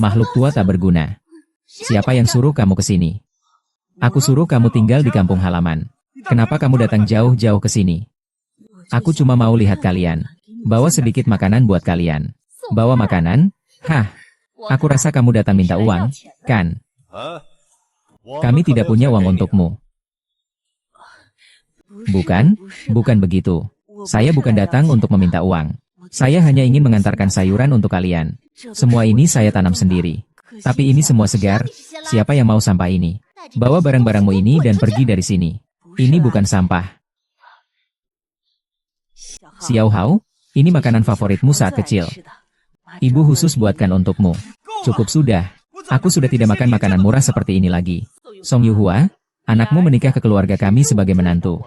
Makhluk tua tak berguna. Siapa yang suruh kamu ke sini? Aku suruh kamu tinggal di kampung halaman. Kenapa kamu datang jauh-jauh ke sini? Aku cuma mau lihat kalian. Bawa sedikit makanan buat kalian. Bawa makanan? Hah? Aku rasa kamu datang minta uang, kan? Kami tidak punya uang untukmu. Bukan, bukan begitu. Saya bukan datang untuk meminta uang. Saya hanya ingin mengantarkan sayuran untuk kalian. Semua ini saya tanam sendiri. Tapi ini semua segar. Siapa yang mau sampah ini? Bawa barang-barangmu ini dan pergi dari sini. Ini bukan sampah. Xiao Hao, ini makanan favoritmu saat kecil. Ibu khusus buatkan untukmu. Cukup sudah. Aku sudah tidak makan makanan murah seperti ini lagi. Song Yuhua, anakmu menikah ke keluarga kami sebagai menantu.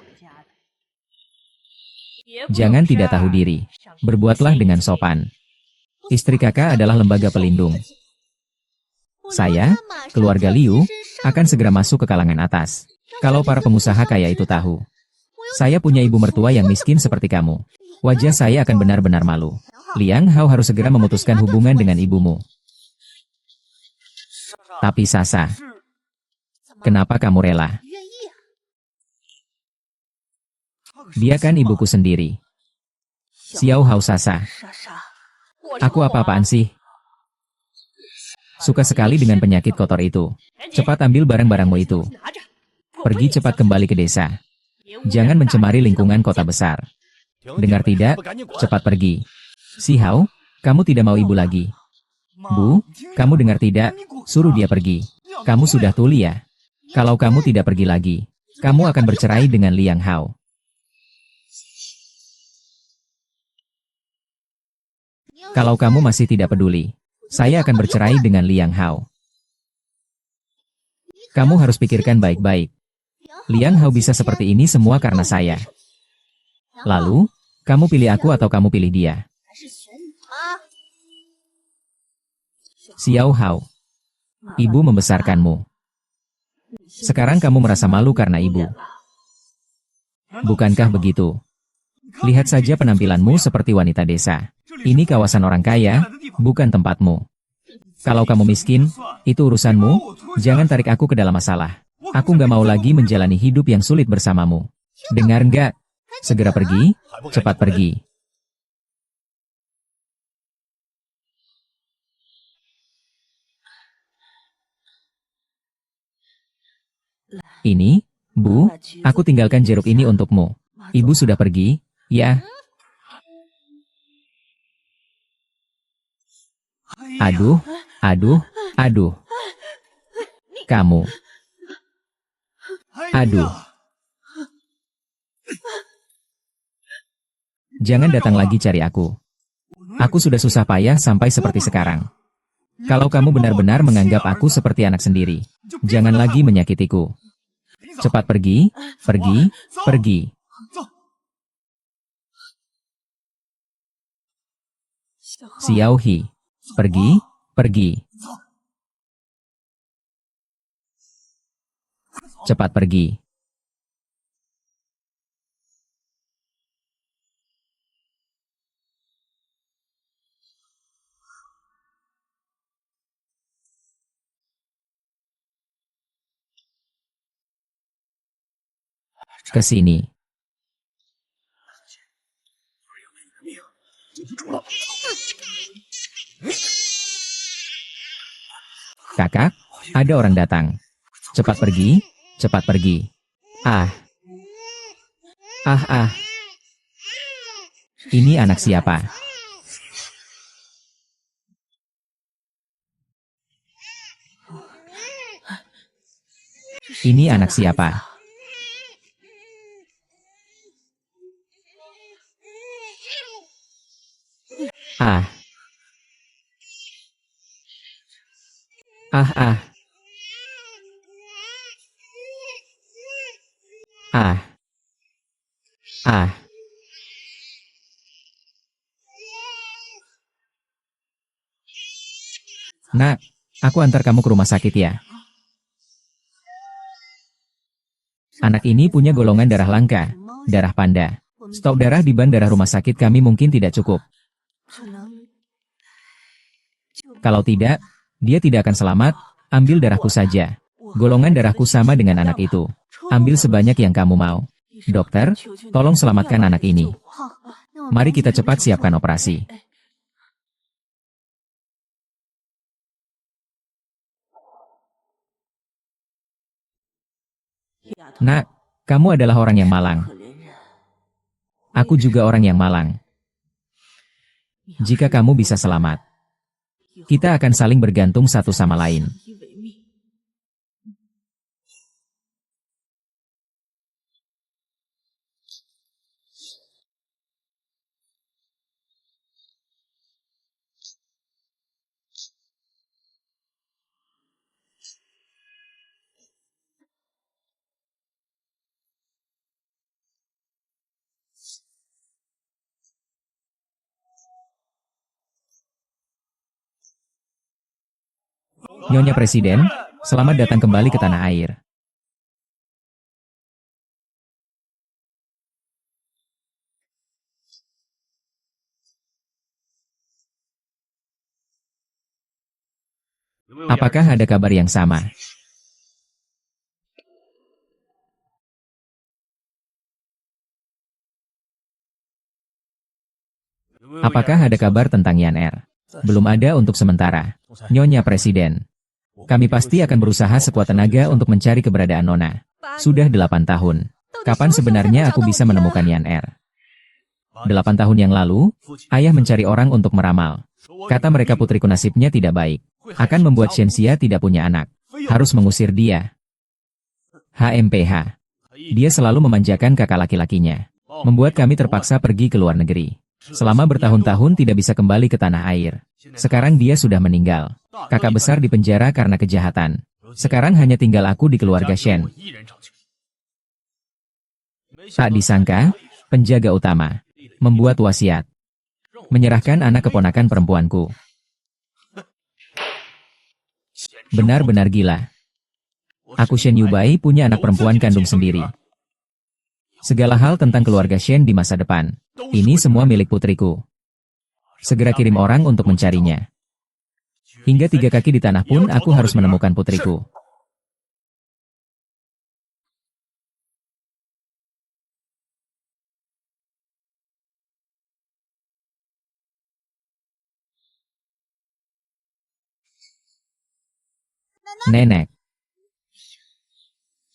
Jangan tidak tahu diri. Berbuatlah dengan sopan. Istri kakak adalah lembaga pelindung. Saya, keluarga Liu, akan segera masuk ke kalangan atas. Kalau para pengusaha kaya itu tahu. Saya punya ibu mertua yang miskin seperti kamu. Wajah saya akan benar-benar malu. Liang Hao harus segera memutuskan hubungan dengan ibumu. Tapi Sasa, kenapa kamu rela? Dia kan ibuku sendiri. Xiao Hao Sasa. Aku apa-apaan sih? Suka sekali dengan penyakit kotor itu. Cepat ambil barang-barangmu itu. Pergi cepat kembali ke desa. Jangan mencemari lingkungan kota besar. Dengar tidak? Cepat pergi. Si Hao, kamu tidak mau ibu lagi. Bu, kamu dengar tidak? Suruh dia pergi. Kamu sudah tuli ya? Kalau kamu tidak pergi lagi, kamu akan bercerai dengan Liang Hao. Kalau kamu masih tidak peduli, saya akan bercerai dengan Liang Hao. Kamu harus pikirkan baik-baik. Liang Hao bisa seperti ini semua karena saya. Lalu, kamu pilih aku atau kamu pilih dia? Xiao Hao, ibu membesarkanmu. Sekarang kamu merasa malu karena ibu. Bukankah begitu? Lihat saja penampilanmu seperti wanita desa. Ini kawasan orang kaya, bukan tempatmu. Kalau kamu miskin, itu urusanmu, jangan tarik aku ke dalam masalah. Aku nggak mau lagi menjalani hidup yang sulit bersamamu. Dengar nggak? Segera pergi, cepat pergi. Ini, Bu, aku tinggalkan jeruk ini untukmu. Ibu sudah pergi, ya? Aduh, aduh, aduh. Kamu. Aduh. Jangan datang lagi cari aku. Aku sudah susah payah sampai seperti sekarang. Kalau kamu benar-benar menganggap aku seperti anak sendiri, jangan lagi menyakitiku. Cepat pergi, pergi, pergi. Xiao He, pergi, pergi. Cepat pergi. Ke sini. Kakak, ada orang datang. Cepat pergi, cepat pergi. Ah. Ah ah. Ini anak siapa? Ini anak siapa? Ah. Ah ah. Ah. Ah. Nak, aku antar kamu ke rumah sakit ya. Anak ini punya golongan darah langka, darah panda. Stok darah di ban darah rumah sakit kami mungkin tidak cukup. Kalau tidak, Dia tidak akan selamat, ambil darahku saja. Golongan darahku sama dengan anak itu. Ambil sebanyak yang kamu mau. Dokter, tolong selamatkan anak ini. Mari kita cepat siapkan operasi. Nak, kamu adalah orang yang malang. Aku juga orang yang malang. Jika kamu bisa selamat, kita akan saling bergantung satu sama lain. Nyonya Presiden, selamat datang kembali ke tanah air. Apakah ada kabar yang sama? Apakah ada kabar tentang Yan Er? Belum ada untuk sementara. Nyonya Presiden, kami pasti akan berusaha sekuat tenaga untuk mencari keberadaan Nona. Sudah 8 tahun. Kapan sebenarnya aku bisa menemukan Yan Er? 8 tahun yang lalu, ayah mencari orang untuk meramal. Kata mereka putriku nasibnya tidak baik. Akan membuat Shenxia tidak punya anak. Harus mengusir dia. HMPH. Dia selalu memanjakan kakak laki-lakinya. Membuat kami terpaksa pergi ke luar negeri. Selama bertahun-tahun tidak bisa kembali ke tanah air. Sekarang dia sudah meninggal. Kakak besar di penjara karena kejahatan. Sekarang hanya tinggal aku di keluarga Shen. Tak disangka, penjaga utama membuat wasiat. Menyerahkan anak keponakan perempuanku. Benar-benar gila. Aku Shen Yubai punya anak perempuan kandung sendiri. Segala hal tentang keluarga Shen di masa depan. Ini semua milik putriku. Segera kirim orang untuk mencarinya. Hingga 3 kaki di tanah pun aku harus menemukan putriku. Nenek.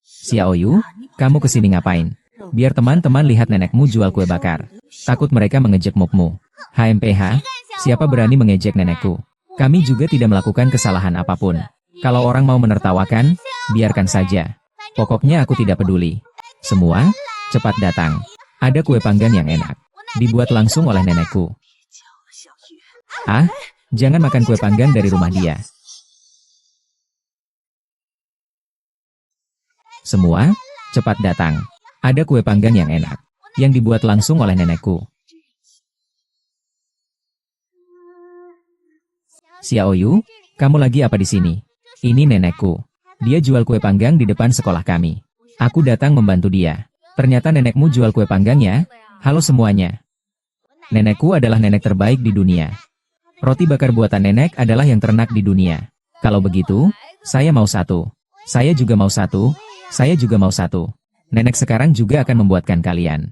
Xiaoyu, kamu kesini ngapain? Biar teman-teman lihat nenekmu jual kue bakar. Takut mereka mengejek mukmu. HMPH, siapa berani mengejek nenekku? Kami juga tidak melakukan kesalahan apapun. Kalau orang mau menertawakan, biarkan saja. Pokoknya aku tidak peduli. Semua, cepat datang. Ada kue panggang yang enak. Dibuat langsung oleh nenekku. Ah, jangan makan kue panggang dari rumah dia. Semua, cepat datang. Ada kue panggang yang enak, yang dibuat langsung oleh nenekku. Xiaoyu, kamu lagi apa di sini? Ini nenekku. Dia jual kue panggang di depan sekolah kami. Aku datang membantu dia. Ternyata nenekmu jual kue panggangnya. Halo semuanya. Nenekku adalah nenek terbaik di dunia. Roti bakar buatan nenek adalah yang ternak di dunia. Kalau begitu, saya mau satu. Saya juga mau satu. Saya juga mau satu. Nenek sekarang juga akan membuatkan kalian.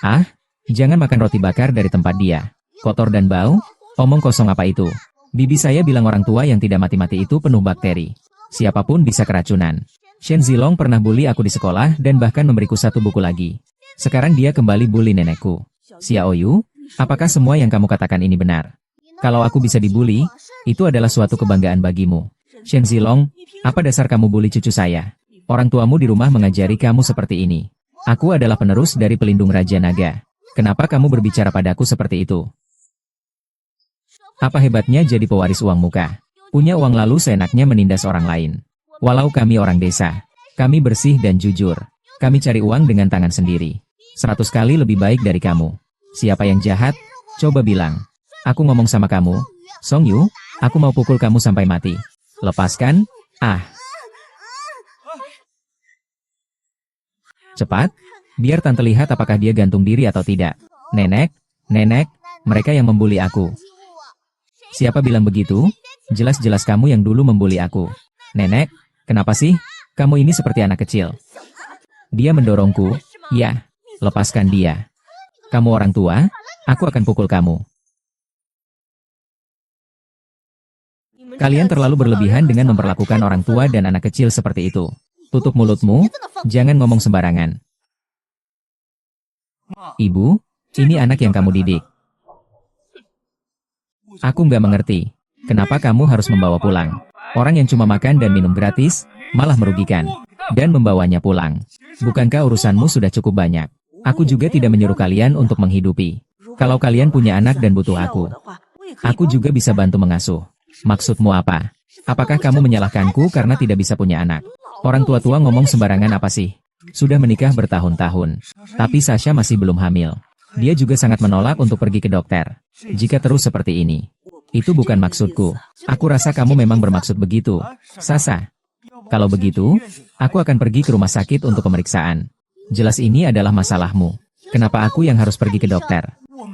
Ah, jangan makan roti bakar dari tempat dia. Kotor dan bau. Omong kosong apa itu? Bibi saya bilang orang tua yang tidak mati-mati itu penuh bakteri. Siapapun bisa keracunan. Shen Zilong pernah bully aku di sekolah dan bahkan memberiku 1 buku lagi. Sekarang dia kembali bully nenekku. Xiaoyu, apakah semua yang kamu katakan ini benar? Kalau aku bisa dibully, itu adalah suatu kebanggaan bagimu. Shen Zilong, apa dasar kamu bully cucu saya? Orang tuamu di rumah mengajari kamu seperti ini. Aku adalah penerus dari pelindung Raja Naga. Kenapa kamu berbicara padaku seperti itu? Apa hebatnya jadi pewaris uang muka? Punya uang lalu seenaknya menindas orang lain. Walau kami orang desa, kami bersih dan jujur. Kami cari uang dengan tangan sendiri. 100 kali lebih baik dari kamu. Siapa yang jahat? Coba bilang. Aku ngomong sama kamu. Song Yu, aku mau pukul kamu sampai mati. Lepaskan. Ah. Cepat, biar tante lihat apakah dia gantung diri atau tidak. Nenek, nenek, mereka yang membuli aku. Siapa bilang begitu? Jelas-jelas kamu yang dulu membuli aku. Nenek, kenapa sih? Kamu ini seperti anak kecil. Dia mendorongku. Ya, lepaskan dia. Kamu orang tua, aku akan pukul kamu. Kalian terlalu berlebihan dengan memperlakukan orang tua dan anak kecil seperti itu. Tutup mulutmu, jangan ngomong sembarangan. Ibu, ini anak yang kamu didik. Aku nggak mengerti. Kenapa kamu harus membawa pulang? Orang yang cuma makan dan minum gratis, malah merugikan. Dan membawanya pulang. Bukankah urusanmu sudah cukup banyak? Aku juga tidak menyuruh kalian untuk menghidupi. Kalau kalian punya anak dan butuh aku juga bisa bantu mengasuh. Maksudmu apa? Apakah kamu menyalahkanku karena tidak bisa punya anak? Orang tua-tua ngomong sembarangan apa sih? Sudah menikah bertahun-tahun. Tapi Sasha masih belum hamil. Dia juga sangat menolak untuk pergi ke dokter. Jika terus seperti ini. Itu bukan maksudku. Aku rasa kamu memang bermaksud begitu. Sasha. Kalau begitu, aku akan pergi ke rumah sakit untuk pemeriksaan. Jelas ini adalah masalahmu. Kenapa aku yang harus pergi ke dokter?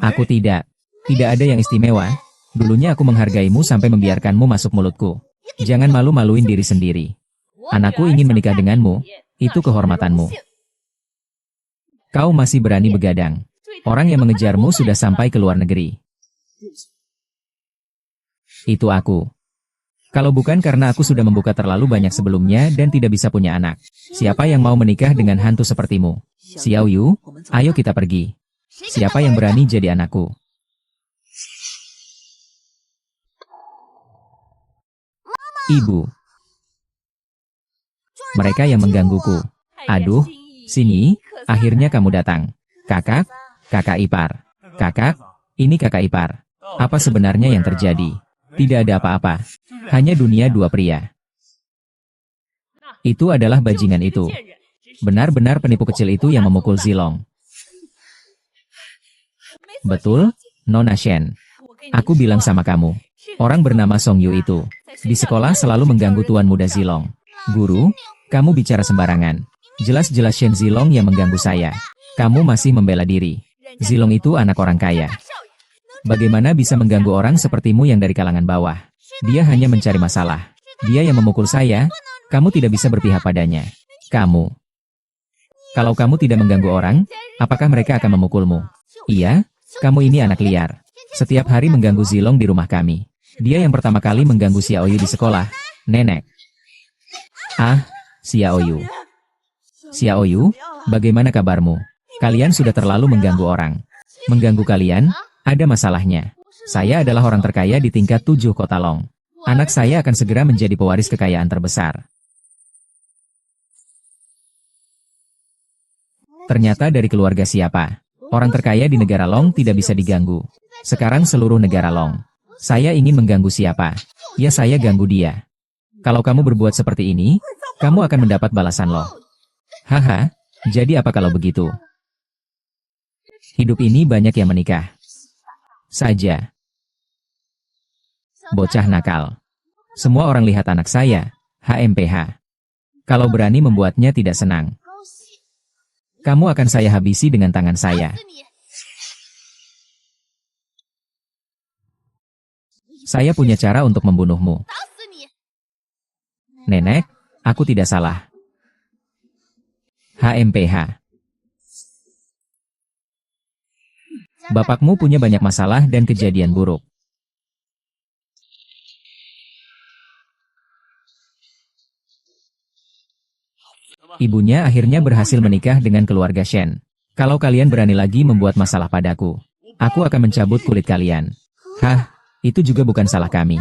Aku tidak. Tidak ada yang istimewa. Dulunya aku menghargaimu sampai membiarkanmu masuk mulutku. Jangan malu-maluin diri sendiri. Anakku ingin menikah denganmu. Itu kehormatanmu. Kau masih berani begadang. Orang yang mengejarmu sudah sampai ke luar negeri. Itu aku. Kalau bukan karena aku sudah membuka terlalu banyak sebelumnya dan tidak bisa punya anak. Siapa yang mau menikah dengan hantu sepertimu? Xiao Yu, ayo kita pergi. Siapa yang berani jadi anakku? Ibu. Mereka yang menggangguku. Aduh, sini, akhirnya kamu datang. Kakak, kakak ipar. Kakak, ini kakak ipar. Apa sebenarnya yang terjadi? Tidak ada apa-apa. Hanya dunia dua pria. Itu adalah bajingan itu. Benar-benar penipu kecil itu yang memukul Zilong. Betul, Nona Shen. Aku bilang sama kamu. Orang bernama Song Yu itu. Di sekolah selalu mengganggu Tuan Muda Zilong. Guru, kamu bicara sembarangan. Jelas-jelas Shen Zilong yang mengganggu saya. Kamu masih membela diri. Zilong itu anak orang kaya. Bagaimana bisa mengganggu orang sepertimu yang dari kalangan bawah? Dia hanya mencari masalah. Dia yang memukul saya, kamu tidak bisa berpihak padanya. Kamu. Kalau kamu tidak mengganggu orang, apakah mereka akan memukulmu? Iya, kamu ini anak liar. Setiap hari mengganggu Zilong di rumah kami. Dia yang pertama kali mengganggu Xiaoyu di sekolah. Nenek. Ah, Xiaoyu. Xiaoyu, bagaimana kabarmu? Kalian sudah terlalu mengganggu orang. Mengganggu kalian, ada masalahnya. Saya adalah orang terkaya di tingkat 7 kota Long. Anak saya akan segera menjadi pewaris kekayaan terbesar. Ternyata dari keluarga siapa? Orang terkaya di negara Long tidak bisa diganggu. Sekarang seluruh negara Long. Saya ingin mengganggu siapa? Ya saya ganggu dia. Kalau kamu berbuat seperti ini, kamu akan mendapat balasan loh. Haha, jadi apa kalau begitu? Hidup ini banyak yang menikah. Saja. Bocah nakal. Semua orang lihat anak saya, HMPH. Kalau berani membuatnya tidak senang. Kamu akan saya habisi dengan tangan saya. Saya punya cara untuk membunuhmu. Nenek, aku tidak salah. HMPH. Bapakmu punya banyak masalah dan kejadian buruk. Ibunya akhirnya berhasil menikah dengan keluarga Shen. Kalau kalian berani lagi membuat masalah padaku, aku akan mencabut kulit kalian. Hah, itu juga bukan salah kami.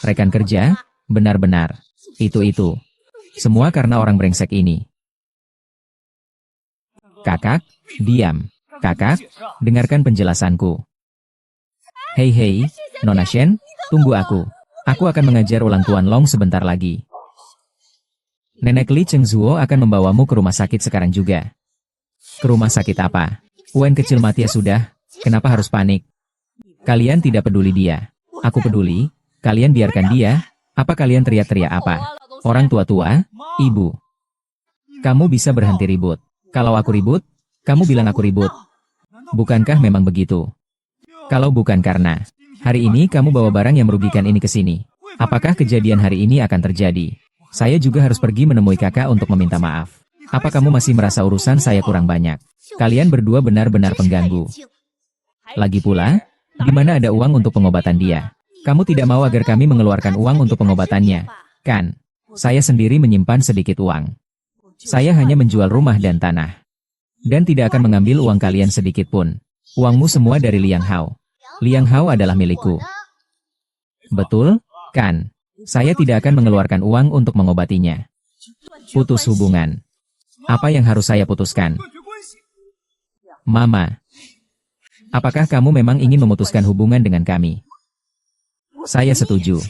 Rekan kerja, benar-benar. Itu. Semua karena orang brengsek ini. Kakak, diam. Kakak, dengarkan penjelasanku. Hei, Nona Shen, tunggu aku. Aku akan mengajar ulang Tuan Long sebentar lagi. Nenek Li Chengzuo akan membawamu ke rumah sakit sekarang juga. Ke rumah sakit apa? Wen kecil mati ya sudah, kenapa harus panik? Kalian tidak peduli dia. Aku peduli, kalian biarkan dia. Apa kalian teriak-teriak apa? Orang tua-tua, ibu. Kamu bisa berhenti ribut. Kalau aku ribut, kamu bilang aku ribut. Bukankah memang begitu? Kalau bukan karena Hari ini kamu bawa barang yang merugikan ini ke sini. Apakah kejadian hari ini akan terjadi? Saya juga harus pergi menemui kakak untuk meminta maaf. Apa kamu masih merasa urusan saya kurang banyak? Kalian berdua benar-benar pengganggu. Lagi pula, di mana ada uang untuk pengobatan dia? Kamu tidak mau agar kami mengeluarkan uang untuk pengobatannya, kan? Saya sendiri menyimpan sedikit uang. Saya hanya menjual rumah dan tanah. Dan tidak akan mengambil uang kalian sedikit pun. Uangmu semua dari Liang Hao. Liang Hao adalah milikku. Betul, kan? Saya tidak akan mengeluarkan uang untuk mengobatinya. Putus hubungan. Apa yang harus saya putuskan? Mama. Apakah kamu memang ingin memutuskan hubungan dengan kami? Saya setuju.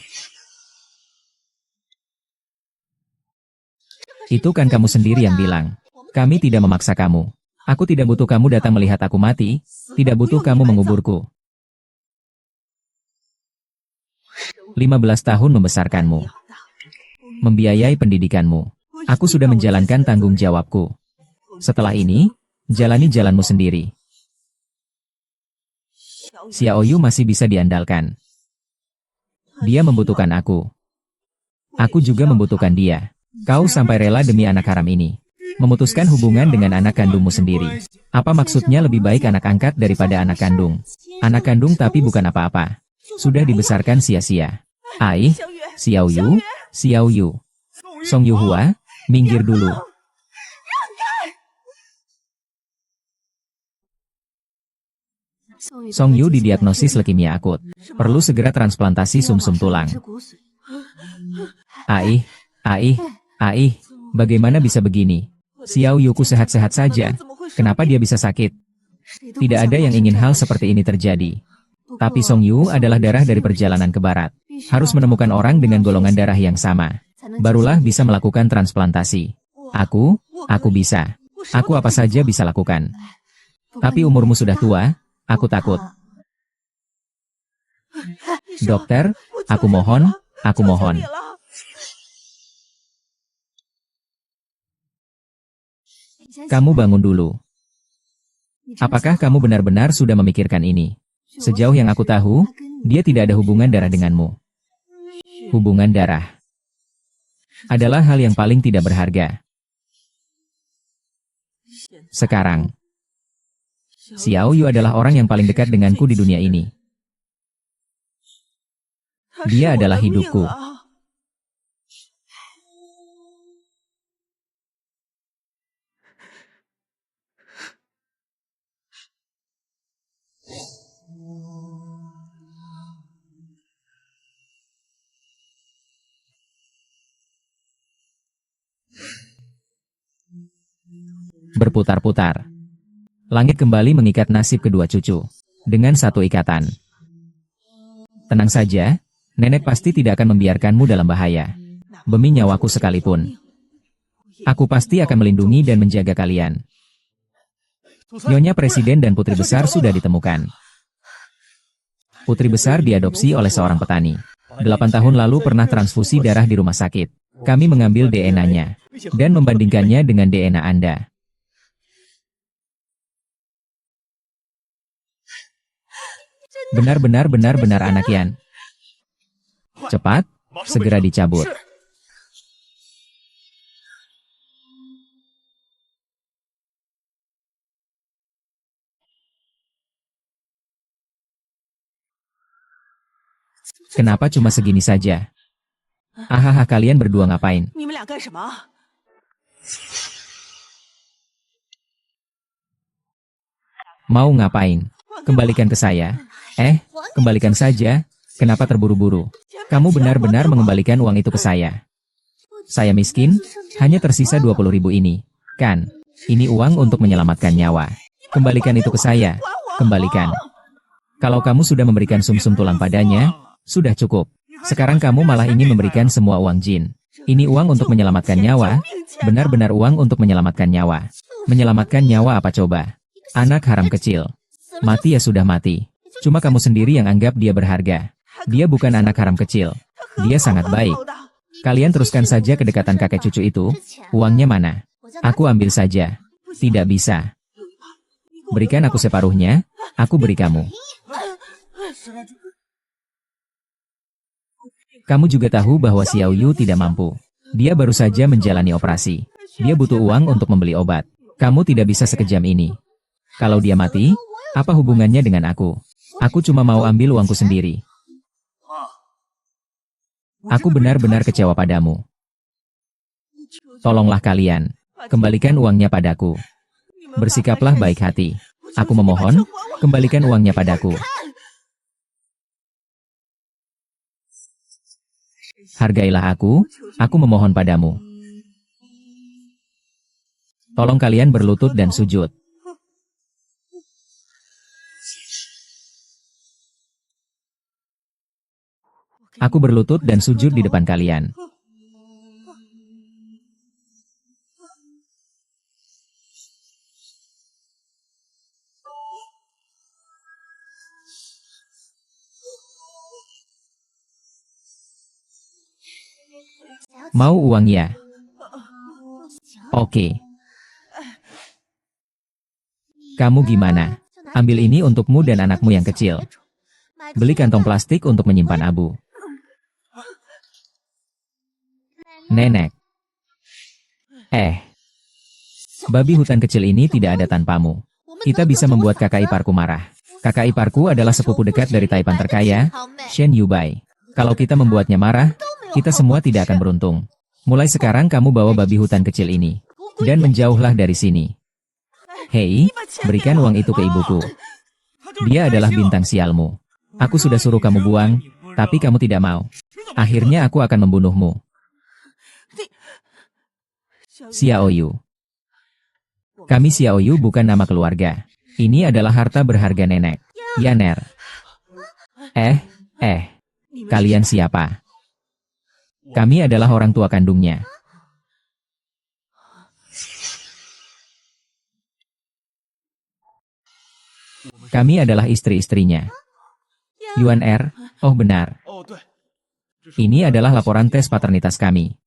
Itu kan kamu sendiri yang bilang. Kami tidak memaksa kamu. Aku tidak butuh kamu datang melihat aku mati, tidak butuh kamu menguburku. 15 tahun membesarkanmu. Membiayai pendidikanmu. Aku sudah menjalankan tanggung jawabku. Setelah ini, jalani jalanmu sendiri. Xiaoyu masih bisa diandalkan. Dia membutuhkan aku. Aku juga membutuhkan dia. Kau sampai rela demi anak haram ini. Memutuskan hubungan dengan anak kandungmu sendiri. Apa maksudnya lebih baik anak angkat daripada anak kandung? Anak kandung tapi bukan apa-apa. Sudah dibesarkan sia-sia. Ai, Xiaoyu, Xiaoyu. Song Yuhua, minggir dulu. Song Yu didiagnosis leukemia akut. Perlu segera transplantasi sumsum tulang. Ai, bagaimana bisa begini? Xiao Yuku sehat-sehat saja. Kenapa dia bisa sakit? Tidak ada yang ingin hal seperti ini terjadi. Tapi Song Yu adalah darah dari perjalanan ke barat. Harus menemukan orang dengan golongan darah yang sama. Barulah bisa melakukan transplantasi. Aku bisa. Aku apa saja bisa lakukan. Tapi umurmu sudah tua, aku takut. Dokter, aku mohon. Kamu bangun dulu. Apakah kamu benar-benar sudah memikirkan ini? Sejauh yang aku tahu, dia tidak ada hubungan darah denganmu. Hubungan darah adalah hal yang paling tidak berharga. Sekarang, Xiao Yu adalah orang yang paling dekat denganku di dunia ini. Dia adalah hidupku. Berputar-putar. Langit kembali mengikat nasib kedua cucu. Dengan satu ikatan. Tenang saja, nenek pasti tidak akan membiarkanmu dalam bahaya. Demi nyawaku sekalipun. Aku pasti akan melindungi dan menjaga kalian. Nyonya Presiden dan Putri Besar sudah ditemukan. Putri Besar diadopsi oleh seorang petani. 8 tahun lalu pernah transfusi darah di rumah sakit. Kami mengambil DNA-nya. Dan membandingkannya dengan DNA Anda. Benar anak Yan. Cepat, segera dicabut. Kenapa cuma segini saja? Ahaha, kalian berdua ngapain? Mau ngapain? Kembalikan ke saya. Kembalikan saja. Kenapa terburu-buru? Kamu benar-benar mengembalikan uang itu ke saya. Saya miskin, hanya tersisa 20.000 ini. Kan? Ini uang untuk menyelamatkan nyawa. Kembalikan itu ke saya. Kembalikan. Kalau kamu sudah memberikan sumsum tulang padanya, sudah cukup. Sekarang kamu malah ingin memberikan semua uang Jin. Ini uang untuk menyelamatkan nyawa. Benar-benar uang untuk menyelamatkan nyawa. Menyelamatkan nyawa apa coba? Anak haram kecil. Mati ya sudah mati. Cuma kamu sendiri yang anggap dia berharga. Dia bukan anak haram kecil. Dia sangat baik. Kalian teruskan saja kedekatan kakek cucu itu. Uangnya mana? Aku ambil saja. Tidak bisa. Berikan aku separuhnya, aku beri kamu. Kamu juga tahu bahwa Xiao Yu tidak mampu. Dia baru saja menjalani operasi. Dia butuh uang untuk membeli obat. Kamu tidak bisa sekejam ini. Kalau dia mati, apa hubungannya dengan aku? Aku cuma mau ambil uangku sendiri. Aku benar-benar kecewa padamu. Tolonglah kalian, kembalikan uangnya padaku. Bersikaplah baik hati. Aku memohon, kembalikan uangnya padaku. Hargailah aku memohon padamu. Tolong kalian berlutut dan sujud. Aku berlutut dan sujud di depan kalian. Mau uangnya? Oke. Kamu gimana? Ambil ini untukmu dan anakmu yang kecil. Beli kantong plastik untuk menyimpan abu. Nenek. Babi hutan kecil ini tidak ada tanpamu. Kita bisa membuat kakak iparku marah. Kakak iparku adalah sepupu dekat dari Taipan terkaya, Shen Yubai. Kalau kita membuatnya marah, kita semua tidak akan beruntung. Mulai sekarang kamu bawa babi hutan kecil ini. Dan menjauhlah dari sini. Hei, berikan uang itu ke ibuku. Dia adalah bintang sialmu. Aku sudah suruh kamu buang, tapi kamu tidak mau. Akhirnya aku akan membunuhmu. Xiao Yu. Kami Xiao Yu bukan nama keluarga. Ini adalah harta berharga nenek. Yaner. Kalian siapa? Kami adalah orang tua kandungnya. Kami adalah istri-istrinya. Yuan Er, oh benar. Ini adalah laporan tes paternitas kami.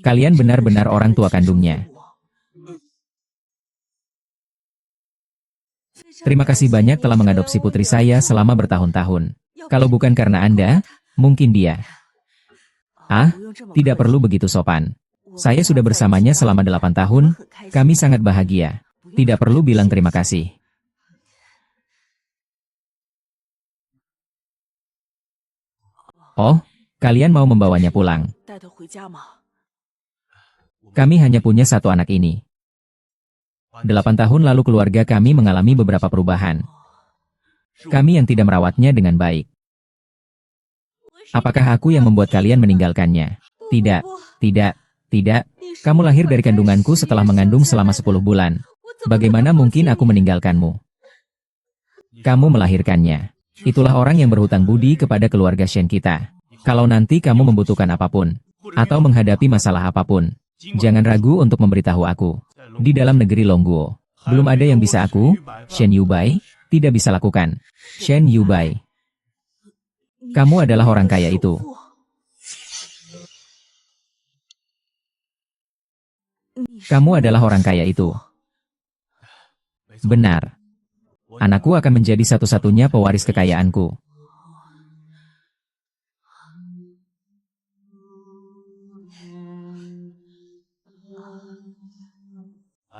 Kalian benar-benar orang tua kandungnya. Terima kasih banyak telah mengadopsi putri saya selama bertahun-tahun. Kalau bukan karena Anda, mungkin dia. Tidak perlu begitu sopan. Saya sudah bersamanya selama 8 tahun, kami sangat bahagia. Tidak perlu bilang terima kasih. Oh, kalian mau membawanya pulang. Kami hanya punya satu anak ini. 8 tahun lalu keluarga kami mengalami beberapa perubahan. Kami yang tidak merawatnya dengan baik. Apakah aku yang membuat kalian meninggalkannya? Tidak, tidak, tidak. Kamu lahir dari kandunganku setelah mengandung selama 10 bulan. Bagaimana mungkin aku meninggalkanmu? Kamu melahirkannya. Itulah orang yang berhutang budi kepada keluarga Shen kita. Kalau nanti kamu membutuhkan apapun, atau menghadapi masalah apapun, jangan ragu untuk memberitahu aku. Di dalam negeri Longguo, belum ada yang bisa aku, Shen Yubai, tidak bisa lakukan. Shen Yubai. Kamu adalah orang kaya itu. Kamu adalah orang kaya itu. Benar. Anakku akan menjadi satu-satunya pewaris kekayaanku.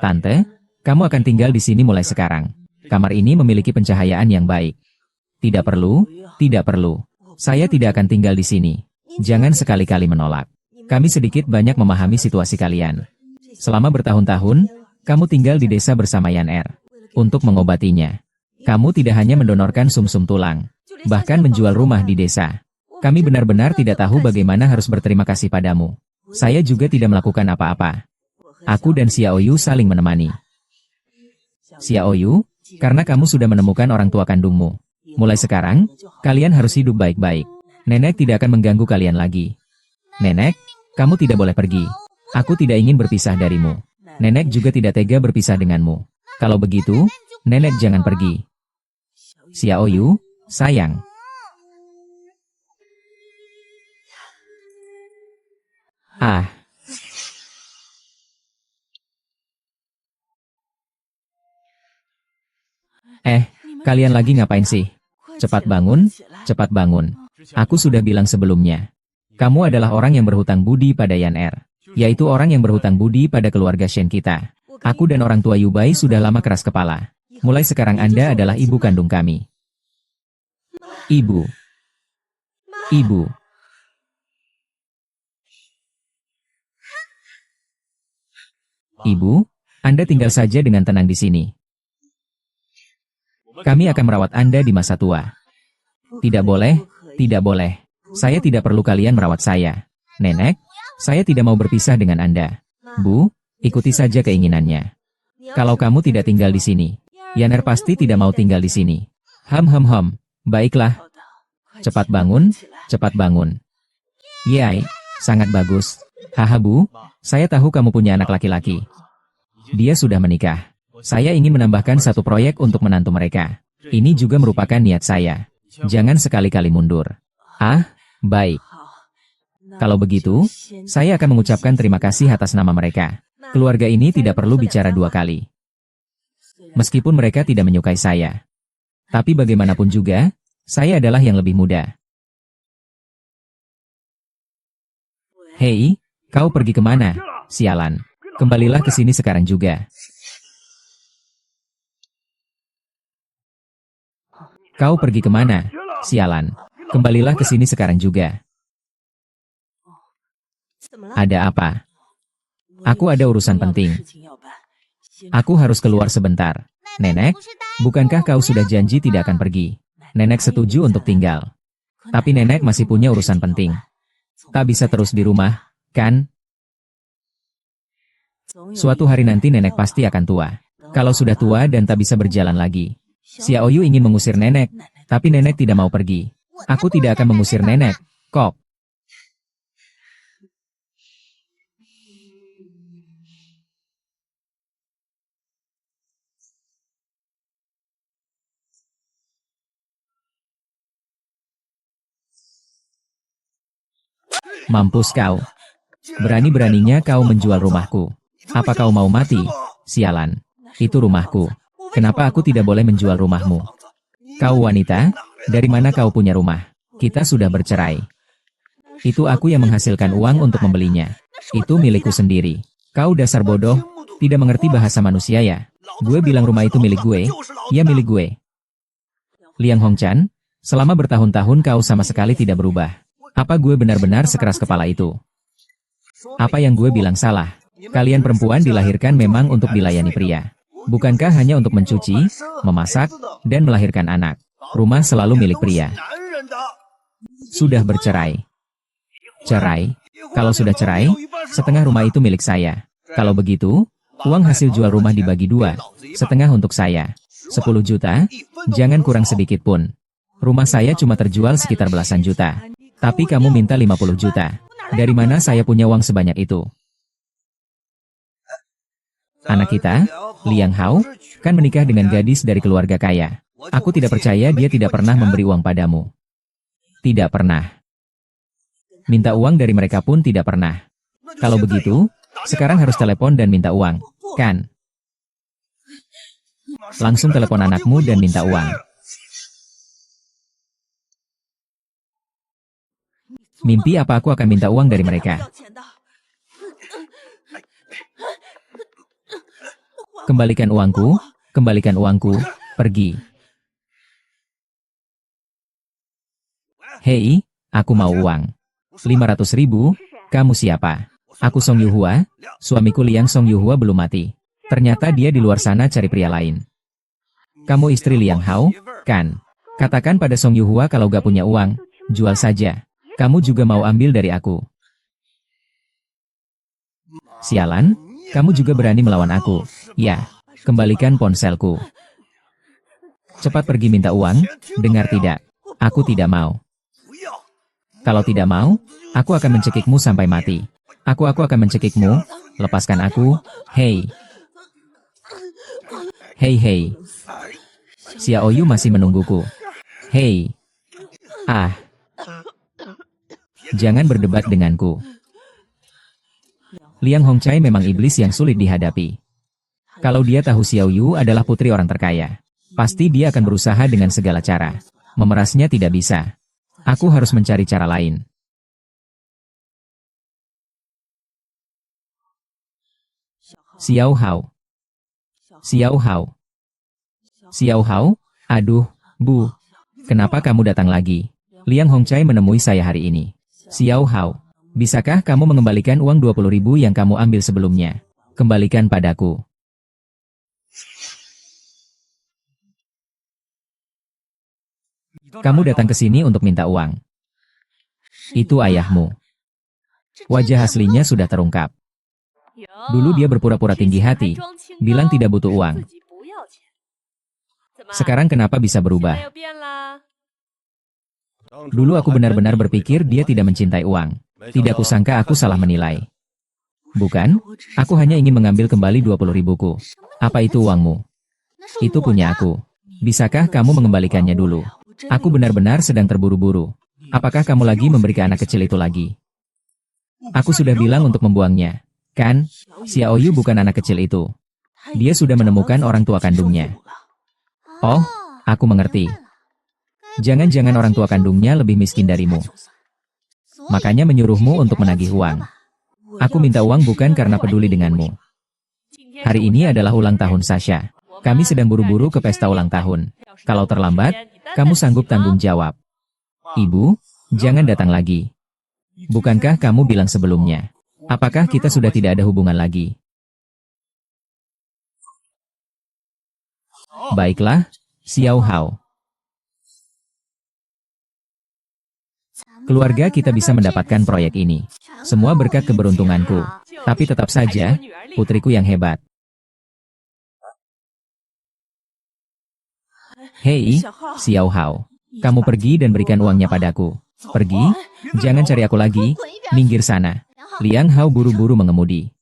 Tante, kamu akan tinggal di sini mulai sekarang. Kamar ini memiliki pencahayaan yang baik. Tidak perlu, tidak perlu. Saya tidak akan tinggal di sini. Jangan sekali-kali menolak. Kami sedikit banyak memahami situasi kalian. Selama bertahun-tahun, kamu tinggal di desa bersama Yan Er. Untuk mengobatinya. Kamu tidak hanya mendonorkan sumsum tulang, bahkan menjual rumah di desa. Kami benar-benar tidak tahu bagaimana harus berterima kasih padamu. Saya juga tidak melakukan apa-apa. Aku dan Xiao Yu saling menemani. Xiao Yu, karena kamu sudah menemukan orang tua kandungmu. Mulai sekarang, kalian harus hidup baik-baik. Nenek tidak akan mengganggu kalian lagi. Nenek, kamu tidak boleh pergi. Aku tidak ingin berpisah darimu. Nenek juga tidak tega berpisah denganmu. Kalau begitu, Nenek jangan pergi. Xiao Yu, sayang. Ah, kalian lagi ngapain sih? Cepat bangun, cepat bangun. Aku sudah bilang sebelumnya. Kamu adalah orang yang berhutang budi pada Yan Er, yaitu orang yang berhutang budi pada keluarga Shen kita. Aku dan orang tua Yubai sudah lama keras kepala. Mulai sekarang Anda adalah ibu kandung kami. Ibu. Ibu. Ibu, Anda tinggal saja dengan tenang di sini. Kami akan merawat Anda di masa tua. Tidak boleh, tidak boleh. Saya tidak perlu kalian merawat saya. Nenek, saya tidak mau berpisah dengan Anda. Bu, ikuti saja keinginannya. Kalau kamu tidak tinggal di sini, Yan Er pasti tidak mau tinggal di sini. Baiklah. Cepat bangun, cepat bangun. Yai, sangat bagus. Haha Bu, saya tahu kamu punya anak laki-laki. Dia sudah menikah. Saya ingin menambahkan satu proyek untuk menantu mereka. Ini juga merupakan niat saya. Jangan sekali-kali mundur. Ah, baik. Kalau begitu, saya akan mengucapkan terima kasih atas nama mereka. Keluarga ini tidak perlu bicara dua kali. Meskipun mereka tidak menyukai saya. Tapi bagaimanapun juga, saya adalah yang lebih muda. Hei, kau pergi kemana? Sialan. Kembalilah ke sini sekarang juga. Kau pergi kemana? Sialan. Kembalilah ke sini sekarang juga. Ada apa? Aku ada urusan penting. Aku harus keluar sebentar. Nenek, bukankah kau sudah janji tidak akan pergi? Nenek setuju untuk tinggal. Tapi nenek masih punya urusan penting. Tak bisa terus di rumah, kan? Suatu hari nanti nenek pasti akan tua. Kalau sudah tua dan tak bisa berjalan lagi. Xiao Yu ingin mengusir nenek, tapi nenek tidak mau pergi. Aku tidak akan mengusir nenek, kok. Mampus kau. Berani-beraninya kau menjual rumahku. Apa kau mau mati? Sialan. Itu rumahku. Kenapa aku tidak boleh menjual rumahmu? Kau wanita, dari mana kau punya rumah? Kita sudah bercerai. Itu aku yang menghasilkan uang untuk membelinya. Itu milikku sendiri. Kau dasar bodoh, tidak mengerti bahasa manusia ya? Gue bilang rumah itu milik gue, ya milik gue. Liang Hongchan, selama bertahun-tahun kau sama sekali tidak berubah. Apa gue benar-benar sekeras kepala itu? Apa yang gue bilang salah? Kalian perempuan dilahirkan memang untuk dilayani pria. Bukankah hanya untuk mencuci, memasak, dan melahirkan anak? Rumah selalu milik pria. Sudah bercerai. Cerai? Kalau sudah cerai, setengah rumah itu milik saya. Kalau begitu, uang hasil jual rumah dibagi dua, setengah untuk saya. 10 juta, jangan kurang sedikit pun. Rumah saya cuma terjual sekitar belasan juta. Tapi kamu minta 50 juta. Dari mana saya punya uang sebanyak itu? Anak kita, Liang Hao, kan menikah dengan gadis dari keluarga kaya. Aku tidak percaya dia tidak pernah memberi uang padamu. Tidak pernah. Minta uang dari mereka pun tidak pernah. Kalau begitu, sekarang harus telepon dan minta uang, kan? Langsung telepon anakmu dan minta uang. Mimpi apa aku akan minta uang dari mereka? Kembalikan uangku, pergi. Hei, aku mau uang. 500.000, kamu siapa? Aku Song Yuhua, suamiku Liang Song Yuhua belum mati. Ternyata dia di luar sana cari pria lain. Kamu istri Liang Hao, kan? Katakan pada Song Yuhua kalau gak punya uang, jual saja. Kamu juga mau ambil dari aku. Sialan, kamu juga berani melawan aku. Ya, kembalikan ponselku. Cepat pergi minta uang, dengar tidak? Aku tidak mau. Kalau tidak mau, aku akan mencekikmu sampai mati. Aku akan mencekikmu, lepaskan aku, hei. Hei. Xiao Yu masih menungguku. Hei. Ah. Jangan berdebat denganku. Liang Hongcai memang iblis yang sulit dihadapi. Kalau dia tahu Xiao Yu adalah putri orang terkaya, pasti dia akan berusaha dengan segala cara. Memerasnya tidak bisa. Aku harus mencari cara lain. Xiao Hao. Xiao Hao. Xiao Hao? Aduh, Bu. Kenapa kamu datang lagi? Liang Hongcai menemui saya hari ini. Xiao Hao, bisakah kamu mengembalikan uang 20.000 yang kamu ambil sebelumnya? Kembalikan padaku. Kamu datang ke sini untuk minta uang. Itu ayahmu. Wajah aslinya sudah terungkap. Dulu dia berpura-pura tinggi hati, bilang tidak butuh uang. Sekarang kenapa bisa berubah? Dulu aku benar-benar berpikir dia tidak mencintai uang. Tidak kusangka aku salah menilai. Bukan, aku hanya ingin mengambil kembali 20.000-ku. Apa itu uangmu? Itu punya aku. Bisakah kamu mengembalikannya dulu? Aku benar-benar sedang terburu-buru. Apakah kamu lagi memberi ke anak kecil itu lagi? Aku sudah bilang untuk membuangnya. Kan, Xiao Yu bukan anak kecil itu. Dia sudah menemukan orang tua kandungnya. Oh, aku mengerti. Jangan-jangan orang tua kandungnya lebih miskin darimu. Makanya menyuruhmu untuk menagih uang. Aku minta uang bukan karena peduli denganmu. Hari ini adalah ulang tahun Sasha. Kami sedang buru-buru ke pesta ulang tahun. Kalau terlambat, kamu sanggup tanggung jawab. Ibu, jangan datang lagi. Bukankah kamu bilang sebelumnya? Apakah kita sudah tidak ada hubungan lagi? Baiklah, Xiao Hao. Keluarga kita bisa mendapatkan proyek ini. Semua berkat keberuntunganku. Tapi tetap saja, putriku yang hebat. Hei, Xiao Hao. Kamu pergi dan berikan uangnya padaku. Pergi, jangan cari aku lagi, minggir sana. Liang Hao buru-buru mengemudi.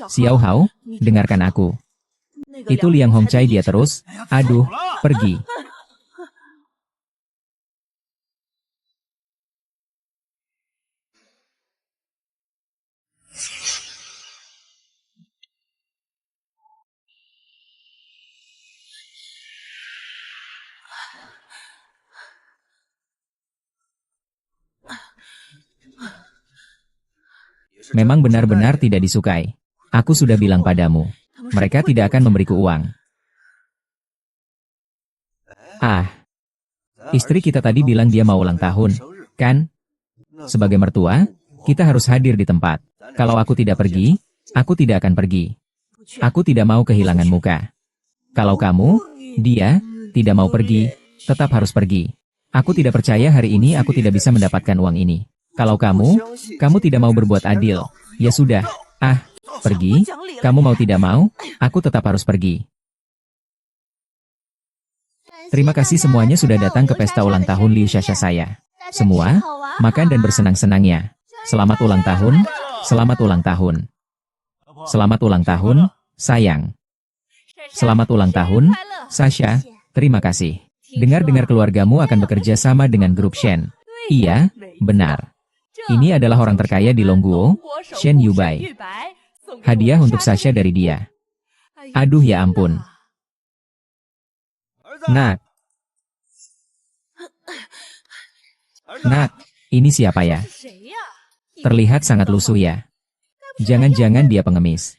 Xiao Hao, dengarkan aku. Itu Liang Hongcai dia terus. Aduh, pergi. Memang benar-benar tidak disukai. Aku sudah bilang padamu. Mereka tidak akan memberiku uang. Ah, istri kita tadi bilang dia mau ulang tahun, kan? Sebagai mertua, kita harus hadir di tempat. Kalau aku tidak pergi, aku tidak akan pergi. Aku tidak mau kehilangan muka. Kalau kamu, dia, tidak mau pergi, tetap harus pergi. Aku tidak percaya hari ini aku tidak bisa mendapatkan uang ini. Kalau kamu tidak mau berbuat adil. Ya sudah, pergi. Kamu mau tidak mau, aku tetap harus pergi. Terima kasih semuanya sudah datang ke pesta ulang tahun Liu Xia saya. Semua, makan dan bersenang-senangnya. Selamat ulang tahun, selamat ulang tahun. Selamat ulang tahun, sayang. Selamat ulang tahun, Sasha, terima kasih. Dengar-dengar keluargamu akan bekerja sama dengan grup Shen. Iya, benar. Ini adalah orang terkaya di Longguo, Shen Yubai. Hadiah untuk Sasha dari dia. Aduh ya ampun. Nak. Nak, ini siapa ya? Terlihat sangat lusuh ya. Jangan-jangan dia pengemis.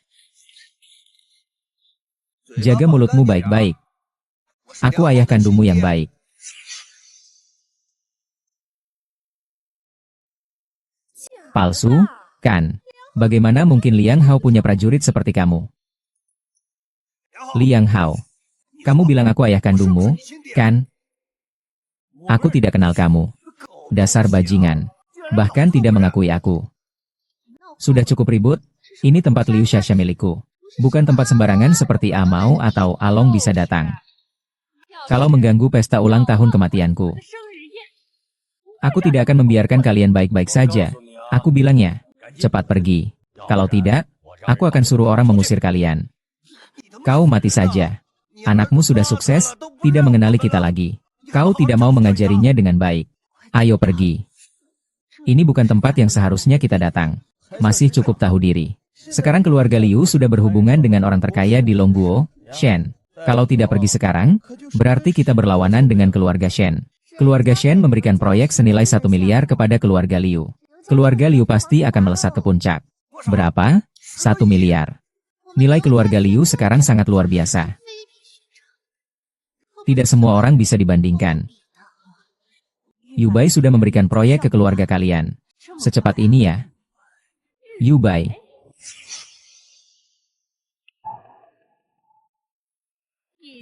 Jaga mulutmu baik-baik. Aku ayah kandungmu yang baik. Palsu, kan? Bagaimana mungkin Liang Hao punya prajurit seperti kamu? Liang Hao, kamu bilang aku ayah kandungmu, kan? Aku tidak kenal kamu. Dasar bajingan. Bahkan tidak mengakui aku. Sudah cukup ribut, ini tempat Liu Xia milikku. Bukan tempat sembarangan seperti Amao atau Along bisa datang. Kalau mengganggu pesta ulang tahun kematianku. Aku tidak akan membiarkan kalian baik-baik saja. Aku bilangnya, cepat pergi. Kalau tidak, aku akan suruh orang mengusir kalian. Kau mati saja. Anakmu sudah sukses, tidak mengenali kita lagi. Kau tidak mau mengajarinya dengan baik. Ayo pergi. Ini bukan tempat yang seharusnya kita datang. Masih cukup tahu diri. Sekarang keluarga Liu sudah berhubungan dengan orang terkaya di Longguo, Shen. Kalau tidak pergi sekarang, berarti kita berlawanan dengan keluarga Shen. Keluarga Shen memberikan proyek senilai 1 miliar kepada keluarga Liu. Keluarga Liu pasti akan melesat ke puncak. Berapa? 1 miliar. Nilai keluarga Liu sekarang sangat luar biasa. Tidak semua orang bisa dibandingkan. Yu Bai sudah memberikan proyek ke keluarga kalian. Secepat ini ya. Yu Bai.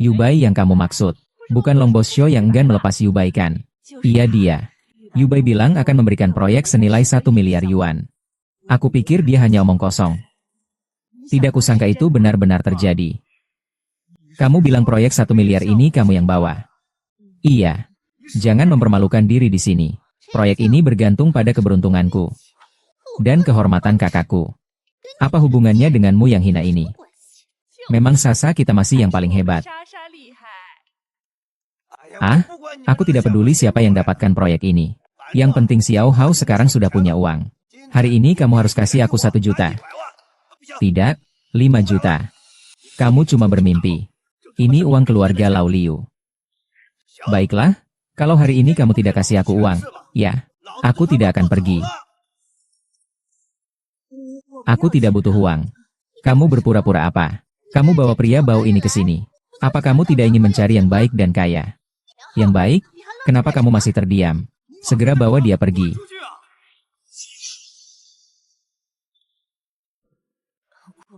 Yu Bai yang kamu maksud. Bukan Long Boss Show yang enggan melepas Yu Bai kan? Iya dia. Yu Bai bilang akan memberikan proyek senilai 1 miliar yuan. Aku pikir dia hanya omong kosong. Tidak kusangka itu benar-benar terjadi. Kamu bilang proyek 1 miliar ini kamu yang bawa. Iya. Jangan mempermalukan diri di sini. Proyek ini bergantung pada keberuntunganku. Dan kehormatan kakakku. Apa hubungannya denganmu yang hina ini? Memang Sasa kita masih yang paling hebat. Ah, aku tidak peduli siapa yang dapatkan proyek ini. Yang penting Xiao Hao sekarang sudah punya uang. Hari ini kamu harus kasih aku 1 juta. Tidak, 5 juta. Kamu cuma bermimpi. Ini uang keluarga Lau Liu. Baiklah. Kalau hari ini kamu tidak kasih aku uang, ya, aku tidak akan pergi. Aku tidak butuh uang. Kamu berpura-pura apa? Kamu bawa pria bau ini ke sini. Apa kamu tidak ingin mencari yang baik dan kaya? Yang baik? Kenapa kamu masih terdiam? Segera bawa dia pergi.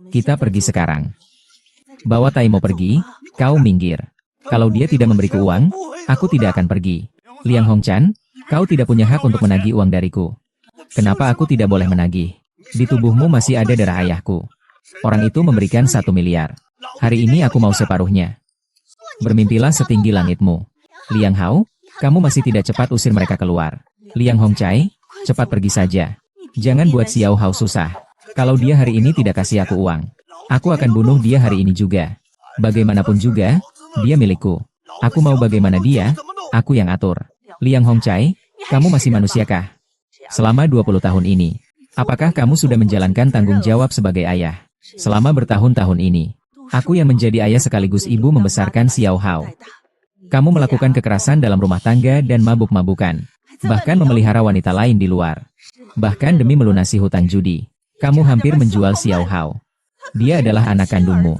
Kita pergi sekarang. Bawa Taimo pergi, kau minggir. Kalau dia tidak memberiku uang, aku tidak akan pergi. Liang Hongchan, kau tidak punya hak untuk menagih uang dariku. Kenapa aku tidak boleh menagih? Di tubuhmu masih ada darah ayahku. Orang itu memberikan 1 miliar. Hari ini aku mau separuhnya. Bermimpilah setinggi langitmu. Liang Hao, kamu masih tidak cepat usir mereka keluar. Liang Hongcai, cepat pergi saja. Jangan buat Xiao Hao susah. Kalau dia hari ini tidak kasih aku uang, aku akan bunuh dia hari ini juga. Bagaimanapun juga, dia milikku. Aku mau bagaimana dia, aku yang atur. Liang Hongcai, kamu masih manusiakah? Selama 20 tahun ini, apakah kamu sudah menjalankan tanggung jawab sebagai ayah? Selama bertahun-tahun ini, aku yang menjadi ayah sekaligus ibu membesarkan Xiao Hao. Kamu melakukan kekerasan dalam rumah tangga dan mabuk-mabukan. Bahkan memelihara wanita lain di luar. Bahkan demi melunasi hutang judi, kamu hampir menjual Xiao Hao. Dia adalah anak kandungmu.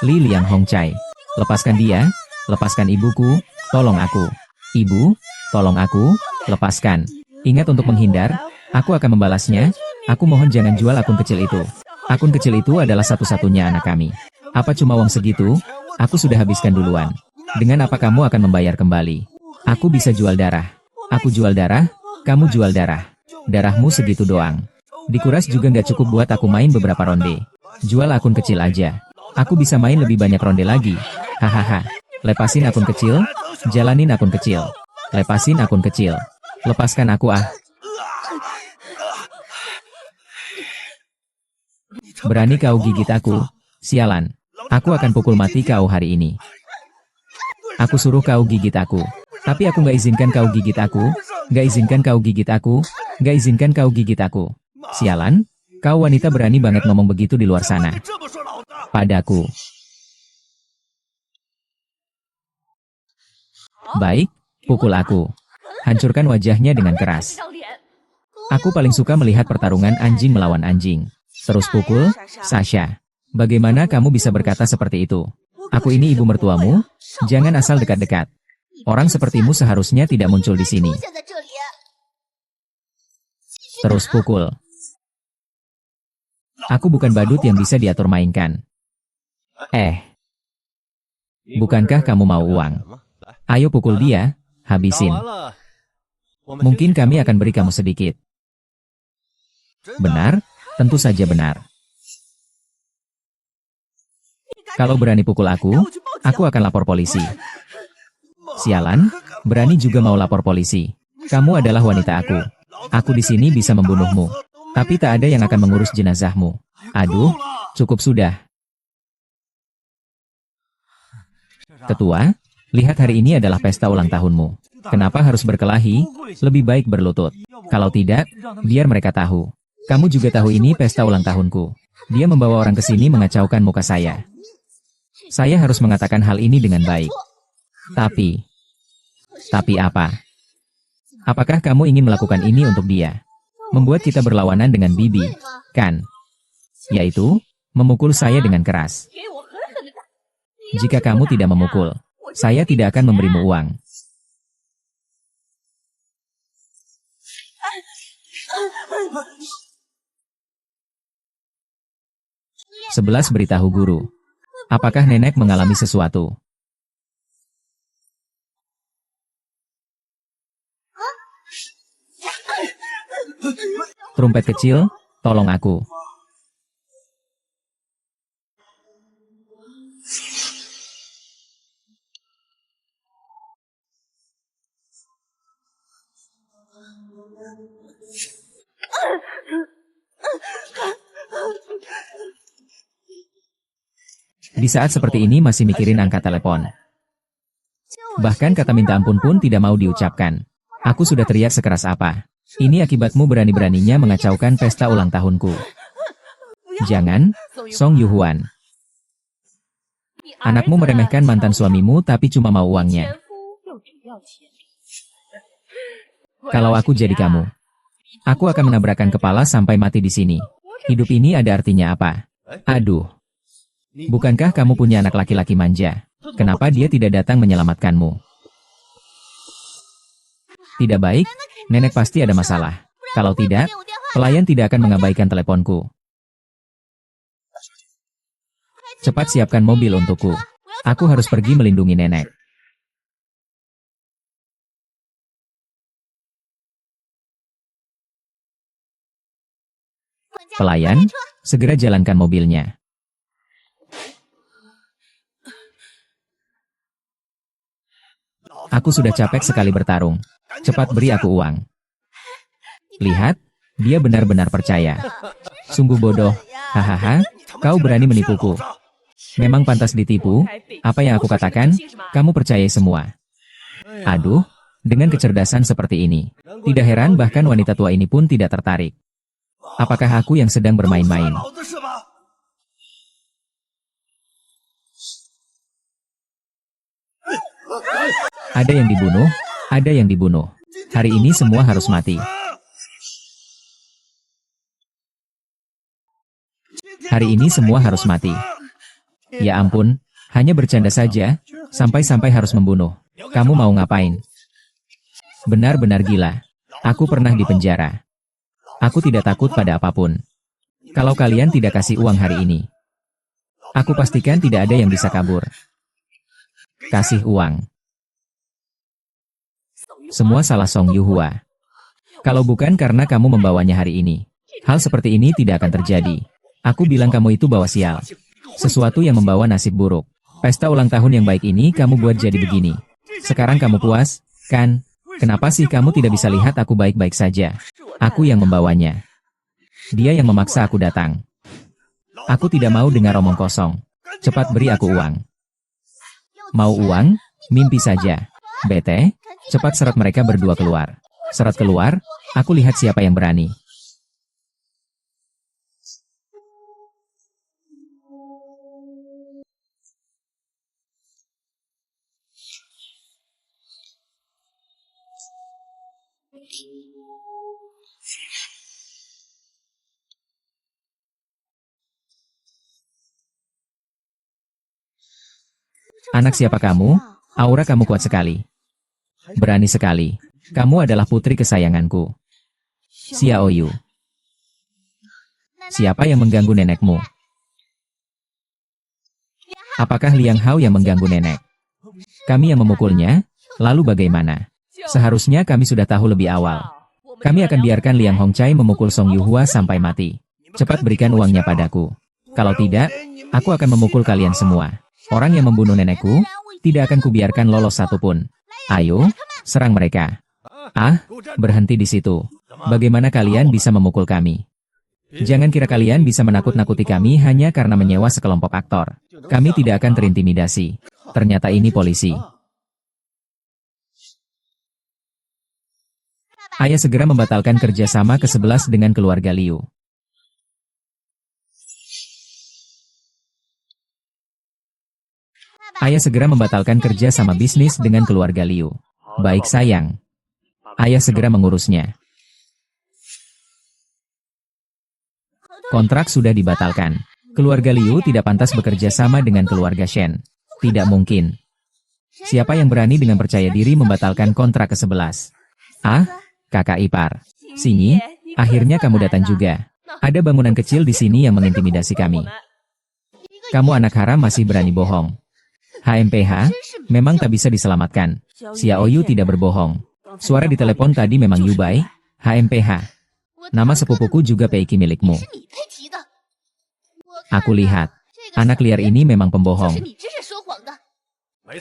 Li Liang Hongcai, lepaskan dia, lepaskan ibuku, tolong aku. Ibu, tolong aku, lepaskan. Ingat untuk menghindar, aku akan membalasnya, aku mohon jangan jual akun kecil itu. Akun kecil itu adalah satu-satunya anak kami. Apa cuma uang segitu? Aku sudah habiskan duluan. Dengan apa kamu akan membayar kembali? Aku bisa jual darah. Aku jual darah, kamu jual darah. Darahmu segitu doang. Dikuras juga nggak cukup buat aku main beberapa ronde. Jual akun kecil aja. Aku bisa main lebih banyak ronde lagi. Hahaha. Lepasin akun kecil, jalanin akun kecil. Lepasin akun kecil. Lepaskan aku ah. Berani kau gigit aku? Sialan. Aku akan pukul mati kau hari ini. Aku suruh kau gigit aku. Tapi aku nggak izinkan kau gigit aku. Nggak izinkan kau gigit aku. Nggak izinkan kau gigit aku. Sialan. Kau wanita berani banget ngomong begitu di luar sana. Padaku. Baik, pukul aku. Hancurkan wajahnya dengan keras. Aku paling suka melihat pertarungan anjing melawan anjing. Terus pukul, Sasha. Bagaimana kamu bisa berkata seperti itu? Aku ini ibu mertuamu, jangan asal dekat-dekat. Orang sepertimu seharusnya tidak muncul di sini. Terus pukul. Aku bukan badut yang bisa diatur mainkan. Bukankah kamu mau uang? Ayo pukul dia, habisin. Mungkin kami akan beri kamu sedikit. Benar? Tentu saja benar. Kalau berani pukul aku akan lapor polisi. Sialan, berani juga mau lapor polisi. Kamu adalah wanita aku. Aku di sini bisa membunuhmu. Tapi tak ada yang akan mengurus jenazahmu. Aduh, cukup sudah. Ketua, lihat hari ini adalah pesta ulang tahunmu. Kenapa harus berkelahi? Lebih baik berlutut. Kalau tidak, biar mereka tahu. Kamu juga tahu ini pesta ulang tahunku. Dia membawa orang ke sini mengacaukan muka saya. Saya harus mengatakan hal ini dengan baik. Tapi apa? Apakah kamu ingin melakukan ini untuk dia? Membuat kita berlawanan dengan Bibi, kan? Yaitu, memukul saya dengan keras. Jika kamu tidak memukul, saya tidak akan memberimu uang. 11 beritahu guru. Apakah nenek mengalami sesuatu? Trompet kecil, tolong aku. Di saat seperti ini masih mikirin angkat telepon. Bahkan kata minta ampun pun tidak mau diucapkan. Aku sudah teriak sekeras apa. Ini akibatmu berani-beraninya mengacaukan pesta ulang tahunku. Jangan, Song Yuhuan. Anakmu meremehkan mantan suamimu tapi cuma mau uangnya. Kalau aku jadi kamu, aku akan menabrakkan kepala sampai mati di sini. Hidup ini ada artinya apa? Aduh. Bukankah kamu punya anak laki-laki manja? Kenapa dia tidak datang menyelamatkanmu? Tidak baik, nenek pasti ada masalah. Kalau tidak, pelayan tidak akan mengabaikan teleponku. Cepat siapkan mobil untukku. Aku harus pergi melindungi nenek. Pelayan, segera jalankan mobilnya. Aku sudah capek sekali bertarung. Cepat beri aku uang. Lihat, dia benar-benar percaya. Sungguh bodoh. Hahaha, kau berani menipuku. Memang pantas ditipu. Apa yang aku katakan, kamu percaya semua. Aduh, dengan kecerdasan seperti ini. Tidak heran bahkan wanita tua ini pun tidak tertarik. Apakah aku yang sedang bermain-main? Ada yang dibunuh, ada yang dibunuh. Hari ini semua harus mati. Hari ini semua harus mati. Ya ampun, hanya bercanda saja, sampai-sampai harus membunuh. Kamu mau ngapain? Benar-benar gila. Aku pernah di penjara. Aku tidak takut pada apapun. Kalau kalian tidak kasih uang hari ini, aku pastikan tidak ada yang bisa kabur. Kasih uang. Semua salah Song Yuhua. Kalau bukan karena kamu membawanya hari ini, hal seperti ini tidak akan terjadi. Aku bilang kamu itu bawa sial. Sesuatu yang membawa nasib buruk. Pesta ulang tahun yang baik ini kamu buat jadi begini. Sekarang kamu puas, kan? Kenapa sih kamu tidak bisa lihat aku baik-baik saja? Aku yang membawanya. Dia yang memaksa aku datang. Aku tidak mau dengar omong kosong. Cepat beri aku uang. Mau uang? Mimpi saja. Bete, cepat seret mereka berdua keluar. Seret keluar, aku lihat siapa yang berani. Anak siapa kamu? Aura kamu kuat sekali. Berani sekali. Kamu adalah putri kesayanganku. Xiao Yu. Siapa yang mengganggu nenekmu? Apakah Liang Hao yang mengganggu nenek? Kami yang memukulnya, lalu bagaimana? Seharusnya kami sudah tahu lebih awal. Kami akan biarkan Liang Hongcai memukul Song Yuhua sampai mati. Cepat berikan uangnya padaku. Kalau tidak, aku akan memukul kalian semua. Orang yang membunuh nenekku, tidak akan kubiarkan lolos satupun. Ayo, serang mereka. Ah, berhenti di situ. Bagaimana kalian bisa memukul kami? Jangan kira kalian bisa menakut-nakuti kami hanya karena menyewa sekelompok aktor. Kami tidak akan terintimidasi. Ternyata ini polisi. Ayah segera membatalkan kerjasama ke-11 dengan keluarga Liu. Ayah segera membatalkan kerja sama bisnis dengan keluarga Liu. Baik sayang. Ayah segera mengurusnya. Kontrak sudah dibatalkan. Keluarga Liu tidak pantas bekerja sama dengan keluarga Shen. Tidak mungkin. Siapa yang berani dengan percaya diri membatalkan kontrak ke-11? Ah, kakak ipar. Sinyi, akhirnya kamu datang juga. Ada bangunan kecil di sini yang mengintimidasi kami. Kamu anak haram masih berani bohong. HMPH, memang tak bisa diselamatkan. Xiao Yu tidak berbohong. Suara di telepon tadi memang Yubai, HMPH. Nama sepupuku juga Peiki milikmu. Aku lihat, anak liar ini memang pembohong.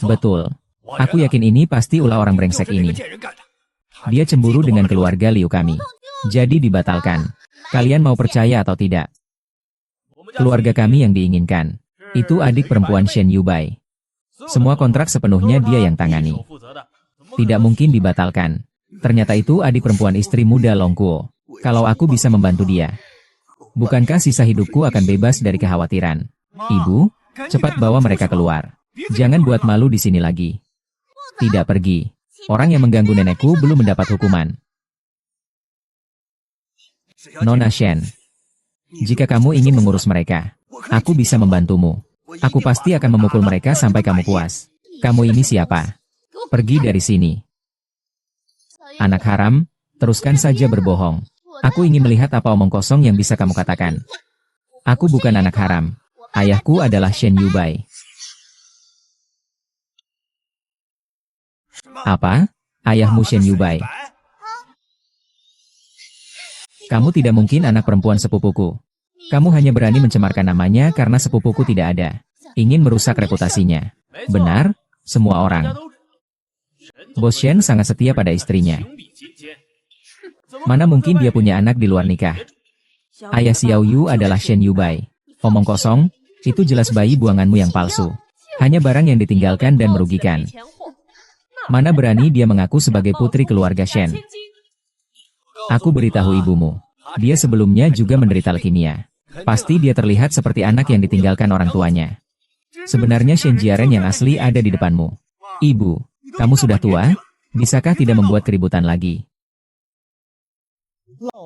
Betul. Aku yakin ini pasti ulah orang brengsek ini. Dia cemburu dengan keluarga Liu kami. Jadi dibatalkan. Kalian mau percaya atau tidak? Keluarga kami yang diinginkan. Itu adik perempuan Shen Yubai. Semua kontrak sepenuhnya dia yang tangani. Tidak mungkin dibatalkan. Ternyata itu adik perempuan istri muda Long Kuo. Kalau aku bisa membantu dia, bukankah sisa hidupku akan bebas dari kekhawatiran? Ibu, cepat bawa mereka keluar. Jangan buat malu di sini lagi. Tidak pergi. Orang yang mengganggu nenekku belum mendapat hukuman. Nona Shen, jika kamu ingin mengurus mereka, aku bisa membantumu. Aku pasti akan memukul mereka sampai kamu puas. Kamu ini siapa? Pergi dari sini. Anak haram, teruskan saja berbohong. Aku ingin melihat apa omong kosong yang bisa kamu katakan. Aku bukan anak haram. Ayahku adalah Shen Yubai. Apa? Ayahmu Shen Yubai? Kamu tidak mungkin anak perempuan sepupuku. Kamu hanya berani mencemarkan namanya karena sepupuku tidak ada. Ingin merusak reputasinya. Benar, semua orang. Bos Shen sangat setia pada istrinya. Mana mungkin dia punya anak di luar nikah? Ayah Xiao Yu adalah Shen Yubai. Omong kosong, itu jelas bayi buanganmu yang palsu. Hanya barang yang ditinggalkan dan merugikan. Mana berani dia mengaku sebagai putri keluarga Shen? Aku beritahu ibumu. Dia sebelumnya juga menderita leukemia. Pasti dia terlihat seperti anak yang ditinggalkan orang tuanya. Sebenarnya Shen Jiaren yang asli ada di depanmu. Ibu, kamu sudah tua? Bisakah tidak membuat keributan lagi?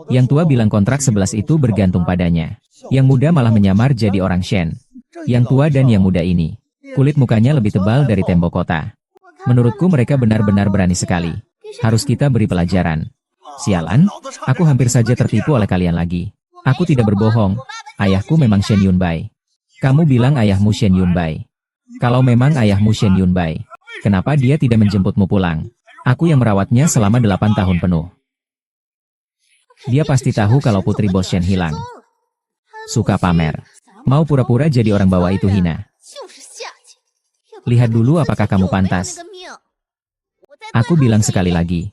Yang tua bilang kontrak 11 itu bergantung padanya. Yang muda malah menyamar jadi orang Shen. Yang tua dan yang muda ini, kulit mukanya lebih tebal dari tembok kota. Menurutku mereka benar-benar berani sekali. Harus kita beri pelajaran. Sialan, aku hampir saja tertipu oleh kalian lagi. Aku tidak berbohong. Ayahku memang Shen Yunbai. Kamu bilang ayahmu Shen Yunbai. Kalau memang ayahmu Shen Yunbai, kenapa dia tidak menjemputmu pulang? Aku yang merawatnya selama 8 tahun penuh. Dia pasti tahu kalau putri bos Shen hilang. Suka pamer. Mau pura-pura jadi orang bawah itu hina. Lihat dulu apakah kamu pantas. Aku bilang sekali lagi.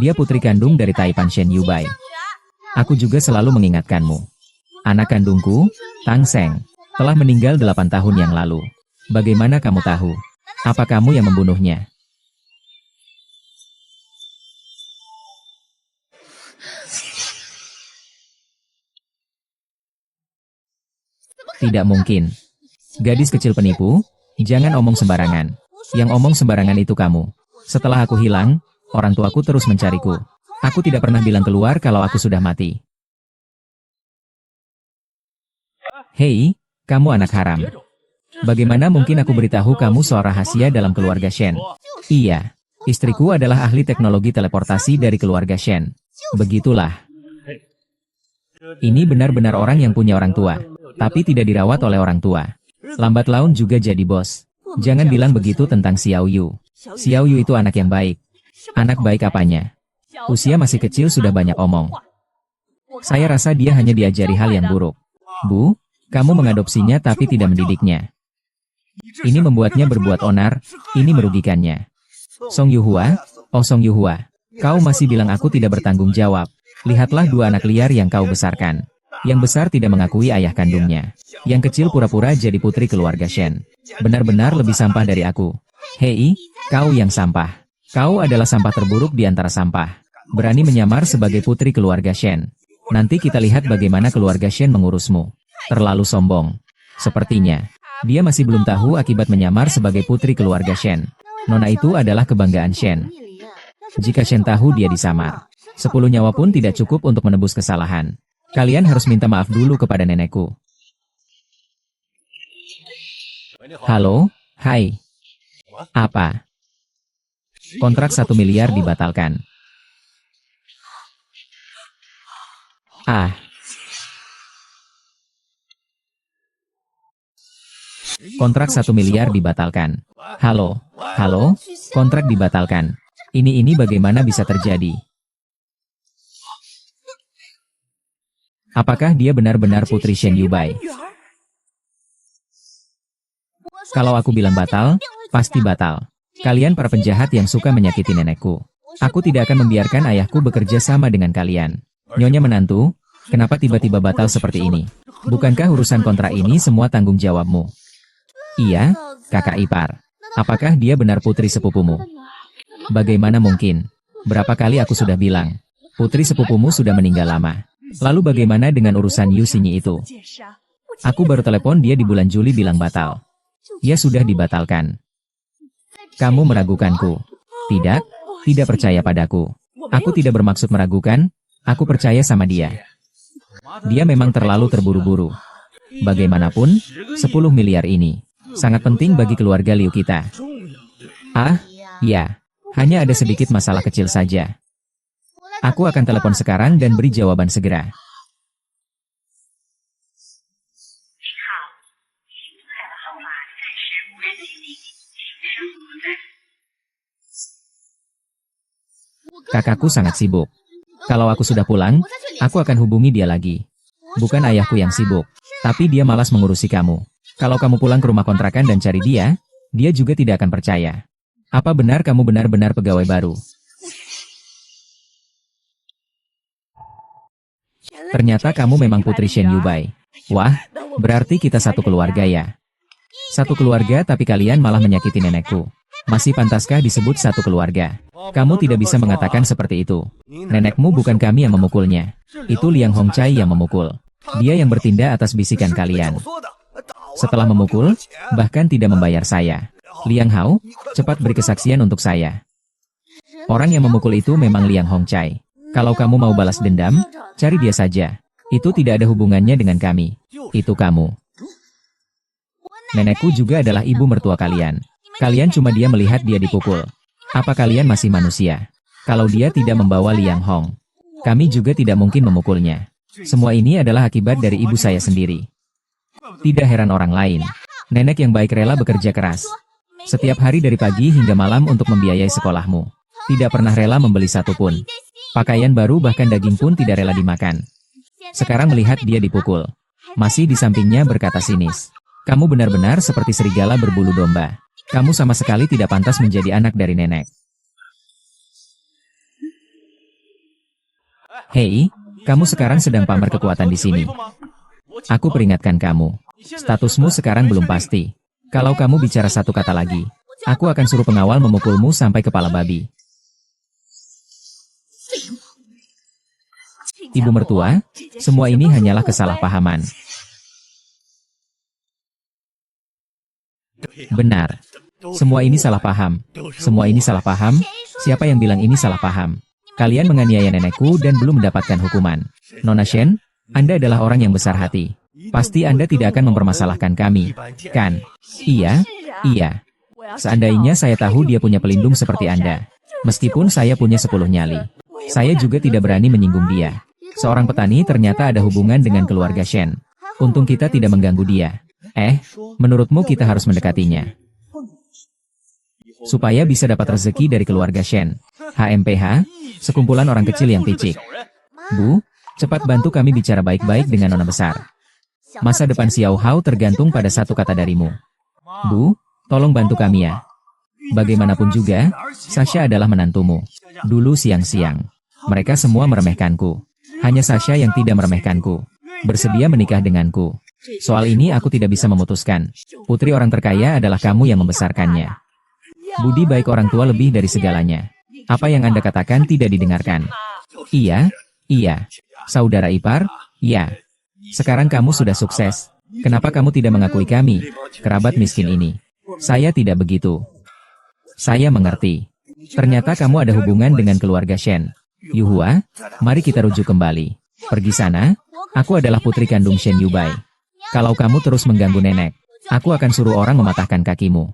Dia putri kandung dari Taipan Shen Yubai. Aku juga selalu mengingatkanmu. Anak kandungku, Tang Seng, telah meninggal 8 tahun yang lalu. Bagaimana kamu tahu? Apa kamu yang membunuhnya? Tidak mungkin. Gadis kecil penipu, jangan omong sembarangan. Yang omong sembarangan itu kamu. Setelah aku hilang, orang tuaku terus mencariku. Aku tidak pernah bilang keluar kalau aku sudah mati. Hei, kamu anak haram. Bagaimana mungkin aku beritahu kamu soal rahasia dalam keluarga Shen? Iya, istriku adalah ahli teknologi teleportasi dari keluarga Shen. Begitulah. Ini benar-benar orang yang punya orang tua, tapi tidak dirawat oleh orang tua. Lambat laun juga jadi bos. Jangan bilang begitu tentang Xiao Yu. Xiao Yu itu anak yang baik. Anak baik apanya? Usia masih kecil sudah banyak omong. Saya rasa dia hanya diajari hal yang buruk. Bu, kamu mengadopsinya tapi tidak mendidiknya. Ini membuatnya berbuat onar, ini merugikannya. Song Yuhua, oh Song Yuhua, kau masih bilang aku tidak bertanggung jawab. Lihatlah 2 anak liar yang kau besarkan. Yang besar tidak mengakui ayah kandungnya. Yang kecil pura-pura jadi putri keluarga Shen. Benar-benar lebih sampah dari aku. Hei, kau yang sampah. Kau adalah sampah terburuk di antara sampah. Berani menyamar sebagai putri keluarga Shen. Nanti kita lihat bagaimana keluarga Shen mengurusmu. Terlalu sombong. Sepertinya, dia masih belum tahu akibat menyamar sebagai putri keluarga Shen. Nona itu adalah kebanggaan Shen. Jika Shen tahu dia disamar, 10 nyawa pun tidak cukup untuk menebus kesalahan. Kalian harus minta maaf dulu kepada nenekku. Halo, hai. Apa? Kontrak 1 miliar dibatalkan. Ah. Kontrak 1 miliar dibatalkan. Halo, halo, kontrak dibatalkan. Ini bagaimana bisa terjadi? Apakah dia benar-benar putri Shen Yubai? Kalau aku bilang batal, pasti batal. Kalian para penjahat yang suka menyakiti nenekku. Aku tidak akan membiarkan ayahku bekerja sama dengan kalian. Nyonya menantu, kenapa tiba-tiba batal seperti ini? Bukankah urusan kontrak ini semua tanggung jawabmu? Iya, kakak ipar. Apakah dia benar putri sepupumu? Bagaimana mungkin? Berapa kali aku sudah bilang, putri sepupumu sudah meninggal lama. Lalu bagaimana dengan urusan Yu Xinyi itu? Aku baru telepon dia di bulan Juli bilang batal. Ya sudah dibatalkan. Kamu meragukanku. Tidak, tidak percaya padaku. Aku tidak bermaksud meragukan, aku percaya sama dia. Dia memang terlalu terburu-buru. Bagaimanapun, 10 miliar ini sangat penting bagi keluarga Liu kita. Ah, ya, hanya ada sedikit masalah kecil saja. Aku akan telepon sekarang dan beri jawaban segera. Kakakku sangat sibuk. Kalau aku sudah pulang, aku akan hubungi dia lagi. Bukan ayahku yang sibuk, tapi dia malas mengurusi kamu. Kalau kamu pulang ke rumah kontrakan dan cari dia juga tidak akan percaya. Apa benar kamu benar-benar pegawai baru? Ternyata kamu memang putri Shen Yubai. Wah, berarti kita satu keluarga ya. Satu keluarga tapi kalian malah menyakiti nenekku. Masih pantaskah disebut satu keluarga? Kamu tidak bisa mengatakan seperti itu. Nenekmu bukan kami yang memukulnya. Itu Liang Hongcai yang memukul. Dia yang bertindak atas bisikan kalian. Setelah memukul, bahkan tidak membayar saya. Liang Hao, cepat beri kesaksian untuk saya. Orang yang memukul itu memang Liang Hongcai. Kalau kamu mau balas dendam, cari dia saja. Itu tidak ada hubungannya dengan kami. Itu kamu. Nenekku juga adalah ibu mertua kalian. Kalian cuma dia melihat dia dipukul. Apa kalian masih manusia? Kalau dia tidak membawa Liang Hong, kami juga tidak mungkin memukulnya. Semua ini adalah akibat dari ibu saya sendiri. Tidak heran orang lain. Nenek yang baik rela bekerja keras. Setiap hari dari pagi hingga malam untuk membiayai sekolahmu. Tidak pernah rela membeli satu pun. Pakaian baru bahkan daging pun tidak rela dimakan. Sekarang melihat dia dipukul. Masih di sampingnya berkata sinis. Kamu benar-benar seperti serigala berbulu domba. Kamu sama sekali tidak pantas menjadi anak dari nenek. Hei, kamu sekarang sedang pamer kekuatan di sini. Aku peringatkan kamu. Statusmu sekarang belum pasti. Kalau kamu bicara satu kata lagi, aku akan suruh pengawal memukulmu sampai kepala babi. Ibu mertua, semua ini hanyalah kesalahpahaman. Benar. Semua ini salah paham. Semua ini salah paham. Siapa yang bilang ini salah paham? Kalian menganiaya nenekku dan belum mendapatkan hukuman. Nona Shen, Anda adalah orang yang besar hati. Pasti Anda tidak akan mempermasalahkan kami, kan? Iya, iya. Seandainya saya tahu dia punya pelindung seperti Anda. Meskipun saya punya 10 nyali. Saya juga tidak berani menyinggung dia. Seorang petani ternyata ada hubungan dengan keluarga Shen. Untung kita tidak mengganggu dia. Menurutmu kita harus mendekatinya? Supaya bisa dapat rezeki dari keluarga Shen. HMPH, sekumpulan orang kecil yang picik. Bu, cepat bantu kami bicara baik-baik dengan nona besar. Masa depan Xiao Hao tergantung pada satu kata darimu. Bu, tolong bantu kami ya. Bagaimanapun juga, Sasha adalah menantumu. Dulu siang-siang, mereka semua meremehkanku. Hanya Sasha yang tidak meremehkanku. Bersedia menikah denganku. Soal ini aku tidak bisa memutuskan. Putri orang terkaya adalah kamu yang membesarkannya. Budi baik orang tua lebih dari segalanya. Apa yang Anda katakan tidak didengarkan. Iya, iya. Saudara ipar, ya. Sekarang kamu sudah sukses. Kenapa kamu tidak mengakui kami, kerabat miskin ini? Saya tidak begitu. Saya mengerti. Ternyata kamu ada hubungan dengan keluarga Shen. Yuhua, mari kita rujuk kembali. Pergi sana, aku adalah putri kandung Shen Yubai. Kalau kamu terus mengganggu nenek, aku akan suruh orang mematahkan kakimu.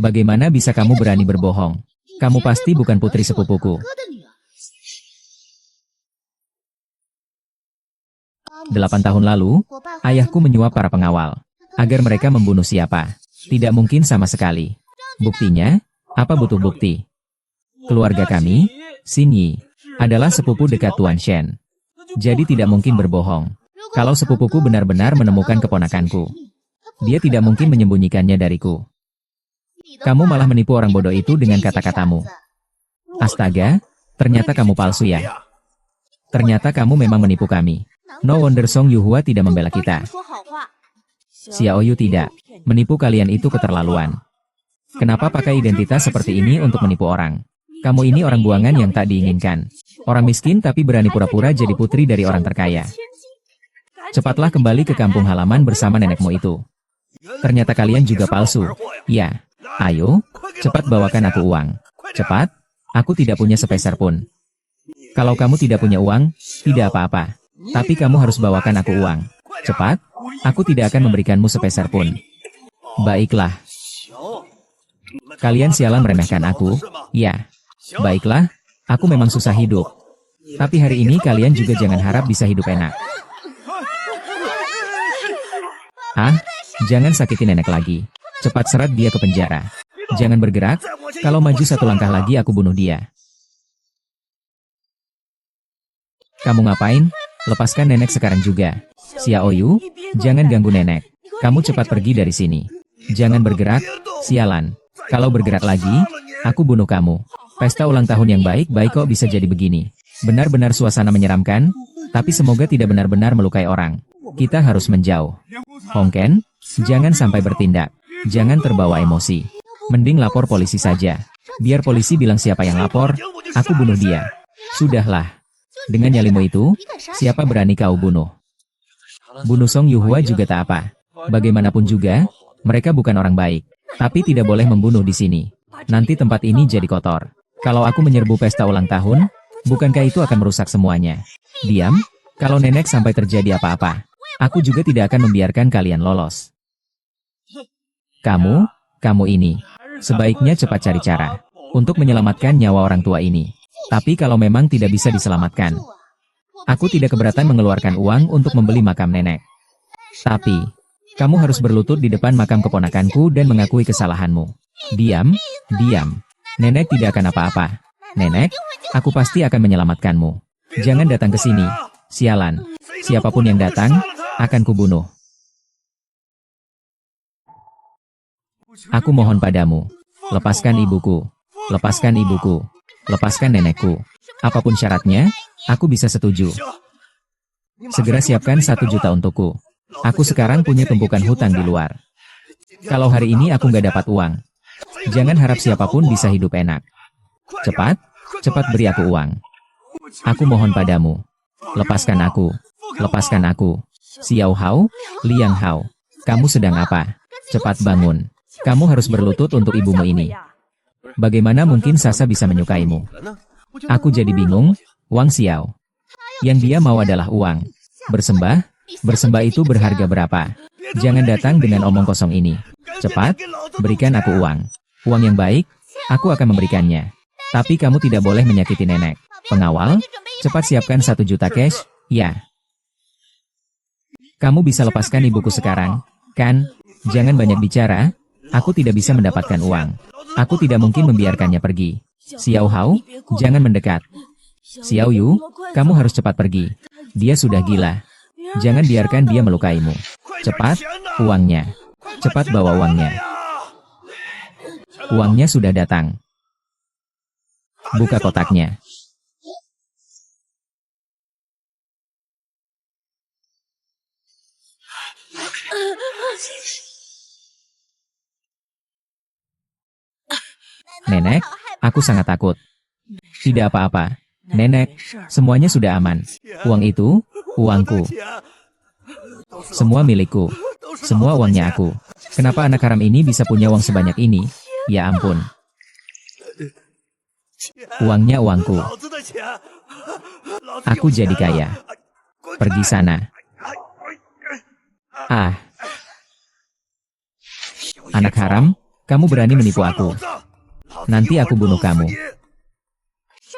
Bagaimana bisa kamu berani berbohong? Kamu pasti bukan putri sepupuku. 8 tahun lalu, ayahku menyuap para pengawal, agar mereka membunuh siapa. Tidak mungkin sama sekali. Buktinya, apa butuh bukti? Keluarga kami, Xin Yi, adalah sepupu dekat Tuan Shen. Jadi tidak mungkin berbohong. Kalau sepupuku benar-benar menemukan keponakanku, dia tidak mungkin menyembunyikannya dariku. Kamu malah menipu orang bodoh itu dengan kata-katamu. Astaga, ternyata kamu palsu ya. Ternyata kamu memang menipu kami. No wonder Song Yuhua tidak membela kita. Xiao Yu tidak. Menipu kalian itu keterlaluan. Kenapa pakai identitas seperti ini untuk menipu orang? Kamu ini orang buangan yang tak diinginkan. Orang miskin tapi berani pura-pura jadi putri dari orang terkaya. Cepatlah kembali ke kampung halaman bersama nenekmu itu. Ternyata kalian juga palsu. Ya, ayo, cepat bawakan aku uang. Cepat, aku tidak punya sepeser pun. Kalau kamu tidak punya uang, tidak apa-apa. Tapi kamu harus bawakan aku uang. Cepat, aku tidak akan memberikanmu sepeser pun. Baiklah. Kalian sialan meremehkan aku. Ya, baiklah, aku memang susah hidup. Tapi hari ini kalian juga jangan harap bisa hidup enak. Ah, jangan sakiti nenek lagi. Cepat seret dia ke penjara. Jangan bergerak, kalau maju satu langkah lagi aku bunuh dia. Kamu ngapain? Lepaskan nenek sekarang juga. Xiao Yu, jangan ganggu nenek. Kamu cepat pergi dari sini. Jangan bergerak, sialan. Kalau bergerak lagi, aku bunuh kamu. Pesta ulang tahun yang baik-baik kok bisa jadi begini. Benar-benar suasana menyeramkan, tapi semoga tidak benar-benar melukai orang. Kita harus menjauh. Hong Ken, jangan sampai bertindak. Jangan terbawa emosi. Mending lapor polisi saja. Biar polisi bilang siapa yang lapor, aku bunuh dia. Sudahlah. Dengan nyalimu itu, siapa berani kau bunuh? Bunuh Song Yuhua juga tak apa. Bagaimanapun juga, mereka bukan orang baik. Tapi tidak boleh membunuh di sini. Nanti tempat ini jadi kotor. Kalau aku menyerbu pesta ulang tahun, bukankah itu akan merusak semuanya? Diam, kalau nenek sampai terjadi apa-apa, aku juga tidak akan membiarkan kalian lolos. Kamu ini, sebaiknya cepat cari cara untuk menyelamatkan nyawa orang tua ini. Tapi kalau memang tidak bisa diselamatkan, aku tidak keberatan mengeluarkan uang untuk membeli makam nenek. Tapi, kamu harus berlutut di depan makam keponakanku dan mengakui kesalahanmu. Diam, diam. Nenek tidak akan apa-apa. Nenek, aku pasti akan menyelamatkanmu. Jangan datang ke sini. Sialan. Siapapun yang datang, akan kubunuh. Aku mohon padamu. Lepaskan ibuku. Lepaskan ibuku. Lepaskan nenekku. Apapun syaratnya, aku bisa setuju. Segera siapkan 1 juta untukku. Aku sekarang punya tumpukan hutang di luar. Kalau hari ini aku nggak dapat uang, jangan harap siapapun bisa hidup enak. Cepat, cepat beri aku uang. Aku mohon padamu. Lepaskan aku. Lepaskan aku. Xiao Hao, Liang Hao. Kamu sedang apa? Cepat bangun. Kamu harus berlutut untuk ibumu ini. Bagaimana mungkin Sasa bisa menyukaimu? Aku jadi bingung, Wang Xiao. Yang dia mau adalah uang. Bersembah? Bersembah itu berharga berapa? Jangan datang dengan omong kosong ini. Cepat, berikan aku uang. Uang yang baik, aku akan memberikannya. Tapi kamu tidak boleh menyakiti nenek. Pengawal, cepat siapkan 1 juta cash, ya. Kamu bisa lepaskan ibuku sekarang, kan? Jangan banyak bicara, aku tidak bisa mendapatkan uang. Aku tidak mungkin membiarkannya pergi. Xiao Hao, jangan mendekat. Xiao Yu, kamu harus cepat pergi. Dia sudah gila. Jangan biarkan dia melukaimu. Cepat, uangnya. Cepat bawa uangnya. Uangnya sudah datang. Buka kotaknya. Nenek, Aku sangat takut. Tidak apa-apa, Nenek. Semuanya sudah aman. Uang itu, uangku. Semua milikku. Semua uangnya aku. Kenapa anak haram ini bisa punya uang sebanyak ini? Ya ampun. Uangnya uangku. Aku jadi kaya. Pergi sana. Ah. Anak haram, kamu berani menipu aku. Nanti aku bunuh kamu.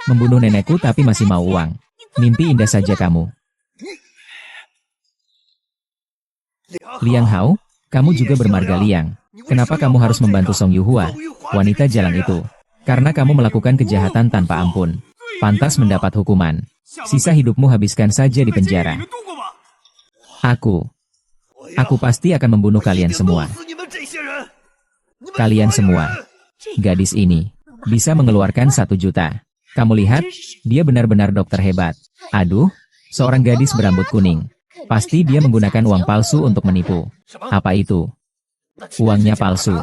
Membunuh nenekku tapi masih mau uang. Mimpi indah saja kamu. Liang Hao, kamu juga bermarga Liang. Kenapa kamu harus membantu Song Yuhua, wanita jalan itu? Karena kamu melakukan kejahatan tanpa ampun. Pantas mendapat hukuman. Sisa hidupmu habiskan saja di penjara. Aku pasti akan membunuh kalian semua. Kalian semua. Gadis ini bisa mengeluarkan 1 juta. Kamu lihat, dia benar-benar dokter hebat. Aduh, seorang gadis berambut kuning. Pasti dia menggunakan uang palsu untuk menipu. Apa itu? Uangnya palsu.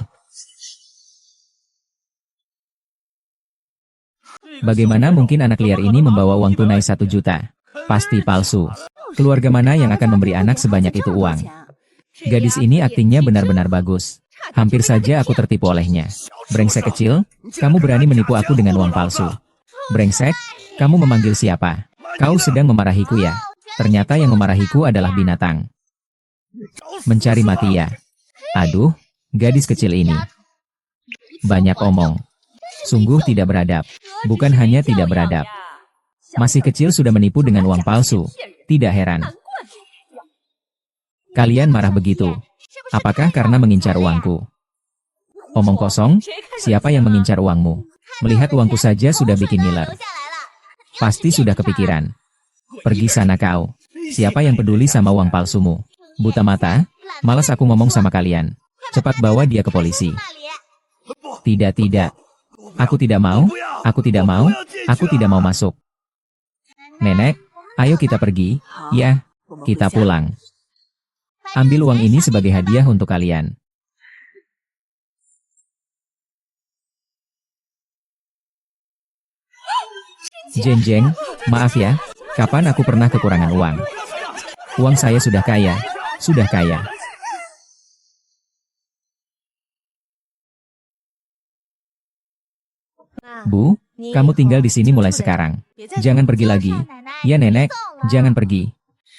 Bagaimana mungkin anak liar ini membawa uang tunai 1 juta? Pasti palsu. Keluarga mana yang akan memberi anak sebanyak itu uang? Gadis ini aktingnya benar-benar bagus. Hampir saja aku tertipu olehnya. Brengsek kecil, kamu berani menipu aku dengan uang palsu. Brengsek, kamu memanggil siapa? Kau sedang memarahiku ya? Ternyata yang memarahiku adalah binatang. Mencari mati ya? Aduh, gadis kecil ini. Banyak omong. Sungguh tidak beradab. Bukan hanya tidak beradab. Masih kecil sudah menipu dengan uang palsu. Tidak heran. Kalian marah begitu. Apakah karena mengincar uangku? Omong kosong, siapa yang mengincar uangmu? Melihat uangku saja sudah bikin ngiler. Pasti sudah kepikiran. Pergi sana kau. Siapa yang peduli sama uang palsumu? Buta mata, malas aku ngomong sama kalian. Cepat bawa dia ke polisi. Tidak, tidak. Aku tidak mau, aku tidak mau, aku tidak mau masuk. Nenek, ayo kita pergi. Ya, kita pulang. Ambil uang ini sebagai hadiah untuk kalian. Jeng, maaf ya, kapan aku pernah kekurangan uang? Uang saya sudah kaya, sudah kaya. Bu, kamu tinggal di sini mulai sekarang. Jangan pergi lagi. Ya nenek, jangan pergi.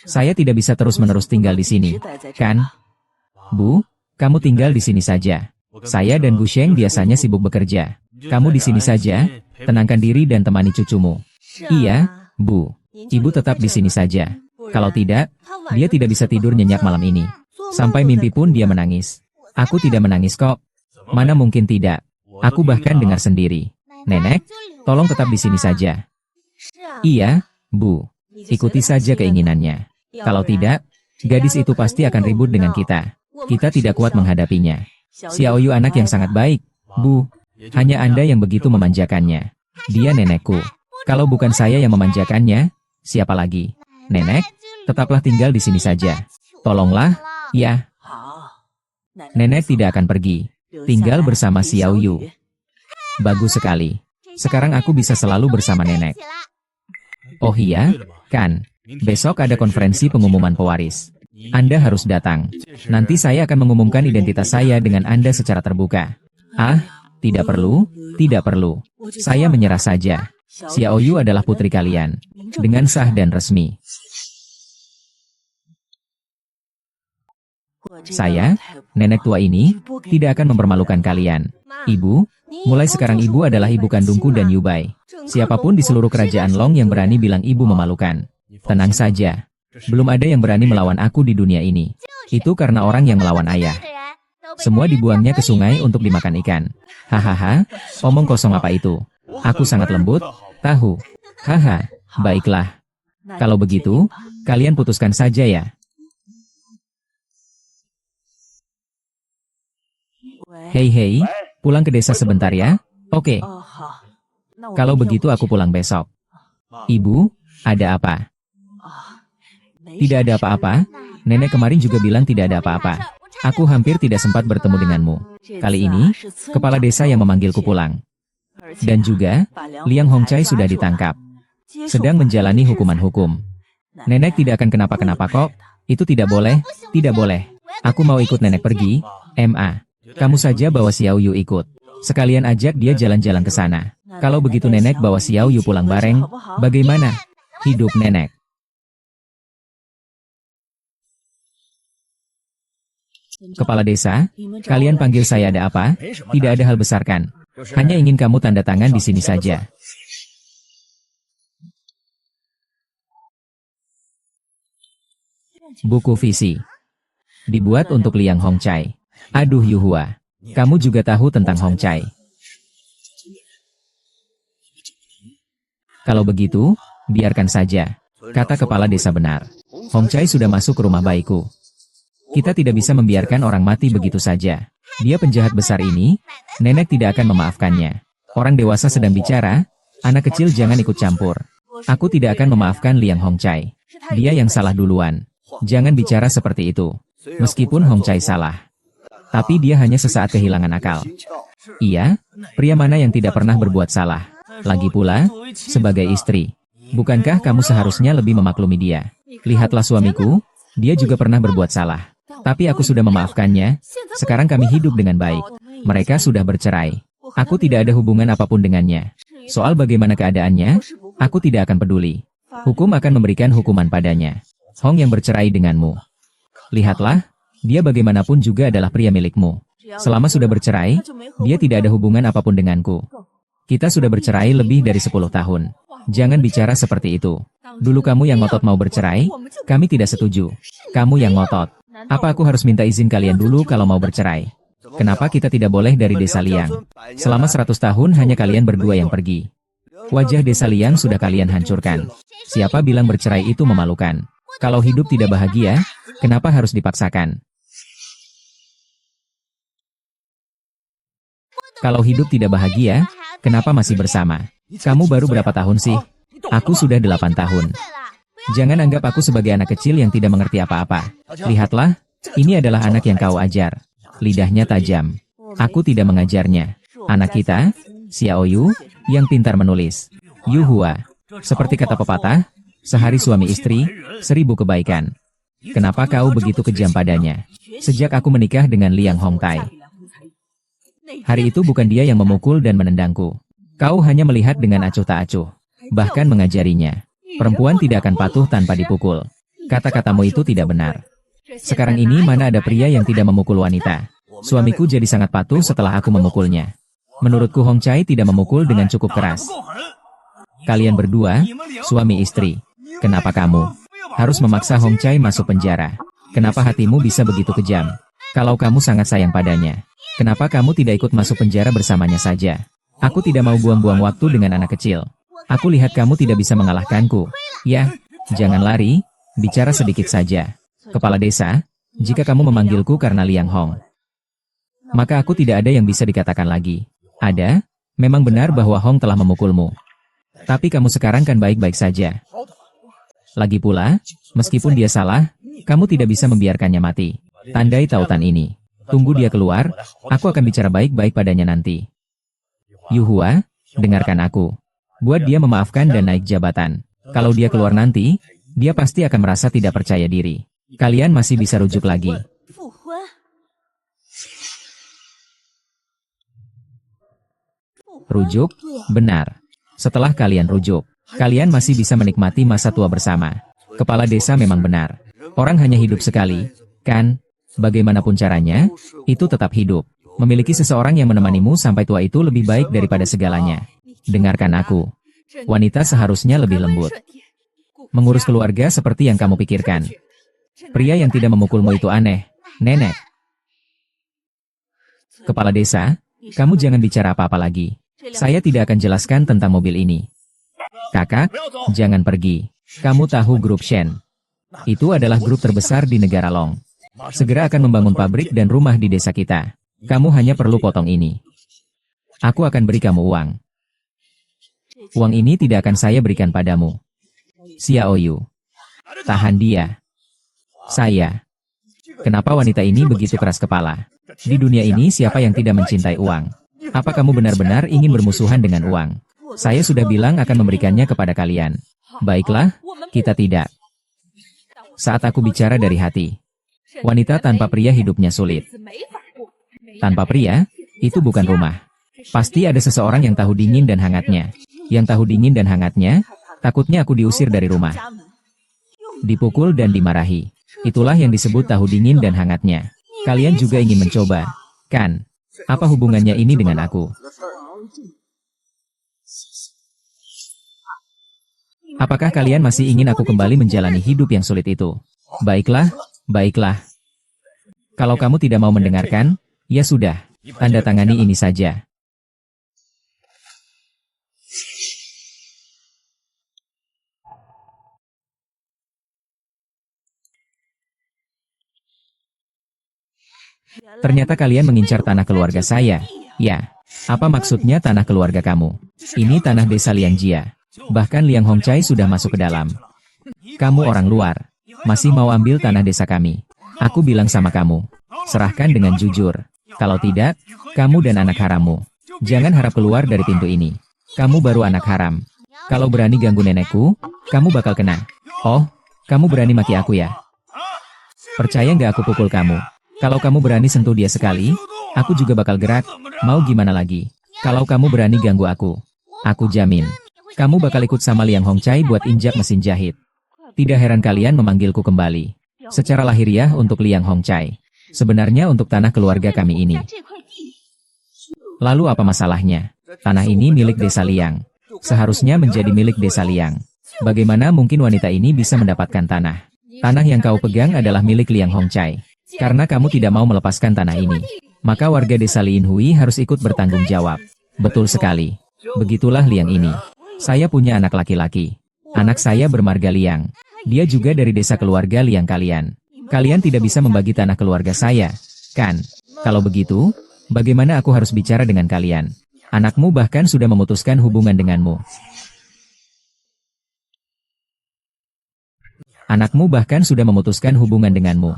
Saya tidak bisa terus-menerus tinggal di sini, kan? Bu, kamu tinggal di sini saja. Saya dan Bu Sheng biasanya sibuk bekerja. Kamu di sini saja, tenangkan diri dan temani cucumu. Iya, Bu. Ibu tetap di sini saja. Kalau tidak, dia tidak bisa tidur nyenyak malam ini. Sampai mimpi pun dia menangis. Aku tidak menangis kok. Mana mungkin tidak. Aku bahkan dengar sendiri. Nenek, tolong tetap di sini saja. Iya, Bu. Ikuti saja keinginannya. Kalau tidak, gadis itu pasti akan ribut dengan kita. Kita tidak kuat menghadapinya. Xiaoyu anak yang sangat baik, Bu. Hanya Anda yang begitu memanjakannya. Dia nenekku. Kalau bukan saya yang memanjakannya, siapa lagi? Nenek, tetaplah tinggal di sini saja. Tolonglah, ya. Nenek tidak akan pergi. Tinggal bersama Xiaoyu. Bagus sekali. Sekarang aku bisa selalu bersama nenek. Oh iya, kan. Besok ada konferensi pengumuman pewaris. Anda harus datang. Nanti saya akan mengumumkan identitas saya dengan Anda secara terbuka. Ah, tidak perlu, tidak perlu. Saya menyerah saja. Xiaoyu adalah putri kalian. Dengan sah dan resmi. Saya, nenek tua ini, tidak akan mempermalukan kalian. Ibu, mulai sekarang ibu adalah ibu kandungku dan Yubai. Siapapun di seluruh kerajaan Long yang berani bilang ibu memalukan. Tenang saja. Belum ada yang berani melawan aku di dunia ini. Itu karena orang yang melawan ayah. Semua dibuangnya ke sungai untuk dimakan ikan. Hahaha, omong kosong apa itu? Aku sangat lembut, tahu. Haha, baiklah. Kalau begitu, kalian putuskan saja ya. Hei, pulang ke desa sebentar ya. Oke. Kalau begitu aku pulang besok. Ibu, ada apa? Tidak ada apa-apa. Nenek kemarin juga bilang tidak ada apa-apa. Aku hampir tidak sempat bertemu denganmu. Kali ini, kepala desa yang memanggilku pulang. Dan juga, Liang Hongcai sudah ditangkap. Sedang menjalani hukuman hukum. Nenek tidak akan kenapa-kenapa kok. Itu tidak boleh, tidak boleh. Aku mau ikut nenek pergi, Ma. Kamu saja bawa Xiao Yu ikut. Sekalian ajak dia jalan-jalan ke sana. Kalau begitu nenek bawa Xiao Yu pulang bareng, bagaimana? Hidup nenek. Kepala desa, kalian panggil saya ada apa? Tidak ada hal besar kan? Hanya ingin kamu tanda tangan di sini saja. Buku visi. Dibuat untuk Liang Hongcai. Aduh Yuhua. Kamu juga tahu tentang Hongcai. Kalau begitu, biarkan saja. Kata kepala desa benar. Hongcai sudah masuk ke rumah bayiku. Kita tidak bisa membiarkan orang mati begitu saja. Dia penjahat besar ini, nenek tidak akan memaafkannya. Orang dewasa sedang bicara, anak kecil jangan ikut campur. Aku tidak akan memaafkan Liang Hongcai. Dia yang salah duluan. Jangan bicara seperti itu. Meskipun Hongcai salah. Tapi dia hanya sesaat kehilangan akal. Iya, pria mana yang tidak pernah berbuat salah. Lagi pula, sebagai istri. Bukankah kamu seharusnya lebih memaklumi dia? Lihatlah suamiku, dia juga pernah berbuat salah. Tapi aku sudah memaafkannya. Sekarang kami hidup dengan baik. Mereka sudah bercerai. Aku tidak ada hubungan apapun dengannya. Soal bagaimana keadaannya, aku tidak akan peduli. Hukum akan memberikan hukuman padanya. Hong yang bercerai denganmu. Lihatlah, dia bagaimanapun juga adalah pria milikmu. Selama sudah bercerai, dia tidak ada hubungan apapun denganku. Kita sudah bercerai lebih dari 10 tahun. Jangan bicara seperti itu. Dulu kamu yang ngotot mau bercerai, kami tidak setuju. Kamu yang ngotot. Apa aku harus minta izin kalian dulu kalau mau bercerai? Kenapa kita tidak boleh dari desa Liang? Selama 100 tahun hanya kalian berdua yang pergi. Wajah desa Liang sudah kalian hancurkan. Siapa bilang bercerai itu memalukan? Kalau hidup tidak bahagia, kenapa harus dipaksakan? Kalau hidup tidak bahagia, kenapa masih bersama? Kamu baru berapa tahun sih? Aku sudah 8 tahun. Jangan anggap aku sebagai anak kecil yang tidak mengerti apa-apa. Lihatlah, ini adalah anak yang kau ajar. Lidahnya tajam. Aku tidak mengajarnya. Anak kita, Xiao Yu, yang pintar menulis. Yu Hua. Seperti kata pepatah, sehari suami istri, 1000 kebaikan. Kenapa kau begitu kejam padanya? Sejak aku menikah dengan Liang Hongcai. Hari itu bukan dia yang memukul dan menendangku. Kau hanya melihat dengan acuh tak acuh. Bahkan mengajarinya. Perempuan tidak akan patuh tanpa dipukul. Kata-katamu itu tidak benar. Sekarang ini mana ada pria yang tidak memukul wanita. Suamiku jadi sangat patuh setelah aku memukulnya. Menurutku Hongcai tidak memukul dengan cukup keras. Kalian berdua, suami istri. Kenapa kamu harus memaksa Hongcai masuk penjara? Kenapa hatimu bisa begitu kejam? Kalau kamu sangat sayang padanya, kenapa kamu tidak ikut masuk penjara bersamanya saja? Aku tidak mau buang-buang waktu dengan anak kecil. Aku lihat kamu tidak bisa mengalahkanku. Ya, jangan lari, bicara sedikit saja. Kepala desa, jika kamu memanggilku karena Liang Hong, maka aku tidak ada yang bisa dikatakan lagi. Ada, memang benar bahwa Hong telah memukulmu. Tapi kamu sekarang kan baik-baik saja. Lagi pula, meskipun dia salah, kamu tidak bisa membiarkannya mati. Tandai tautan ini. Tunggu dia keluar, aku akan bicara baik-baik padanya nanti. Yu Hua, dengarkan aku. Buat dia memaafkan dan naik jabatan. Kalau dia keluar nanti, dia pasti akan merasa tidak percaya diri. Kalian masih bisa rujuk lagi. Rujuk? Benar. Setelah kalian rujuk, kalian masih bisa menikmati masa tua bersama. Kepala desa memang benar. Orang hanya hidup sekali, kan? Bagaimanapun caranya, itu tetap hidup. Memiliki seseorang yang menemanimu sampai tua itu lebih baik daripada segalanya. Dengarkan aku. Wanita seharusnya lebih lembut. Mengurus keluarga seperti yang kamu pikirkan. Pria yang tidak memukulmu itu aneh, nenek. Kepala desa, kamu jangan bicara apa-apa lagi. Saya tidak akan jelaskan tentang mobil ini. Kakak, jangan pergi. Kamu tahu grup Shen? Itu adalah grup terbesar di negara Long. Segera akan membangun pabrik dan rumah di desa kita. Kamu hanya perlu potong ini. Aku akan beri kamu uang. Uang ini tidak akan saya berikan padamu. Xiao Yu. Tahan dia. Saya. Kenapa wanita ini begitu keras kepala? Di dunia ini siapa yang tidak mencintai uang? Apa kamu benar-benar ingin bermusuhan dengan uang? Saya sudah bilang akan memberikannya kepada kalian. Baiklah, kita tidak. Saat aku bicara dari hati. Wanita tanpa pria hidupnya sulit. Tanpa pria, itu bukan rumah. Pasti ada seseorang yang tahu dingin dan hangatnya. Yang tahu dingin dan hangatnya, takutnya aku diusir dari rumah. Dipukul dan dimarahi. Itulah yang disebut tahu dingin dan hangatnya. Kalian juga ingin mencoba, kan? Apa hubungannya ini dengan aku? Apakah kalian masih ingin aku kembali menjalani hidup yang sulit itu? Baiklah, baiklah. Kalau kamu tidak mau mendengarkan, ya sudah, tanda tangani ini saja. Ternyata kalian mengincar tanah keluarga saya. Ya, apa maksudnya tanah keluarga kamu? Ini tanah desa Liangjia. Bahkan Liang Hongcai sudah masuk ke dalam. Kamu orang luar, masih mau ambil tanah desa kami. Aku bilang sama kamu, serahkan dengan jujur. Kalau tidak, kamu dan anak harammu. Jangan harap keluar dari pintu ini. Kamu baru anak haram. Kalau berani ganggu nenekku, kamu bakal kena. Oh, kamu berani maki aku ya? Percaya nggak aku pukul kamu? Kalau kamu berani sentuh dia sekali, aku juga bakal gerak. Mau gimana lagi? Kalau kamu berani ganggu aku jamin. Kamu bakal ikut sama Liang Hongcai buat injak mesin jahit. Tidak heran kalian memanggilku kembali. Secara lahiriah untuk Liang Hongcai. Sebenarnya untuk tanah keluarga kami ini. Lalu apa masalahnya? Tanah ini milik desa Liang. Seharusnya menjadi milik desa Liang. Bagaimana mungkin wanita ini bisa mendapatkan tanah? Tanah yang kau pegang adalah milik Liang Hongcai. Karena kamu tidak mau melepaskan tanah ini, maka warga desa Lin Hui harus ikut bertanggung jawab. Betul sekali. Begitulah Liang ini. Saya punya anak laki-laki. Anak saya bermarga Liang. Dia juga dari desa keluarga Liang kalian. Kalian tidak bisa membagi tanah keluarga saya, kan? Kalau begitu, bagaimana aku harus bicara dengan kalian? Anakmu bahkan sudah memutuskan hubungan denganmu. Anakmu bahkan sudah memutuskan hubungan denganmu.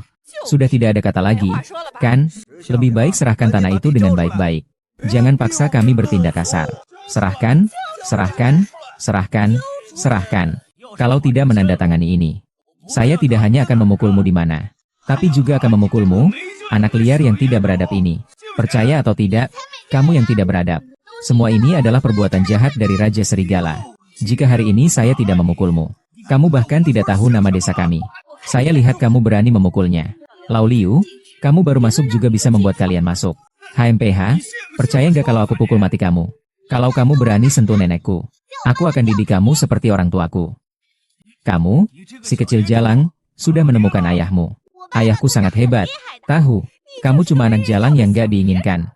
Sudah tidak ada kata lagi, kan? Lebih baik serahkan tanah itu dengan baik-baik. Jangan paksa kami bertindak kasar. Serahkan, serahkan, serahkan, serahkan. Kalau tidak menandatangani ini, saya tidak hanya akan memukulmu di mana, tapi juga akan memukulmu, anak liar yang tidak beradab ini. Percaya atau tidak, kamu yang tidak beradab. Semua ini adalah perbuatan jahat dari Raja Serigala. Jika hari ini saya tidak memukulmu, kamu bahkan tidak tahu nama desa kami. Saya lihat kamu berani memukulnya. Lau Liu, kamu baru masuk juga bisa membuat kalian masuk. HMPH, percaya nggak kalau aku pukul mati kamu? Kalau kamu berani sentuh nenekku, aku akan didik kamu seperti orang tuaku. Kamu, si kecil jalang, sudah menemukan ayahmu. Ayahku sangat hebat, tahu. Kamu cuma anak jalang yang nggak diinginkan.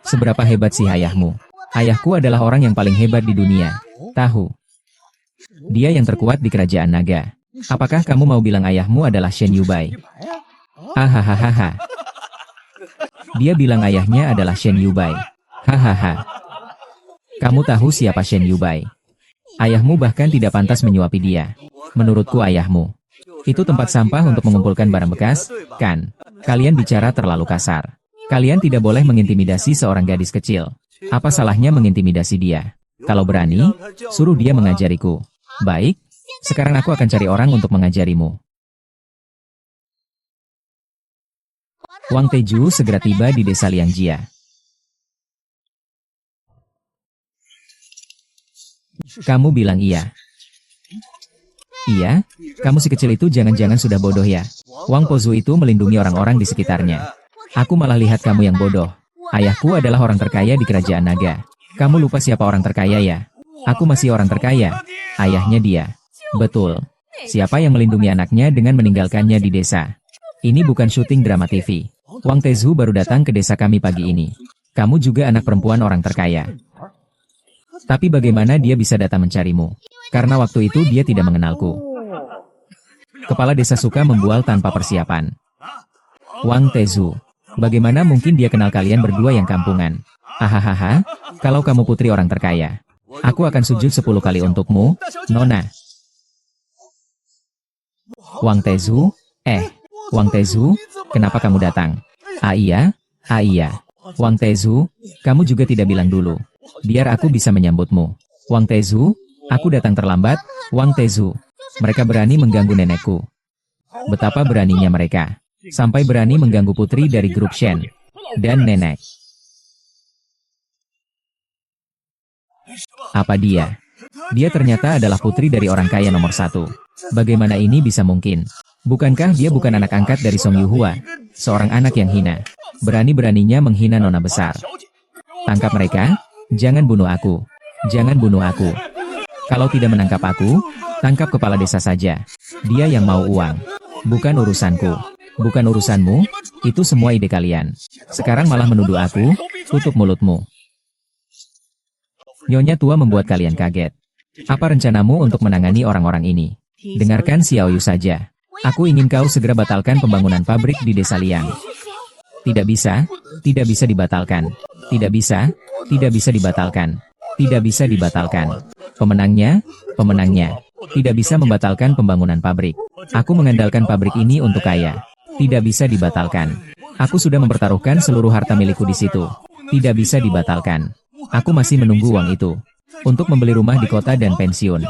Seberapa hebat sih ayahmu? Ayahku adalah orang yang paling hebat di dunia, tahu. Dia yang terkuat di kerajaan naga. Apakah kamu mau bilang ayahmu adalah Shen Yubai? Hahaha. Dia bilang ayahnya adalah Shen Yubai. Hahaha. Kamu tahu siapa Shen Yubai? Ayahmu bahkan tidak pantas menyuapi dia. Menurutku ayahmu itu tempat sampah untuk mengumpulkan barang bekas, kan? Kalian bicara terlalu kasar. Kalian tidak boleh mengintimidasi seorang gadis kecil. Apa salahnya mengintimidasi dia? Kalau berani, suruh dia mengajariku. Baik, sekarang aku akan cari orang untuk mengajarimu. Wang Teju segera tiba di desa Liangjia. Kamu bilang iya. Iya, kamu si kecil itu jangan-jangan sudah bodoh ya. Wang Pozu itu melindungi orang-orang di sekitarnya. Aku malah lihat kamu yang bodoh. Ayahku adalah orang terkaya di kerajaan naga. Kamu lupa siapa orang terkaya ya? Aku masih orang terkaya. Ayahnya dia. Betul. Siapa yang melindungi anaknya dengan meninggalkannya di desa? Ini bukan syuting drama TV. Wang Tezu baru datang ke desa kami pagi ini. Kamu juga anak perempuan orang terkaya. Tapi bagaimana dia bisa datang mencarimu? Karena waktu itu dia tidak mengenalku. Kepala desa suka membual tanpa persiapan. Wang Tezu, bagaimana mungkin dia kenal kalian berdua yang kampungan? Hahaha, kalau kamu putri orang terkaya, aku akan sujud 10 kali untukmu, Nona. Wang Tezu, Wang Tezu, kenapa kamu datang? Ah iya, Wang Tezu, kamu juga tidak bilang dulu. Biar aku bisa menyambutmu. Wang Tezu, aku datang terlambat. Wang Tezu, mereka berani mengganggu nenekku. Betapa beraninya mereka. Sampai berani mengganggu putri dari grup Shen. Dan nenek. Apa dia? Dia ternyata adalah putri dari orang kaya nomor 1. Bagaimana ini bisa mungkin? Bukankah dia bukan anak angkat dari Song Yuhua? Seorang anak yang hina. Berani-beraninya menghina nona besar. Tangkap mereka. Jangan bunuh aku. Jangan bunuh aku. Kalau tidak menangkap aku, tangkap kepala desa saja. Dia yang mau uang. Bukan urusanku. Bukan urusanmu. Itu semua ide kalian. Sekarang malah menuduh aku. Tutup mulutmu. Nyonya tua membuat kalian kaget. Apa rencanamu untuk menangani orang-orang ini? Dengarkan Xiao Yu saja. Aku ingin kau segera batalkan pembangunan pabrik di desa Liang. Tidak bisa dibatalkan. Tidak bisa dibatalkan. Tidak bisa dibatalkan. Pemenangnya. Tidak bisa membatalkan pembangunan pabrik. Aku mengandalkan pabrik ini untuk kaya. Tidak bisa dibatalkan. Aku sudah mempertaruhkan seluruh harta milikku di situ. Tidak bisa dibatalkan. Aku masih menunggu uang itu. Untuk membeli rumah di kota dan pensiun.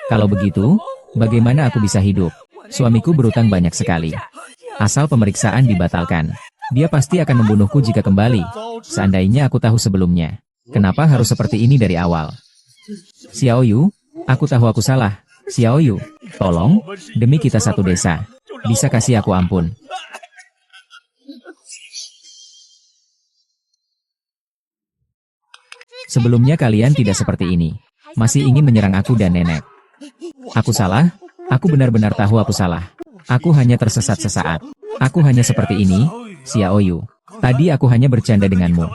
Kalau begitu, bagaimana aku bisa hidup? Suamiku berutang banyak sekali. Asal pemeriksaan dibatalkan. Dia pasti akan membunuhku jika kembali. Seandainya aku tahu sebelumnya. Kenapa harus seperti ini dari awal? Xiao Yu, aku tahu aku salah. Xiao Yu, tolong, demi kita satu desa. Bisa kasih aku ampun. Sebelumnya kalian tidak seperti ini. Masih ingin menyerang aku dan nenek. Aku salah? Aku benar-benar tahu aku salah. Aku hanya tersesat sesaat. Aku hanya seperti ini, Xiao Yu. Tadi aku hanya bercanda denganmu.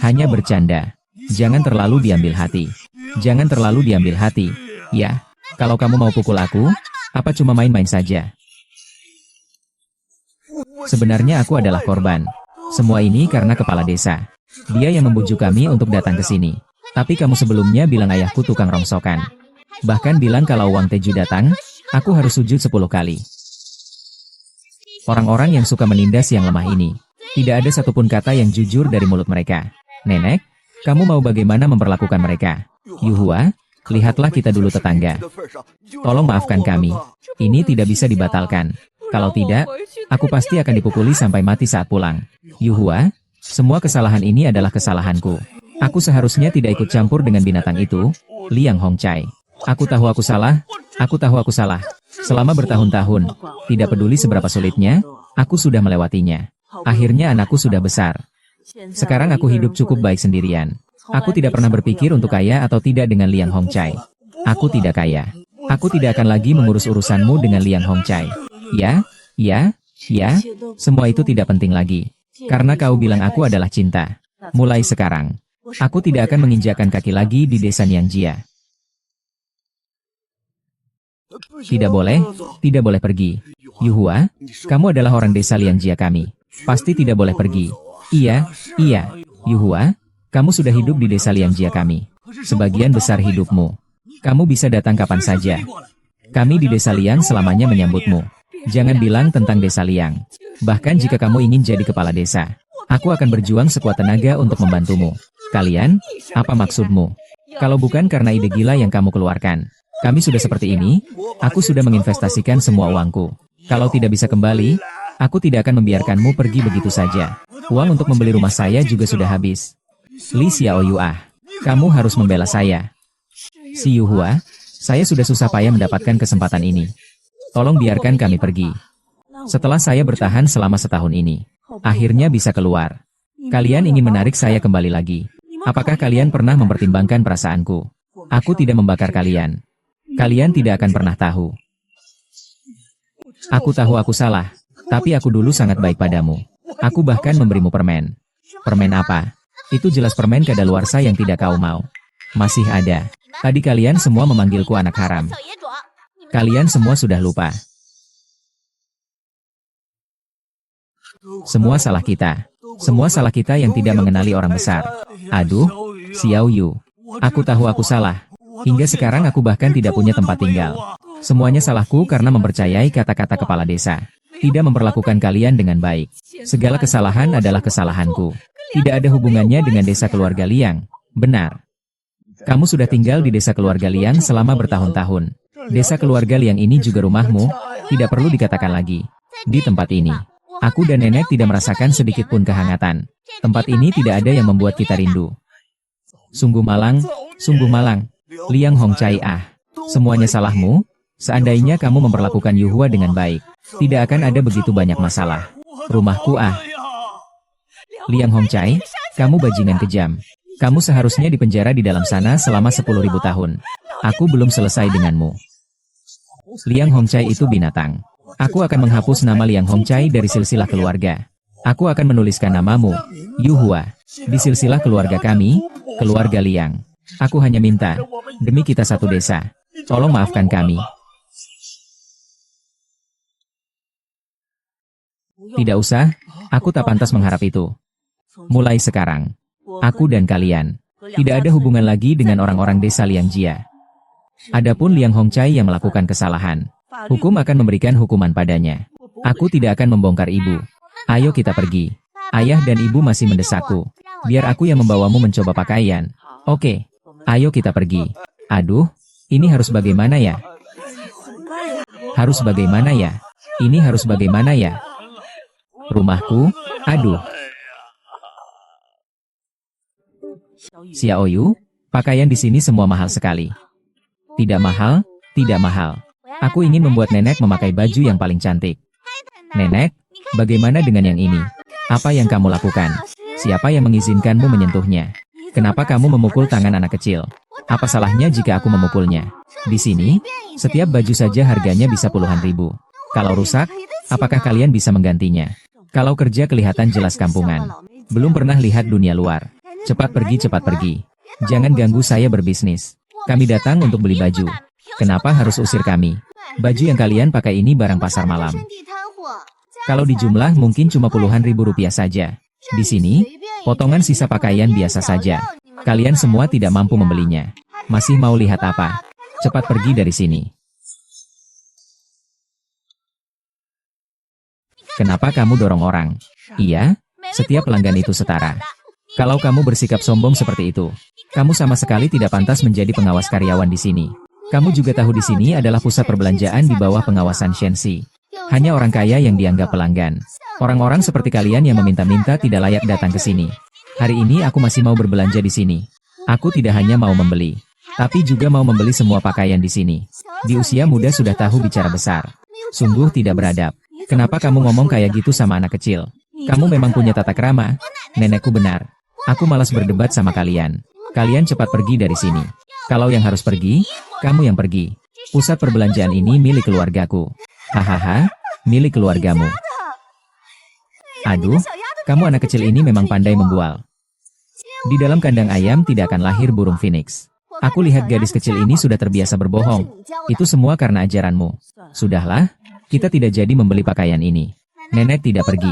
Hanya bercanda. Jangan terlalu diambil hati. Jangan terlalu diambil hati. Ya, kalau kamu mau pukul aku, apa cuma main-main saja? Sebenarnya aku adalah korban. Semua ini karena kepala desa. Dia yang membujuk kami untuk datang ke sini. Tapi kamu sebelumnya bilang ayahku tukang rongsokan. Bahkan bilang kalau Wang Teju datang, aku harus sujud 10 kali. Orang-orang yang suka menindas yang lemah ini. Tidak ada satupun kata yang jujur dari mulut mereka. Nenek, kamu mau bagaimana memperlakukan mereka? Yuhua, lihatlah kita dulu tetangga. Tolong maafkan kami. Ini tidak bisa dibatalkan. Kalau tidak, aku pasti akan dipukuli sampai mati saat pulang. Yuhua, semua kesalahan ini adalah kesalahanku. Aku seharusnya tidak ikut campur dengan binatang itu, Liang Hongcai. Aku tahu aku salah. Aku tahu aku salah. Selama bertahun-tahun, tidak peduli seberapa sulitnya, aku sudah melewatinya. Akhirnya anakku sudah besar. Sekarang aku hidup cukup baik sendirian. Aku tidak pernah berpikir untuk kaya atau tidak dengan Liang Hongcai. Aku tidak kaya. Aku tidak akan lagi mengurus urusanmu dengan Liang Hongcai. Ya, semua itu tidak penting lagi. Karena kau bilang aku adalah cinta. Mulai sekarang, aku tidak akan menginjakkan kaki lagi di desa Niangjia. Tidak boleh pergi. Yuhua, kamu adalah orang desa Liangjia kami. Pasti tidak boleh pergi. Iya. Yuhua, kamu sudah hidup di desa Liangjia kami. Sebagian besar hidupmu. Kamu bisa datang kapan saja. Kami di desa Liang selamanya menyambutmu. Jangan bilang tentang desa Liang. Bahkan jika kamu ingin jadi kepala desa, aku akan berjuang sekuat tenaga untuk membantumu. Kalian, apa maksudmu? Kalau bukan karena ide gila yang kamu keluarkan, kami sudah seperti ini. Aku sudah menginvestasikan semua uangku. Kalau tidak bisa kembali, aku tidak akan membiarkanmu pergi begitu saja. Uang untuk membeli rumah saya juga sudah habis. Li Xiao Yu, kamu harus membela saya. Si Yuhua, saya sudah susah payah mendapatkan kesempatan ini. Tolong biarkan kami pergi. Setelah saya bertahan selama setahun ini, akhirnya bisa keluar. Kalian ingin menarik saya kembali lagi. Apakah kalian pernah mempertimbangkan perasaanku? Aku tidak membakar kalian. Kalian tidak akan pernah tahu. Aku tahu aku salah, tapi aku dulu sangat baik padamu. Aku bahkan memberimu permen. Permen apa? Itu jelas permen kadaluarsa yang tidak kau mau. Masih ada. Tadi kalian semua memanggilku anak haram. Kalian semua sudah lupa. Semua salah kita. Semua salah kita yang tidak mengenali orang besar. Aduh, Xiao Yu. Aku tahu aku salah. Hingga sekarang aku bahkan tidak punya tempat tinggal. Semuanya salahku karena mempercayai kata-kata kepala desa. tidak memperlakukan kalian dengan baik. Segala kesalahan adalah kesalahanku. Tidak ada hubungannya dengan desa keluarga Liang. Benar. Kamu sudah tinggal di desa keluarga Liang selama bertahun-tahun. Desa keluarga Liang ini juga rumahmu, tidak perlu dikatakan lagi. Di tempat ini, aku dan nenek tidak merasakan sedikit pun kehangatan. Tempat ini tidak ada yang membuat kita rindu. Sungguh malang, sungguh malang. Liang Hongcai semuanya salahmu. Seandainya kamu memperlakukan Yuhua dengan baik, tidak akan ada begitu banyak masalah. Rumahku Liang Hongcai, kamu bajingan kejam. Kamu seharusnya dipenjara di dalam sana selama 10.000 tahun. Aku belum selesai denganmu. Liang Hongcai itu binatang. Aku akan menghapus nama Liang Hongcai dari silsilah keluarga. Aku akan menuliskan namamu, Yuhua, di silsilah keluarga kami, keluarga Liang. Aku hanya minta, demi kita satu desa, tolong maafkan kami. Tidak usah, aku tak pantas mengharap itu. Mulai sekarang, aku dan kalian, tidak ada hubungan lagi dengan orang-orang desa Liangjia. Adapun Liang Hongcai yang melakukan kesalahan, hukum akan memberikan hukuman padanya. Aku tidak akan membongkar ibu. Ayo kita pergi. Ayah dan ibu masih mendesakku. Biar aku yang membawamu mencoba pakaian. Oke, ayo kita pergi. Aduh, ini harus bagaimana ya? Harus bagaimana ya? Ini harus bagaimana ya? Rumahku, aduh. Xiaoyu, pakaian di sini semua mahal sekali. Tidak mahal, tidak mahal. Aku ingin membuat nenek memakai baju yang paling cantik. Nenek, bagaimana dengan yang ini? Apa yang kamu lakukan? Siapa yang mengizinkanmu menyentuhnya? Kenapa kamu memukul tangan anak kecil? Apa salahnya jika aku memukulnya? Di sini, setiap baju saja harganya bisa puluhan ribu. Kalau rusak, apakah kalian bisa menggantinya? Kalau kerja kelihatan jelas kampungan. Belum pernah lihat dunia luar. Cepat pergi, cepat pergi. Jangan ganggu saya berbisnis. Kami datang untuk beli baju. Kenapa harus usir kami? Baju yang kalian pakai ini barang pasar malam. Kalau dijumlah mungkin cuma puluhan ribu rupiah saja. Di sini, potongan sisa pakaian biasa saja. Kalian semua tidak mampu membelinya. Masih mau lihat apa? Cepat pergi dari sini. Kenapa kamu dorong orang? Iya, setiap pelanggan itu setara. Kalau kamu bersikap sombong seperti itu, kamu sama sekali tidak pantas menjadi pengawas karyawan di sini. Kamu juga tahu di sini adalah pusat perbelanjaan di bawah pengawasan Shenxi. Hanya orang kaya yang dianggap pelanggan. Orang-orang seperti kalian yang meminta-minta tidak layak datang ke sini. Hari ini aku masih mau berbelanja di sini. Aku tidak hanya mau membeli, tapi juga mau membeli semua pakaian di sini. Di usia muda sudah tahu bicara besar. Sungguh tidak beradab. Kenapa kamu ngomong kayak gitu sama anak kecil? Kamu memang punya tata krama. Nenekku benar. Aku malas berdebat sama kalian. Kalian cepat pergi dari sini. Kalau yang harus pergi, kamu yang pergi. Pusat perbelanjaan ini milik keluargaku. Hahaha, milik keluargamu. Aduh, kamu anak kecil ini memang pandai membual. Di dalam kandang ayam tidak akan lahir burung phoenix. Aku lihat gadis kecil ini sudah terbiasa berbohong. Itu semua karena ajaranmu. Sudahlah, kita tidak jadi membeli pakaian ini. Nenek tidak pergi.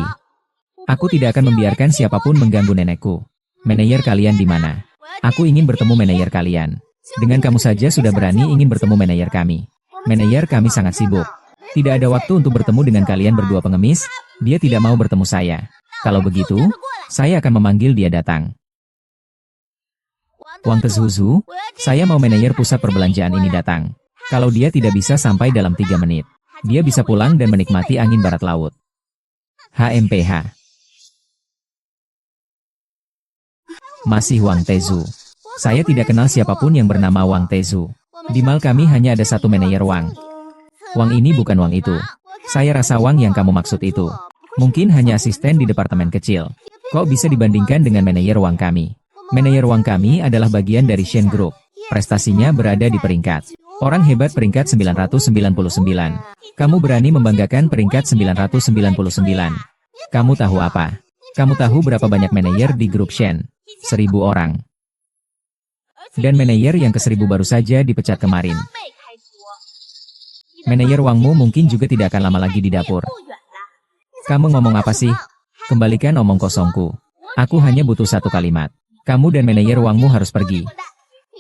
Aku tidak akan membiarkan siapapun mengganggu nenekku. Manajer kalian di mana? Aku ingin bertemu manajer kalian. Dengan kamu saja sudah berani ingin bertemu manajer kami. Manajer kami sangat sibuk. Tidak ada waktu untuk bertemu dengan kalian berdua pengemis. Dia tidak mau bertemu saya. Kalau begitu, saya akan memanggil dia datang. Wang Tezuzu, saya mau manajer pusat perbelanjaan ini datang. Kalau dia tidak bisa sampai dalam 3 menit, dia bisa pulang dan menikmati angin barat laut. HMPH. Masih Wang Tezu. Saya tidak kenal siapapun yang bernama Wang Tezu. Di mal kami hanya ada satu manajer Wang. Wang ini bukan Wang itu. Saya rasa Wang yang kamu maksud itu. Mungkin hanya asisten di departemen kecil. Kok bisa dibandingkan dengan manajer Wang kami? Manajer Wang kami adalah bagian dari Shen Group. Prestasinya berada di peringkat. Orang hebat peringkat 999. Kamu berani membanggakan peringkat 999. Kamu tahu apa? Kamu tahu berapa banyak manajer di grup Shen? 1000 orang. Dan manajer yang ke-1000 baru saja dipecat kemarin. Manajer Wangmu mungkin juga tidak akan lama lagi di dapur. Kamu ngomong apa sih? Kembalikan omong kosongku. Aku hanya butuh satu kalimat. Kamu dan manajer Wangmu harus pergi.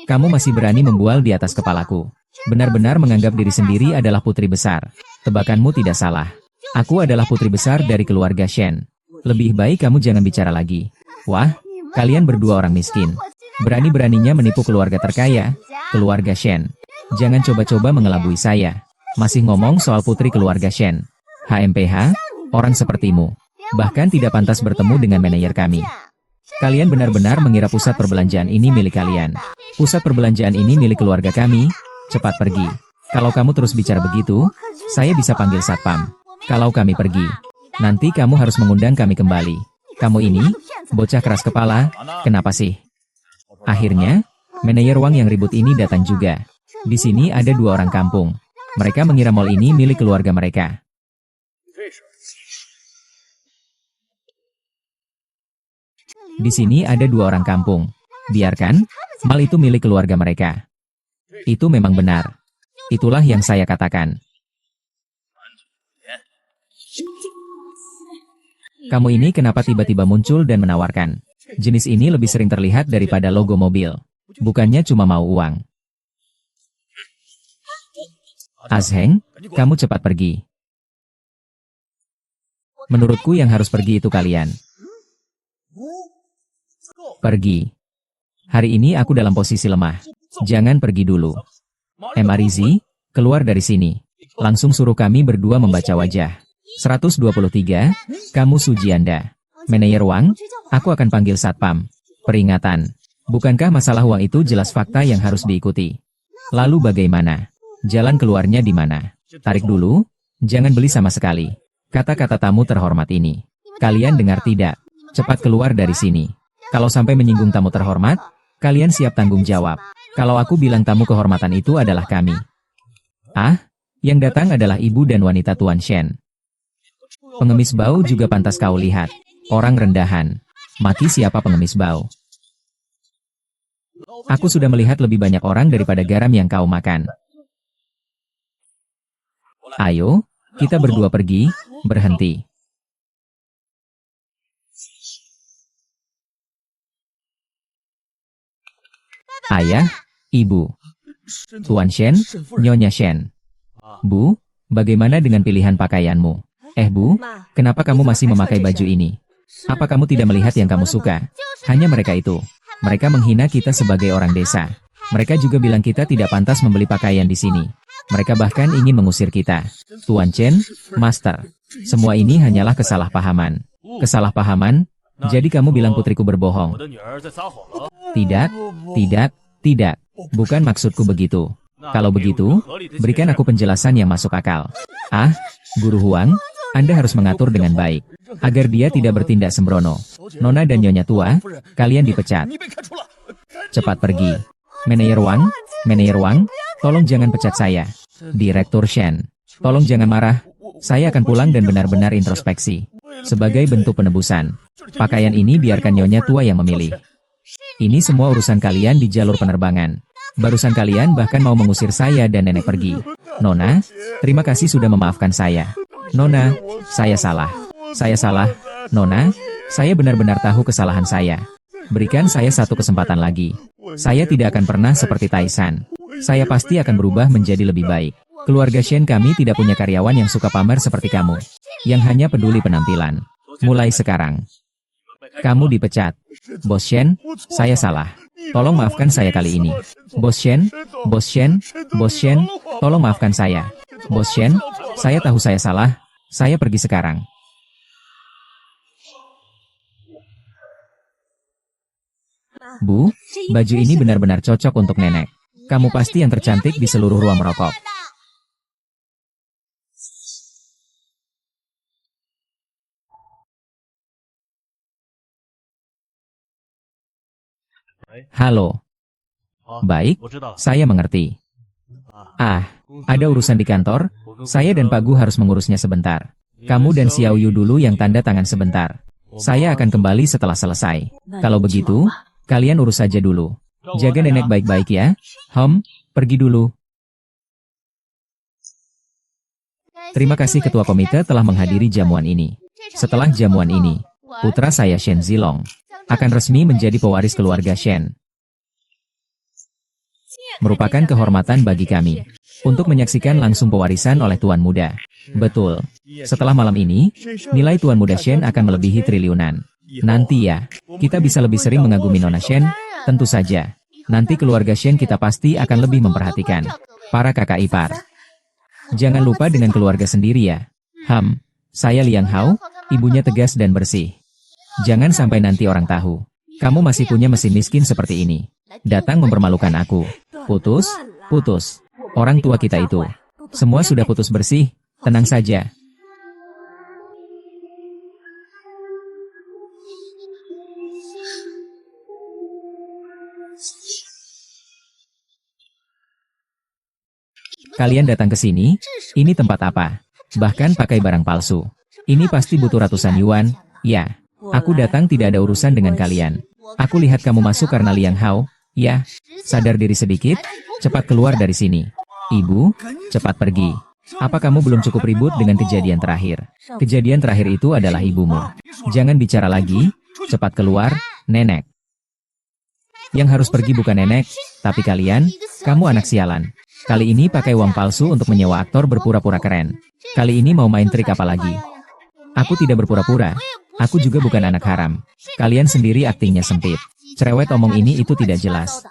Kamu masih berani membual di atas kepalaku. Benar-benar menganggap diri sendiri adalah putri besar. Tebakanmu tidak salah. Aku adalah putri besar dari keluarga Shen. Lebih baik kamu jangan bicara lagi. Wah, kalian berdua orang miskin. Berani-beraninya menipu keluarga terkaya, keluarga Shen. Jangan coba-coba mengelabui saya. Masih ngomong soal putri keluarga Shen. HMPH, orang sepertimu. Bahkan tidak pantas bertemu dengan manajer kami. Kalian benar-benar mengira pusat perbelanjaan ini milik kalian. Pusat perbelanjaan ini milik keluarga kami. Cepat pergi. Kalau kamu terus bicara begitu, saya bisa panggil satpam. Kalau kami pergi, nanti kamu harus mengundang kami kembali. Kamu ini, bocah keras kepala, kenapa sih? Akhirnya, manajer Wang yang ribut ini datang juga. Di sini ada 2 orang kampung. Mereka mengira mall ini milik keluarga mereka. Di sini ada 2 orang kampung. Biarkan, mall itu milik keluarga mereka. Itu memang benar. Itulah yang saya katakan. Kamu ini kenapa tiba-tiba muncul dan menawarkan? Jenis ini lebih sering terlihat daripada logo mobil. Bukannya cuma mau uang. Azheng, kamu cepat pergi. Menurutku yang harus pergi itu kalian. Pergi. Hari ini aku dalam posisi lemah. Jangan pergi dulu. Marizi, keluar dari sini. Langsung suruh kami berdua membaca wajah. 123, kamu Sujianda. Manajer Wang, aku akan panggil satpam. Peringatan. Bukankah masalah uang itu jelas fakta yang harus diikuti? Lalu bagaimana? Jalan keluarnya di mana? Tarik dulu, jangan beli sama sekali. Kata-kata tamu terhormat ini. Kalian dengar tidak? Cepat keluar dari sini. Kalau sampai menyinggung tamu terhormat, kalian siap tanggung jawab. Kalau aku bilang tamu kehormatan itu adalah kami. Ah, yang datang adalah ibu dan wanita Tuan Shen. Pengemis bau juga pantas kau lihat. Orang rendahan. Maki siapa pengemis bau? Aku sudah melihat lebih banyak orang daripada garam yang kau makan. Ayo, kita berdua pergi, berhenti. Ayah, Ibu. Tuan Shen, Nyonya Shen. Bu, bagaimana dengan pilihan pakaianmu? Bu, kenapa kamu masih memakai baju ini? Apa kamu tidak melihat yang kamu suka? Hanya mereka itu. Mereka menghina kita sebagai orang desa. Mereka juga bilang kita tidak pantas membeli pakaian di sini. Mereka bahkan ingin mengusir kita. Tuan Chen, Master. Semua ini hanyalah kesalahpahaman. Kesalahpahaman? Jadi kamu bilang putriku berbohong? Tidak, tidak, tidak. Bukan maksudku begitu. Kalau begitu, berikan aku penjelasan yang masuk akal. Ah, Guru Huang, Anda harus mengatur dengan baik, agar dia tidak bertindak sembrono. Nona dan Nyonya tua, kalian dipecat. Cepat pergi. Manajer Wang, tolong jangan pecat saya. Direktur Shen, tolong jangan marah. Saya akan pulang dan benar-benar introspeksi. Sebagai bentuk penebusan, pakaian ini biarkan Nyonya tua yang memilih. Ini semua urusan kalian di jalur penerbangan. Barusan kalian bahkan mau mengusir saya dan nenek pergi. Nona, terima kasih sudah memaafkan saya. Nona, saya salah. Saya salah. Nona, saya benar-benar tahu kesalahan saya. Berikan saya satu kesempatan lagi. Saya tidak akan pernah seperti Taisan. Saya pasti akan berubah menjadi lebih baik. Keluarga Shen kami tidak punya karyawan yang suka pamer seperti kamu, yang hanya peduli penampilan. Mulai sekarang, kamu dipecat. Bos Shen, saya salah. Tolong maafkan saya kali ini. Bos Shen, tolong maafkan saya. Bos Shen, saya tahu saya salah. Saya pergi sekarang. Bu, baju ini benar-benar cocok untuk nenek. Kamu pasti yang tercantik di seluruh ruang merokok. Halo. Baik, saya mengerti. Ada urusan di kantor. Saya dan Pak Gu harus mengurusnya sebentar. Kamu dan Xiao Yu dulu yang tanda tangan sebentar. Saya akan kembali setelah selesai. Kalau begitu, kalian urus saja dulu. Jaga nenek baik-baik ya. Pergi dulu. Terima kasih Ketua Komite telah menghadiri jamuan ini. Setelah jamuan ini, putra saya Shen Zilong akan resmi menjadi pewaris keluarga Shen. Merupakan kehormatan bagi kami. Untuk menyaksikan langsung pewarisan oleh Tuan Muda. Betul. Setelah malam ini, nilai Tuan Muda Shen akan melebihi triliunan. Nanti ya, kita bisa lebih sering mengagumi Nona Shen, tentu saja. Nanti keluarga Shen kita pasti akan lebih memperhatikan. Para kakak ipar. Jangan lupa dengan keluarga sendiri ya. Saya Liang Hao, ibunya tegas dan bersih. Jangan sampai nanti orang tahu. Kamu masih punya mesin miskin seperti ini. Datang mempermalukan aku. Putus. Orang tua kita itu. Semua sudah putus bersih, tenang saja. Kalian datang ke sini? Ini tempat apa? Bahkan pakai barang palsu. Ini pasti butuh ratusan yuan. Ya, aku datang tidak ada urusan dengan kalian. Aku lihat kamu masuk karena Liang Hao. Ya, sadar diri sedikit. Cepat keluar dari sini. Ibu, cepat pergi. Apa kamu belum cukup ribut dengan kejadian terakhir? Kejadian terakhir itu adalah ibumu. Jangan bicara lagi. Cepat keluar, nenek. Yang harus pergi bukan nenek, tapi kalian. Kamu anak sialan. Kali ini pakai uang palsu untuk menyewa aktor berpura-pura keren. Kali ini mau main trik apa lagi? Aku tidak berpura-pura. Aku juga bukan anak haram. Kalian sendiri aktingnya sempit. Cerewet omong ini itu tidak jelas.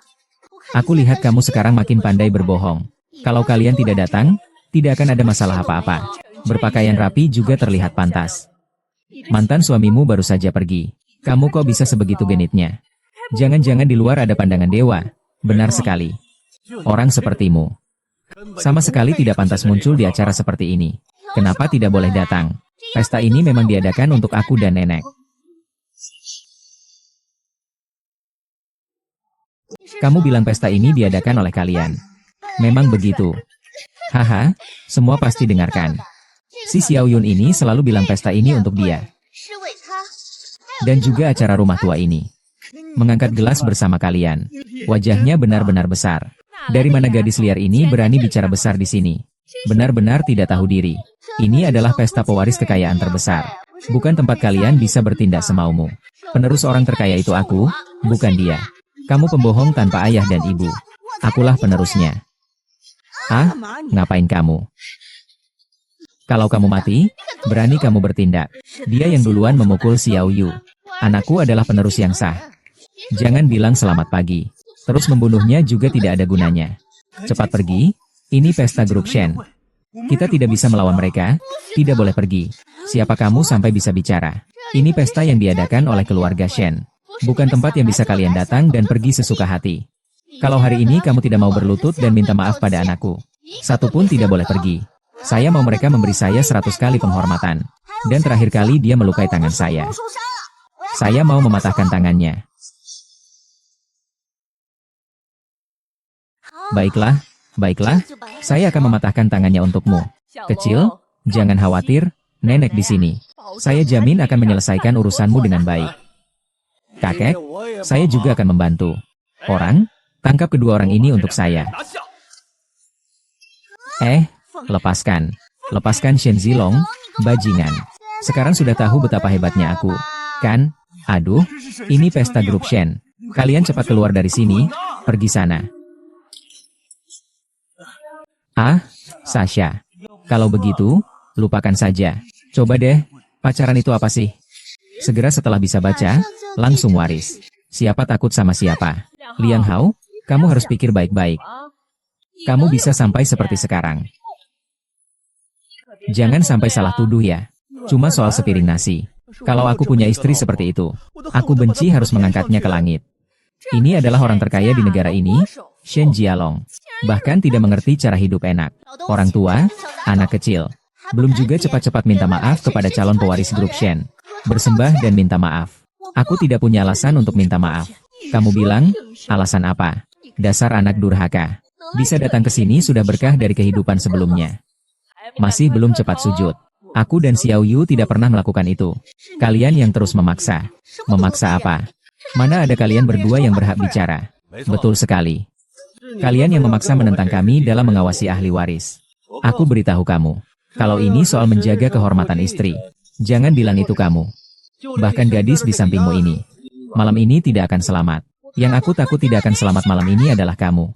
Aku lihat kamu sekarang makin pandai berbohong. Kalau kalian tidak datang, tidak akan ada masalah apa-apa. Berpakaian rapi juga terlihat pantas. Mantan suamimu baru saja pergi. Kamu kok bisa sebegitu genitnya? Jangan-jangan di luar ada pandangan dewa. Benar sekali. Orang sepertimu sama sekali tidak pantas muncul di acara seperti ini. Kenapa tidak boleh datang? Pesta ini memang diadakan untuk aku dan nenek. Kamu bilang pesta ini diadakan oleh kalian. Memang begitu. Haha, semua pasti dengarkan. Si Xiao Yun ini selalu bilang pesta ini untuk dia. Dan juga acara rumah tua ini. Mengangkat gelas bersama kalian. Wajahnya benar-benar besar. Dari mana gadis liar ini berani bicara besar di sini? Benar-benar tidak tahu diri. Ini adalah pesta pewaris kekayaan terbesar. Bukan tempat kalian bisa bertindak semaumu. Penerus orang terkaya itu aku, bukan dia. Kamu pembohong tanpa ayah dan ibu. Akulah penerusnya. Ngapain kamu? Kalau kamu mati, berani kamu bertindak. Dia yang duluan memukul Xiao Yu. Anakku adalah penerus yang sah. Jangan bilang selamat pagi. Terus membunuhnya juga tidak ada gunanya. Cepat pergi, ini pesta grup Shen. Kita tidak bisa melawan mereka, tidak boleh pergi. Siapa kamu sampai bisa bicara? Ini pesta yang diadakan oleh keluarga Shen. Bukan tempat yang bisa kalian datang dan pergi sesuka hati. Kalau hari ini kamu tidak mau berlutut dan minta maaf pada anakku, satu pun tidak boleh pergi. Saya mau mereka memberi saya 100 kali penghormatan. Dan terakhir kali dia melukai tangan saya. Saya mau mematahkan tangannya. Baiklah, saya akan mematahkan tangannya untukmu. Kecil, jangan khawatir, nenek di sini. Saya jamin akan menyelesaikan urusanmu dengan baik. Kakek, saya juga akan membantu. Orang, tangkap kedua orang ini untuk saya. Lepaskan Shen Zilong, bajingan. Sekarang sudah tahu betapa hebatnya aku, kan? Aduh, ini pesta grup Shen. Kalian cepat keluar dari sini, pergi sana. Sasha. Kalau begitu, lupakan saja. Coba deh, pacaran itu apa sih? Segera setelah bisa baca, langsung waris. Siapa takut sama siapa? Liang Hao, kamu harus pikir baik-baik. Kamu bisa sampai seperti sekarang. Jangan sampai salah tuduh ya. Cuma soal sepiring nasi. Kalau aku punya istri seperti itu, aku benci harus mengangkatnya ke langit. Ini adalah orang terkaya di negara ini, Shen Jialong. Bahkan tidak mengerti cara hidup enak. Orang tua, anak kecil. Belum juga cepat-cepat minta maaf kepada calon pewaris grup Shen. Bersembah dan minta maaf. Aku tidak punya alasan untuk minta maaf. Kamu bilang, alasan apa? Dasar anak durhaka. Bisa datang ke sini sudah berkah dari kehidupan sebelumnya. Masih belum cepat sujud. Aku dan Xiao Yu tidak pernah melakukan itu. Kalian yang terus memaksa. Memaksa apa? Mana ada kalian berdua yang berhak bicara? Betul sekali. Kalian yang memaksa menentang kami dalam mengawasi ahli waris. Aku beritahu kamu. Kalau ini soal menjaga kehormatan istri, jangan bilang itu kamu. Bahkan gadis di sampingmu ini. Malam ini tidak akan selamat. Yang aku takut tidak akan selamat malam ini adalah kamu.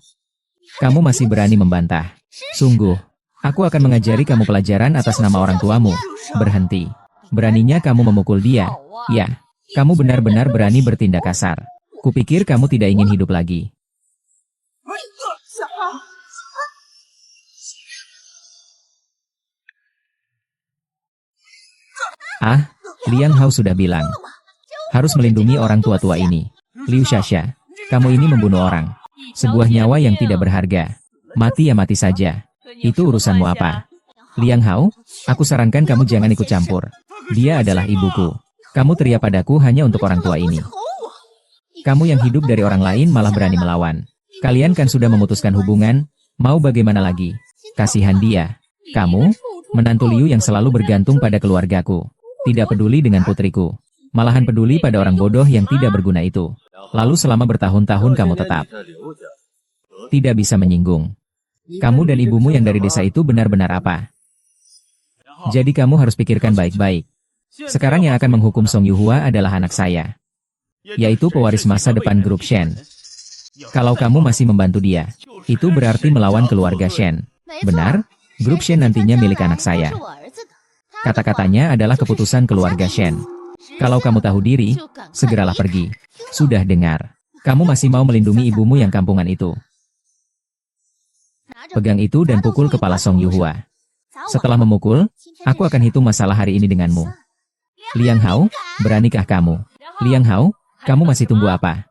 Kamu masih berani membantah. Sungguh, aku akan mengajari kamu pelajaran atas nama orang tuamu. Berhenti. Beraninya kamu memukul dia. Ya, kamu benar-benar berani bertindak kasar. Kupikir kamu tidak ingin hidup lagi. Ah, Liang Hao sudah bilang. Harus melindungi orang tua-tua ini. Liu Xaxia, kamu ini membunuh orang. Sebuah nyawa yang tidak berharga. Mati ya mati saja. Itu urusanmu apa? Liang Hao, aku sarankan kamu jangan ikut campur. Dia adalah ibuku. Kamu teriak padaku hanya untuk orang tua ini. Kamu yang hidup dari orang lain malah berani melawan. Kalian kan sudah memutuskan hubungan, mau bagaimana lagi? Kasihan dia. Kamu, menantu Liu yang selalu bergantung pada keluargaku. Tidak peduli dengan putriku. Malahan peduli pada orang bodoh yang tidak berguna itu. Lalu selama bertahun-tahun kamu tetap tidak bisa menyinggung. Kamu dan ibumu yang dari desa itu benar-benar apa? Jadi kamu harus pikirkan baik-baik. Sekarang yang akan menghukum Song Yuhua adalah anak saya. Yaitu pewaris masa depan grup Shen. Kalau kamu masih membantu dia, itu berarti melawan keluarga Shen. Benar? Grup Shen nantinya milik anak saya. Kata-katanya adalah keputusan keluarga Shen. Kalau kamu tahu diri, segeralah pergi. Sudah dengar. Kamu masih mau melindungi ibumu yang kampungan itu. Pegang itu dan pukul kepala Song Yuhua. Setelah memukul, aku akan hitung masalah hari ini denganmu. Liang Hao, beranikah kamu? Liang Hao, kamu masih tunggu apa?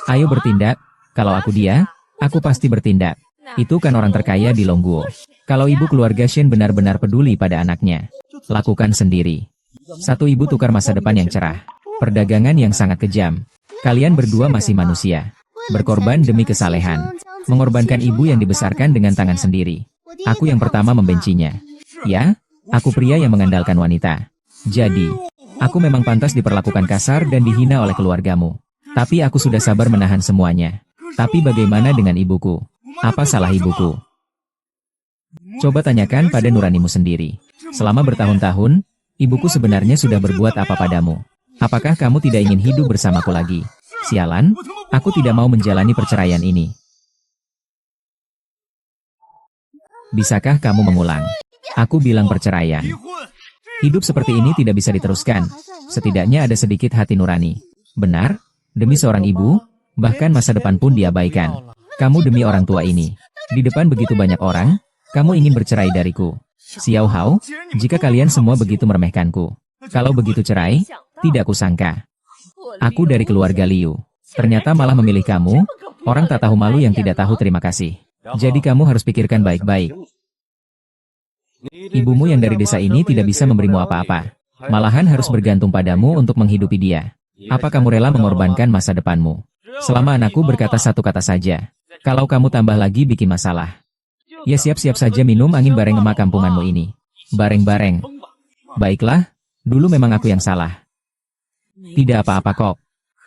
Ayo bertindak. Kalau aku dia, aku pasti bertindak. Itu kan orang terkaya di Longguo. Kalau ibu keluarga Shen benar-benar peduli pada anaknya, lakukan sendiri. Satu ibu tukar masa depan yang cerah. Perdagangan yang sangat kejam. Kalian berdua masih manusia. Berkorban demi kesalehan. Mengorbankan ibu yang dibesarkan dengan tangan sendiri. Aku yang pertama membencinya. Ya, aku pria yang mengandalkan wanita. Jadi, aku memang pantas diperlakukan kasar dan dihina oleh keluargamu. Tapi aku sudah sabar menahan semuanya. Tapi bagaimana dengan ibuku? Apa salah ibuku? Coba tanyakan pada nuranimu sendiri. Selama bertahun-tahun, ibuku sebenarnya sudah berbuat apa padamu? Apakah kamu tidak ingin hidup bersamaku lagi? Sialan, aku tidak mau menjalani perceraian ini. Bisakah kamu mengulang? Aku bilang perceraian. Hidup seperti ini tidak bisa diteruskan. Setidaknya ada sedikit hati nurani. Benar? Demi seorang ibu, bahkan masa depan pun diabaikan. Kamu demi orang tua ini. Di depan begitu banyak orang, kamu ingin bercerai dariku. Xiao Hao, jika kalian semua begitu meremehkanku. Kalau begitu cerai, tidak kusangka. Aku dari keluarga Liu. Ternyata malah memilih kamu, orang tak tahu malu yang tidak tahu terima kasih. Jadi kamu harus pikirkan baik-baik. Ibumu yang dari desa ini tidak bisa memberimu apa-apa. Malahan harus bergantung padamu untuk menghidupi dia. Apa kamu rela mengorbankan masa depanmu? Selama anakku berkata satu kata saja. Kalau kamu tambah lagi bikin masalah. Ya siap-siap saja minum angin bareng emak kampunganmu ini. Bareng-bareng. Baiklah, dulu memang aku yang salah. Tidak apa-apa kok.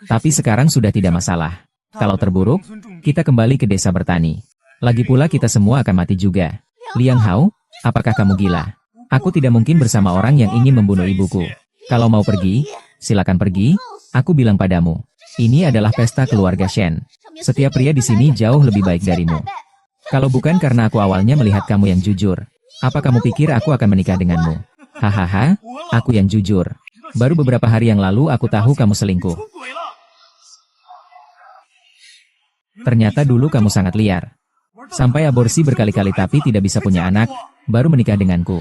Tapi sekarang sudah tidak masalah. Kalau terburuk, kita kembali ke desa bertani. Lagi pula kita semua akan mati juga. Liang Hao, apakah kamu gila? Aku tidak mungkin bersama orang yang ingin membunuh ibuku. Kalau mau pergi, silakan pergi. Aku bilang padamu. Ini adalah pesta keluarga Shen. Setiap pria di sini jauh lebih baik darimu. Kalau bukan karena aku awalnya melihat kamu yang jujur, apa kamu pikir aku akan menikah denganmu? Hahaha, aku yang jujur. Baru beberapa hari yang lalu aku tahu kamu selingkuh. Ternyata dulu kamu sangat liar. Sampai aborsi berkali-kali tapi tidak bisa punya anak, baru menikah denganku.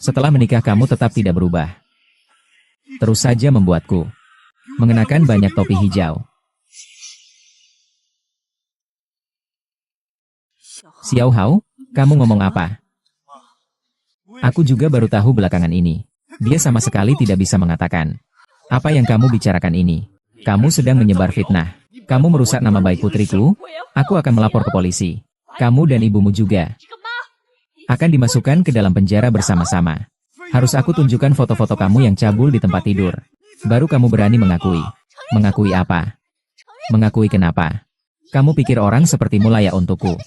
Setelah menikah kamu tetap tidak berubah. Terus saja membuatku mengenakan banyak topi hijau. Xiao Hao, kamu ngomong apa? Aku juga baru tahu belakangan ini. Dia sama sekali tidak bisa mengatakan. Apa yang kamu bicarakan ini? Kamu sedang menyebar fitnah. Kamu merusak nama baik putriku. Aku akan melapor ke polisi. Kamu dan ibumu juga akan dimasukkan ke dalam penjara bersama-sama. Harus aku tunjukkan foto-foto kamu yang cabul di tempat tidur. Baru kamu berani mengakui. Mengakui apa? Mengakui kenapa? Kamu pikir orang sepertimu layak untukku?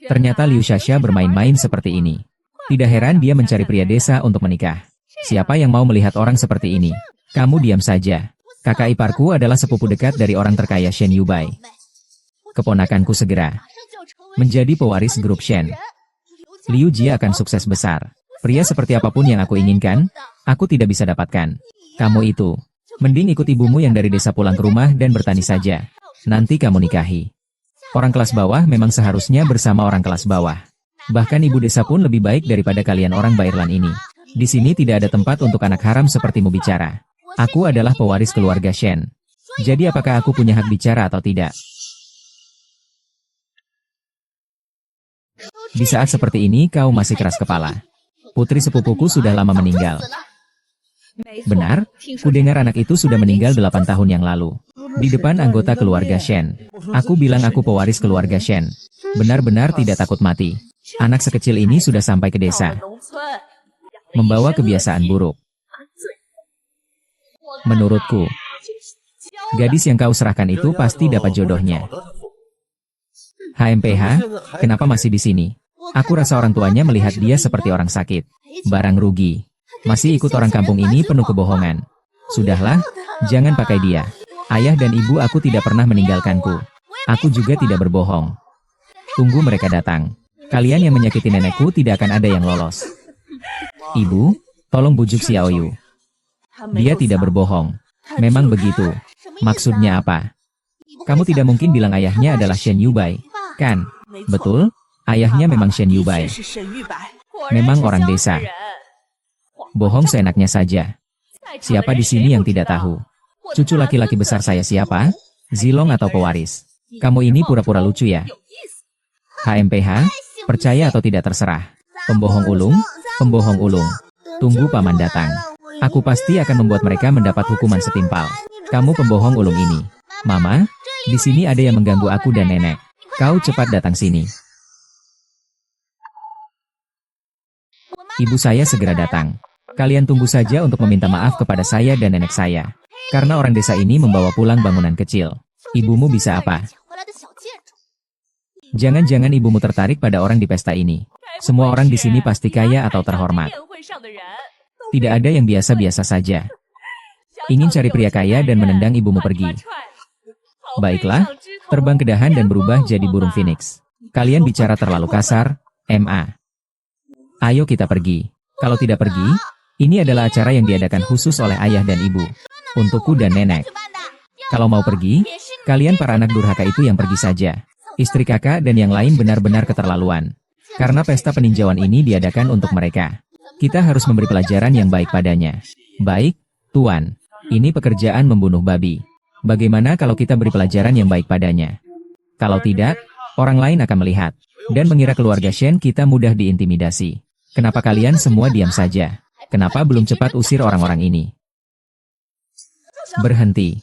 Ternyata Liu Xaxia bermain-main seperti ini. Tidak heran dia mencari pria desa untuk menikah. Siapa yang mau melihat orang seperti ini? Kamu diam saja. Kakak iparku adalah sepupu dekat dari orang terkaya Shen Yubai. Keponakanku segera menjadi pewaris grup Shen. Liu Jie akan sukses besar. Pria seperti apapun yang aku inginkan, aku tidak bisa dapatkan. Kamu itu, mending ikut ibumu yang dari desa pulang ke rumah dan bertani saja. Nanti kamu nikahi. Orang kelas bawah memang seharusnya bersama orang kelas bawah. Bahkan ibu desa pun lebih baik daripada kalian orang Bairlan ini. Di sini tidak ada tempat untuk anak haram sepertimu bicara. Aku adalah pewaris keluarga Shen. Jadi apakah aku punya hak bicara atau tidak? Di saat seperti ini kau masih keras kepala. Putri sepupuku sudah lama meninggal. Benar, kudengar anak itu sudah meninggal 8 tahun yang lalu. Di depan anggota keluarga Shen. Aku bilang aku pewaris keluarga Shen. Benar-benar tidak takut mati. Anak sekecil ini sudah sampai ke desa. Membawa kebiasaan buruk. Menurutku, gadis yang kau serahkan itu pasti dapat jodohnya. HMPH, kenapa masih di sini? Aku rasa orang tuanya melihat dia seperti orang sakit. Barang rugi. Masih ikut orang kampung ini penuh kebohongan. Sudahlah, jangan pakai dia. Ayah dan ibu aku tidak pernah meninggalkanku. Aku juga tidak berbohong. Tunggu mereka datang. Kalian yang menyakiti nenekku tidak akan ada yang lolos. Ibu, tolong bujuk Xiaoyu. Dia tidak berbohong. Memang begitu. Maksudnya apa? Kamu tidak mungkin bilang ayahnya adalah Shen Yubai, kan? Betul? Ayahnya memang Shen Yubai. Memang orang desa. Bohong seenaknya saja. Siapa di sini yang tidak tahu? Cucu laki-laki besar saya siapa? Zilong atau pewaris? Kamu ini pura-pura lucu ya? HMPH, percaya atau tidak terserah. Pembohong ulung, pembohong ulung. Tunggu paman datang. Aku pasti akan membuat mereka mendapat hukuman setimpal. Kamu pembohong ulung ini. Mama, di sini ada yang mengganggu aku dan nenek. Kau cepat datang sini. Ibu saya segera datang. Kalian tunggu saja untuk meminta maaf kepada saya dan nenek saya. Karena orang desa ini membawa pulang bangunan kecil. Ibumu bisa apa? Jangan-jangan ibumu tertarik pada orang di pesta ini. Semua orang di sini pasti kaya atau terhormat. Tidak ada yang biasa-biasa saja. Ingin cari pria kaya dan menendang ibumu pergi. Baiklah, terbang ke dahan dan berubah jadi burung phoenix. Kalian bicara terlalu kasar, MA. Ayo kita pergi. Kalau tidak pergi, ini adalah acara yang diadakan khusus oleh ayah dan ibu. Untukku dan nenek. Kalau mau pergi, kalian para anak durhaka itu yang pergi saja. Istri kakak dan yang lain benar-benar keterlaluan. Karena pesta peninjauan ini diadakan untuk mereka. Kita harus memberi pelajaran yang baik padanya. Baik, Tuan. Ini pekerjaan membunuh babi. Bagaimana kalau kita beri pelajaran yang baik padanya? Kalau tidak, orang lain akan melihat. Dan mengira keluarga Shen kita mudah diintimidasi. Kenapa kalian semua diam saja? Kenapa belum cepat usir orang-orang ini? Berhenti.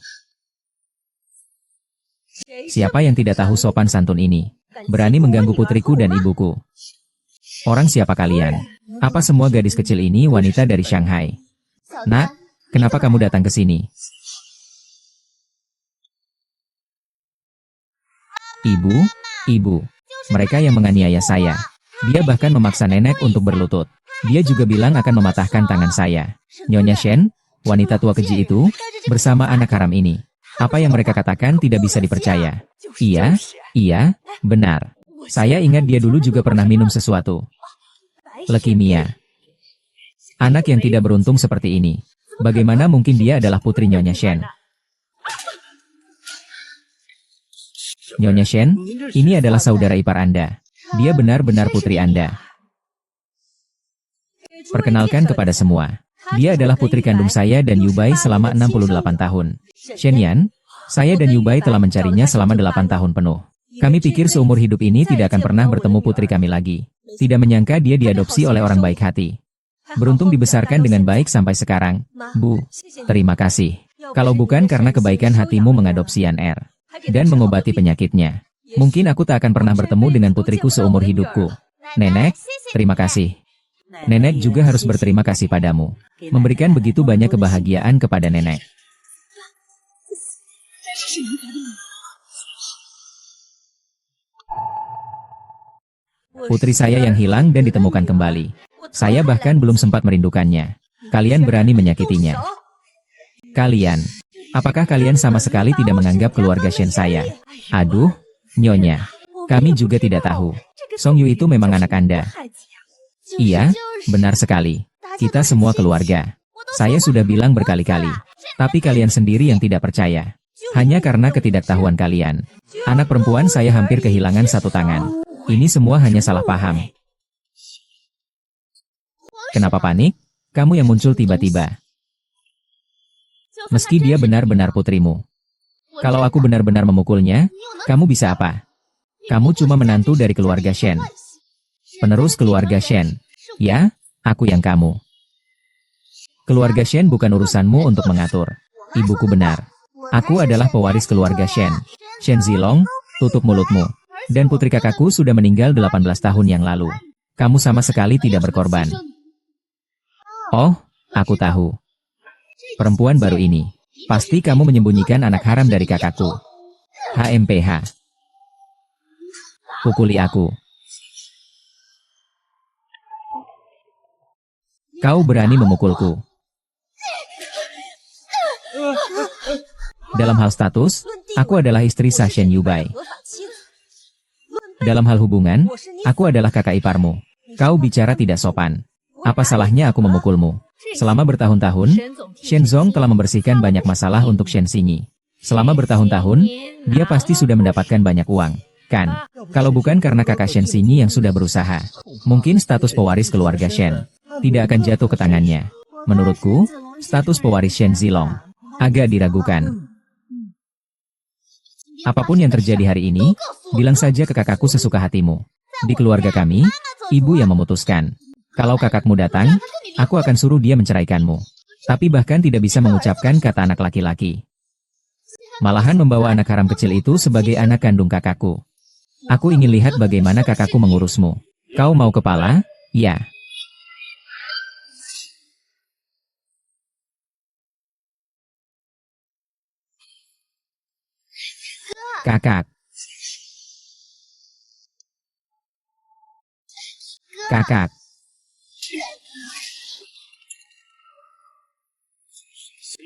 Siapa yang tidak tahu sopan santun ini? Berani mengganggu putriku dan ibuku. Orang siapa kalian? Apa semua gadis kecil ini wanita dari Shanghai? Nak, kenapa kamu datang ke sini? Ibu. Mereka yang menganiaya saya. Dia bahkan memaksa nenek untuk berlutut. Dia juga bilang akan mematahkan tangan saya. Nyonya Shen, wanita tua keji itu, bersama anak haram ini. Apa yang mereka katakan tidak bisa dipercaya. Iya, benar. Saya ingat dia dulu juga pernah minum sesuatu. Leukemia. Anak yang tidak beruntung seperti ini. Bagaimana mungkin dia adalah putri Nyonya Shen? Nyonya Shen, ini adalah saudara ipar Anda. Dia benar-benar putri Anda. Perkenalkan kepada semua. Dia adalah putri kandung saya dan Yubai selama 68 tahun. Shen Yan, saya dan Yubai telah mencarinya selama 8 tahun penuh. Kami pikir seumur hidup ini tidak akan pernah bertemu putri kami lagi. Tidak menyangka dia diadopsi oleh orang baik hati. Beruntung dibesarkan dengan baik sampai sekarang. Bu, terima kasih. Kalau bukan karena kebaikan hatimu mengadopsi Yan Er dan mengobati penyakitnya, mungkin aku tak akan pernah bertemu dengan putriku seumur hidupku. Nenek, terima kasih. Nenek juga harus berterima kasih padamu. Memberikan begitu banyak kebahagiaan kepada nenek. Putri saya yang hilang dan ditemukan kembali. Saya bahkan belum sempat merindukannya. Kalian berani menyakitinya. Kalian. Apakah kalian sama sekali tidak menganggap keluarga Shen saya? Aduh, Nyonya. Kami juga tidak tahu. Song Yu itu memang anak Anda. Iya, benar sekali. Kita semua keluarga. Saya sudah bilang berkali-kali. Tapi kalian sendiri yang tidak percaya. Hanya karena ketidaktahuan kalian. Anak perempuan saya hampir kehilangan satu tangan. Ini semua hanya salah paham. Kenapa panik? Kamu yang muncul tiba-tiba. Meski dia benar-benar putrimu. Kalau aku benar-benar memukulnya, kamu bisa apa? Kamu cuma menantu dari keluarga Shen. Penerus keluarga Shen. Ya, aku yang kamu. Keluarga Shen bukan urusanmu untuk mengatur. Ibuku benar. Aku adalah pewaris keluarga Shen. Shen Zilong, tutup mulutmu. Dan putri kakakku sudah meninggal 18 tahun yang lalu. Kamu sama sekali tidak berkorban. Oh, aku tahu. Perempuan baru ini. Pasti kamu menyembunyikan anak haram dari kakakku. HMPH. Pukuli aku. Kau berani memukulku. Dalam hal status, aku adalah istri Sha Shen Yubai. Dalam hal hubungan, aku adalah kakak iparmu. Kau bicara tidak sopan. Apa salahnya aku memukulmu? Selama bertahun-tahun, Shen Zong telah membersihkan banyak masalah untuk Shen Xinyi. Selama bertahun-tahun, dia pasti sudah mendapatkan banyak uang, kan? Kalau bukan karena kakak Shen Xinyi yang sudah berusaha, mungkin status pewaris keluarga Shen tidak akan jatuh ke tangannya. Menurutku, status pewaris Shen Zilong agak diragukan. Apapun yang terjadi hari ini, bilang saja ke kakakku sesuka hatimu. Di keluarga kami, ibu yang memutuskan. Kalau kakakmu datang, aku akan suruh dia menceraikanmu. Tapi bahkan tidak bisa mengucapkan kata anak laki-laki. Malahan membawa anak haram kecil itu sebagai anak kandung kakakku. Aku ingin lihat bagaimana kakakku mengurusmu. Kau mau kepala? Ya. Kakak. Kakak.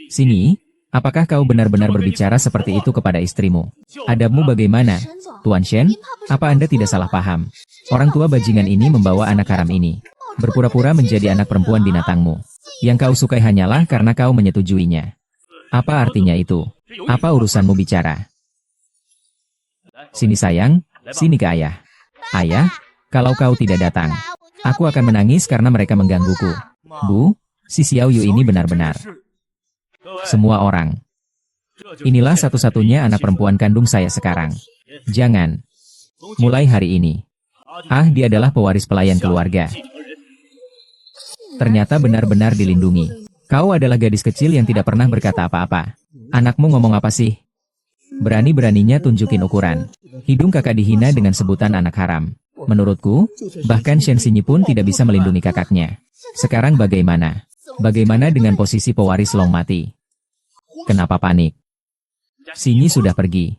Sini, apakah kau benar-benar berbicara seperti itu kepada istrimu? Adabmu bagaimana, Tuan Shen? Apa Anda tidak salah paham? Orang tua bajingan ini membawa anak haram ini. Berpura-pura menjadi anak perempuan binatangmu. Yang kau sukai hanyalah karena kau menyetujuinya. Apa artinya itu? Apa urusanmu bicara? Sini sayang, sini ke ayah. Ayah, kalau kau tidak datang, aku akan menangis karena mereka menggangguku. Bu, si Xiao Yu ini benar-benar. Semua orang. Inilah satu-satunya anak perempuan kandung saya sekarang. Jangan. Mulai hari ini. Ah, dia adalah pewaris pelayan keluarga. Ternyata benar-benar dilindungi. Kau adalah gadis kecil yang tidak pernah berkata apa-apa. Anakmu ngomong apa sih? Berani-beraninya tunjukin ukuran. Hidung kakak dihina dengan sebutan anak haram. Menurutku, bahkan Shen Xinyi pun tidak bisa melindungi kakaknya. Sekarang bagaimana? Bagaimana dengan posisi pewaris Long mati? Kenapa panik? Xinyi sudah pergi.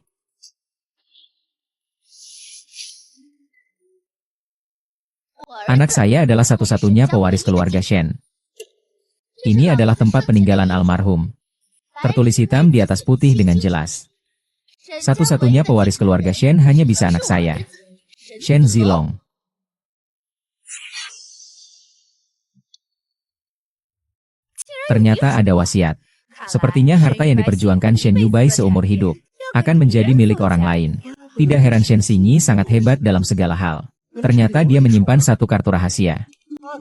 Anak saya adalah satu-satunya pewaris keluarga Shen. Ini adalah tempat peninggalan almarhum. Tertulis hitam di atas putih dengan jelas. Satu-satunya pewaris keluarga Shen hanya bisa anak saya. Shen Zilong. Ternyata ada wasiat. Sepertinya harta yang diperjuangkan Shen Yubai seumur hidup akan menjadi milik orang lain. Tidak heran Shen Xinyi sangat hebat dalam segala hal. Ternyata dia menyimpan satu kartu rahasia.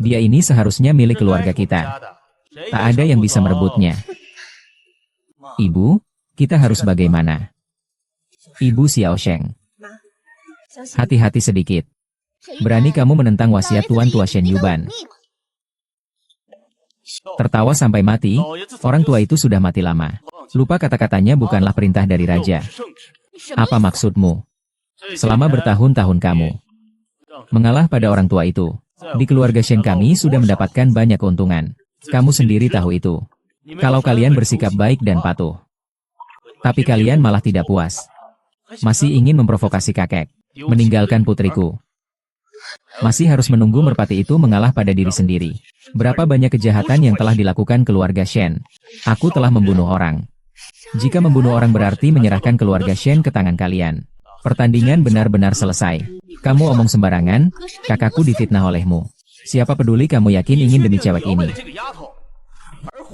Dia ini seharusnya milik keluarga kita. Tak ada yang bisa merebutnya. Ibu, kita harus bagaimana? Ibu Xiao Sheng. Hati-hati sedikit. Berani kamu menentang wasiat Tuan Tua Shen Yuban. Tertawa sampai mati, orang tua itu sudah mati lama. Lupa kata-katanya bukanlah perintah dari raja. Apa maksudmu? Selama bertahun-tahun kamu mengalah pada orang tua itu. Di keluarga Shen kami sudah mendapatkan banyak keuntungan. Kamu sendiri tahu itu. Kalau kalian bersikap baik dan patuh. Tapi kalian malah tidak puas. Masih ingin memprovokasi kakek. Meninggalkan putriku. Masih harus menunggu merpati itu mengalah pada diri sendiri. Berapa banyak kejahatan yang telah dilakukan keluarga Shen. Aku telah membunuh orang. Jika membunuh orang berarti menyerahkan keluarga Shen ke tangan kalian. Pertandingan benar-benar selesai. Kamu omong sembarangan, kakakku difitnah olehmu. Siapa peduli kamu yakin ingin demi cewek ini?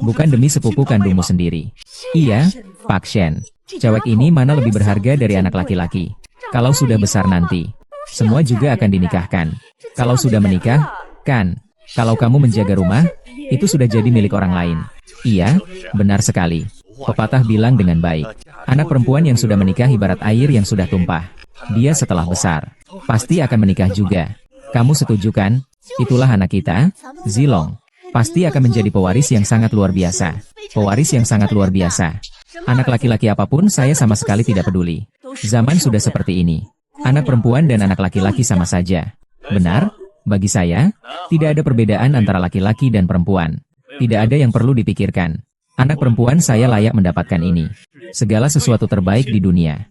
Bukan demi sepupu kandungmu sendiri. Iya, Pak Shen. Cewek ini mana lebih berharga dari anak laki-laki? Kalau sudah besar nanti, semua juga akan dinikahkan. Kalau sudah menikah, kan? Kalau kamu menjaga rumah, itu sudah jadi milik orang lain. Iya, benar sekali. Pepatah bilang dengan baik. Anak perempuan yang sudah menikah ibarat air yang sudah tumpah. Dia setelah besar, pasti akan menikah juga. Kamu setuju kan? Itulah anak kita, Zilong. Pasti akan menjadi pewaris yang sangat luar biasa. Pewaris yang sangat luar biasa. Anak laki-laki apapun saya sama sekali tidak peduli. Zaman sudah seperti ini. Anak perempuan dan anak laki-laki sama saja. Benar? Bagi saya, tidak ada perbedaan antara laki-laki dan perempuan. Tidak ada yang perlu dipikirkan. Anak perempuan saya layak mendapatkan ini. Segala sesuatu terbaik di dunia.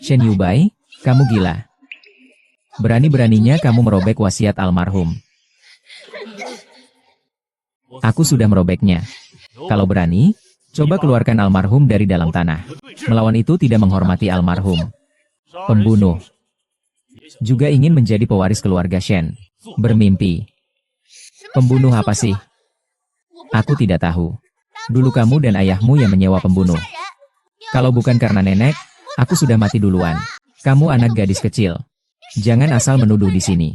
Shen Yubai, kamu gila. Berani-beraninya kamu merobek wasiat almarhum. Aku sudah merobeknya. Kalau berani, coba keluarkan almarhum dari dalam tanah. Melawan itu tidak menghormati almarhum. Pembunuh. Juga ingin menjadi pewaris keluarga Shen. Bermimpi. Pembunuh apa sih? Aku tidak tahu. Dulu kamu dan ayahmu yang menyewa pembunuh. Kalau bukan karena nenek, aku sudah mati duluan. Kamu anak gadis kecil. Jangan asal menuduh di sini.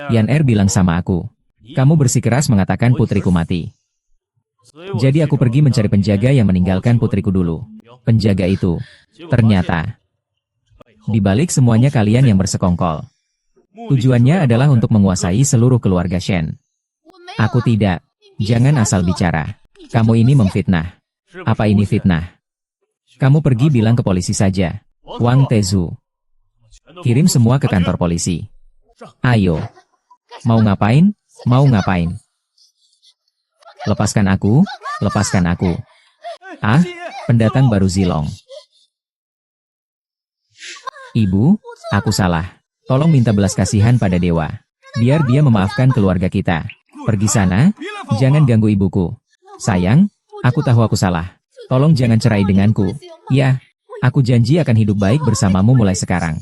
Yan Er bilang sama aku. Kamu bersikeras mengatakan putriku mati. Jadi aku pergi mencari penjaga yang meninggalkan putriku dulu. Penjaga itu, ternyata, di balik semuanya kalian yang bersekongkol. Tujuannya adalah untuk menguasai seluruh keluarga Shen. Aku tidak. Jangan asal bicara. Kamu ini memfitnah. Apa ini fitnah? Kamu pergi bilang ke polisi saja. Wang Tezu. Kirim semua ke kantor polisi. Ayo. Mau ngapain? Mau ngapain? Lepaskan aku, lepaskan aku. Ah, pendatang baru Zilong. Ibu, aku salah. Tolong minta belas kasihan pada dewa. Biar dia memaafkan keluarga kita. Pergi sana, jangan ganggu ibuku. Sayang, aku tahu aku salah. Tolong jangan cerai denganku. Ya, aku janji akan hidup baik bersamamu mulai sekarang.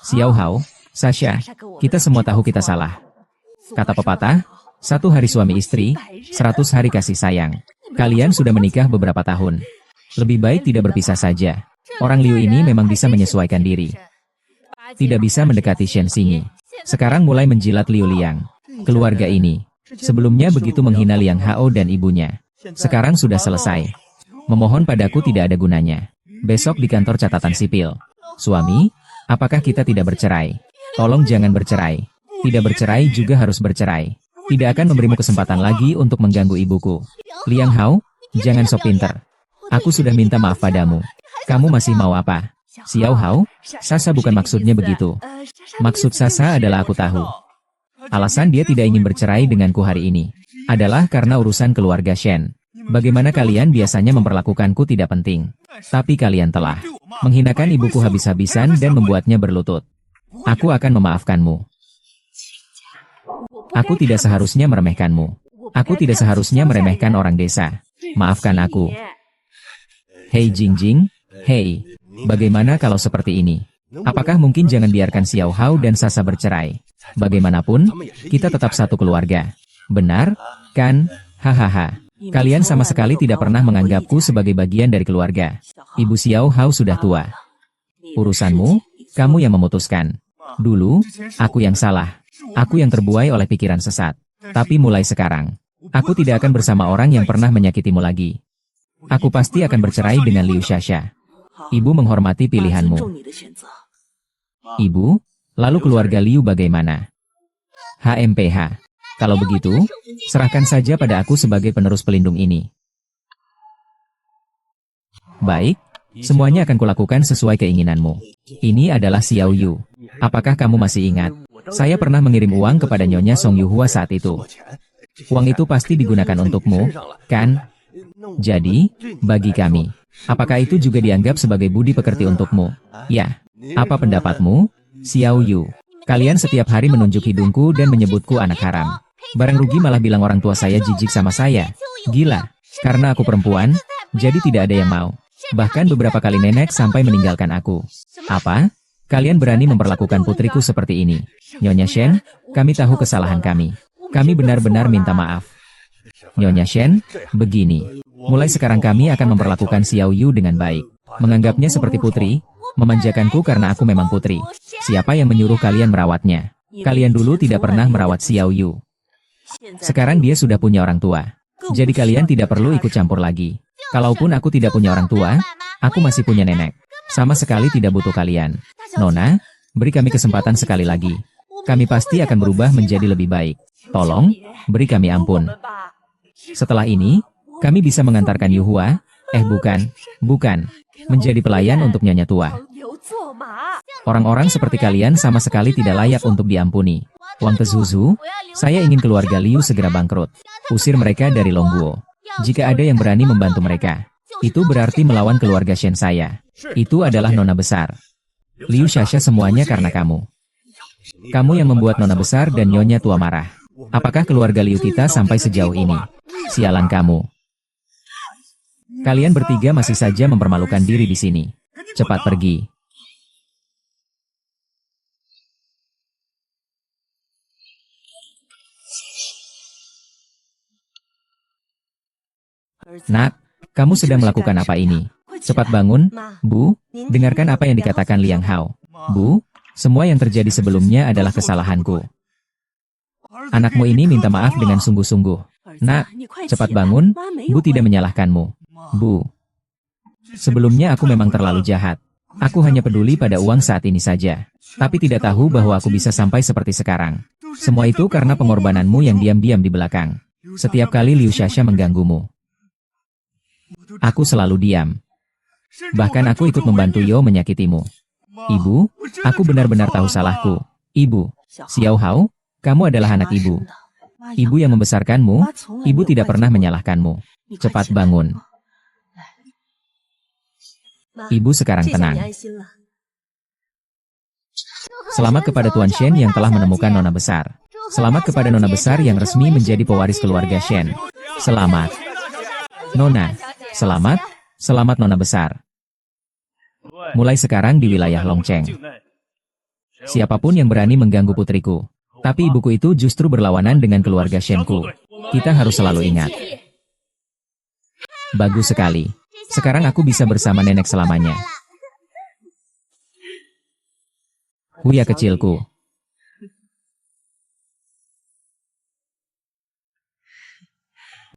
Xiao Hao, Sasha, kita semua tahu kita salah. Kata pepatah, 1 hari suami istri, 100 hari kasih sayang. Kalian sudah menikah beberapa tahun. Lebih baik tidak berpisah saja. Orang Liu ini memang bisa menyesuaikan diri. Tidak bisa mendekati Shen Xingyi. Sekarang mulai menjilat Liu Liang. Keluarga ini, sebelumnya begitu menghina Liang Hao dan ibunya. Sekarang sudah selesai. Memohon padaku tidak ada gunanya. Besok di kantor catatan sipil. Suami, apakah kita tidak bercerai? Tolong jangan bercerai. Tidak bercerai juga harus bercerai. Tidak akan memberimu kesempatan lagi untuk mengganggu ibuku. Liang Hao, jangan sok pinter. Aku sudah minta maaf padamu. Kamu masih mau apa? Xiao Hao, Sasa bukan maksudnya begitu. Maksud Sasa adalah aku tahu. Alasan dia tidak ingin bercerai denganku hari ini adalah karena urusan keluarga Shen. Bagaimana kalian biasanya memperlakukanku tidak penting. Tapi kalian telah menghinakan ibuku habis-habisan dan membuatnya berlutut. Aku akan memaafkanmu. Aku tidak seharusnya meremehkanmu. Aku tidak seharusnya meremehkan orang desa. Maafkan aku. Hei Jingjing, hei, bagaimana kalau seperti ini? Apakah mungkin jangan biarkan Xiao Hao dan Sasa bercerai? Bagaimanapun, kita tetap satu keluarga. Benar, kan? Hahaha. Kalian sama sekali tidak pernah menganggapku sebagai bagian dari keluarga. Ibu Xiao Hao sudah tua. Urusanmu, kamu yang memutuskan. Dulu, aku yang salah. Aku yang terbuai oleh pikiran sesat. Tapi mulai sekarang, aku tidak akan bersama orang yang pernah menyakitimu lagi. Aku pasti akan bercerai dengan Liu Xia. Ibu menghormati pilihanmu. Ibu, lalu keluarga Liu bagaimana? HMPH. Kalau begitu, serahkan saja pada aku sebagai penerus pelindung ini. Baik, semuanya akan kulakukan sesuai keinginanmu. Ini adalah Xiao Yu. Apakah kamu masih ingat? Saya pernah mengirim uang kepada Nyonya Song Yuhua saat itu. Uang itu pasti digunakan untukmu, kan? Jadi, bagi kami, apakah itu juga dianggap sebagai budi pekerti untukmu? Ya. Apa pendapatmu, Xiao Yu? Kalian setiap hari menunjuk hidungku dan menyebutku anak haram. Barang rugi malah bilang orang tua saya jijik sama saya. Gila. Karena aku perempuan, jadi tidak ada yang mau. Bahkan beberapa kali nenek sampai meninggalkan aku. Apa? Kalian berani memperlakukan putriku seperti ini? Nyonya Shen, kami tahu kesalahan kami. Kami benar-benar minta maaf. Nyonya Shen, begini. Mulai sekarang kami akan memperlakukan Xiao Yu dengan baik. Menganggapnya seperti putri, memanjakanku karena aku memang putri. Siapa yang menyuruh kalian merawatnya? Kalian dulu tidak pernah merawat Xiao Yu. Sekarang dia sudah punya orang tua. Jadi kalian tidak perlu ikut campur lagi. Kalaupun aku tidak punya orang tua, aku masih punya nenek. Sama sekali tidak butuh kalian. Nona, beri kami kesempatan sekali lagi. Kami pasti akan berubah menjadi lebih baik. Tolong, beri kami ampun. Setelah ini, kami bisa mengantarkan Yuhua, bukan, menjadi pelayan untuk nyonya tua. Orang-orang seperti kalian sama sekali tidak layak untuk diampuni. Wang Tezuzu, saya ingin keluarga Liu segera bangkrut. Usir mereka dari Longguo. Jika ada yang berani membantu mereka, itu berarti melawan keluarga Shen saya. Itu adalah nona besar. Liu Xia semuanya karena kamu. Kamu yang membuat nona besar dan nyonya tua marah. Apakah keluarga Liu kita sampai sejauh ini? Sialan kamu. Kalian bertiga masih saja mempermalukan diri di sini. Cepat pergi. Nak, kamu sedang melakukan apa ini? Cepat bangun, Bu. Dengarkan apa yang dikatakan Liang Hao. Bu, semua yang terjadi sebelumnya adalah kesalahanku. Anakmu ini minta maaf dengan sungguh-sungguh. Nak, cepat bangun, Bu tidak menyalahkanmu. Bu, sebelumnya aku memang terlalu jahat. Aku hanya peduli pada uang saat ini saja. Tapi tidak tahu bahwa aku bisa sampai seperti sekarang. Semua itu karena pengorbananmu yang diam-diam di belakang. Setiap kali Liu Xia mengganggumu, aku selalu diam. Bahkan aku ikut membantu Yo menyakitimu. Ibu, aku benar-benar tahu salahku. Ibu, Xiao Hao, kamu adalah anak ibu. Ibu yang membesarkanmu, ibu tidak pernah menyalahkanmu. Cepat bangun. Ibu sekarang tenang. Selamat kepada Tuan Shen yang telah menemukan nona besar. Selamat kepada nona besar yang resmi menjadi pewaris keluarga Shen. Selamat. Nona, selamat nona besar. Mulai sekarang di wilayah Longcheng, siapapun yang berani mengganggu putriku. Tapi ibuku itu justru berlawanan dengan keluarga Shenku. Kita harus selalu ingat. Bagus sekali. Sekarang aku bisa bersama nenek selamanya. Huya kecilku.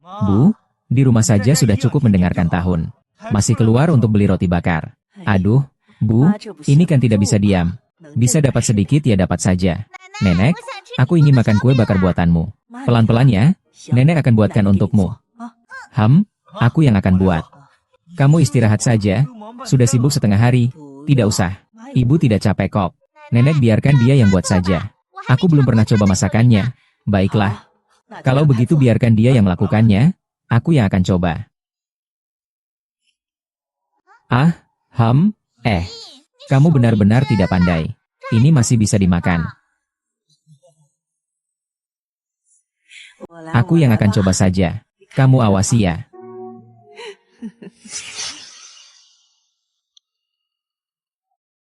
Bu, di rumah saja sudah cukup mendengarkan tahun. Masih keluar untuk beli roti bakar. Aduh, Bu, ini kan tidak bisa diam. Bisa dapat sedikit ya dapat saja. Nenek, aku ingin makan kue bakar buatanmu. Pelan-pelan ya, nenek akan buatkan untukmu. Aku yang akan buat. Kamu istirahat saja, sudah sibuk setengah hari. Tidak usah, ibu tidak capek kok. Nenek biarkan dia yang buat saja. Aku belum pernah coba masakannya. Baiklah. Kalau begitu biarkan dia yang melakukannya, aku yang akan coba. Kamu benar-benar tidak pandai. Ini masih bisa dimakan. Aku yang akan coba saja. Kamu awasi ya.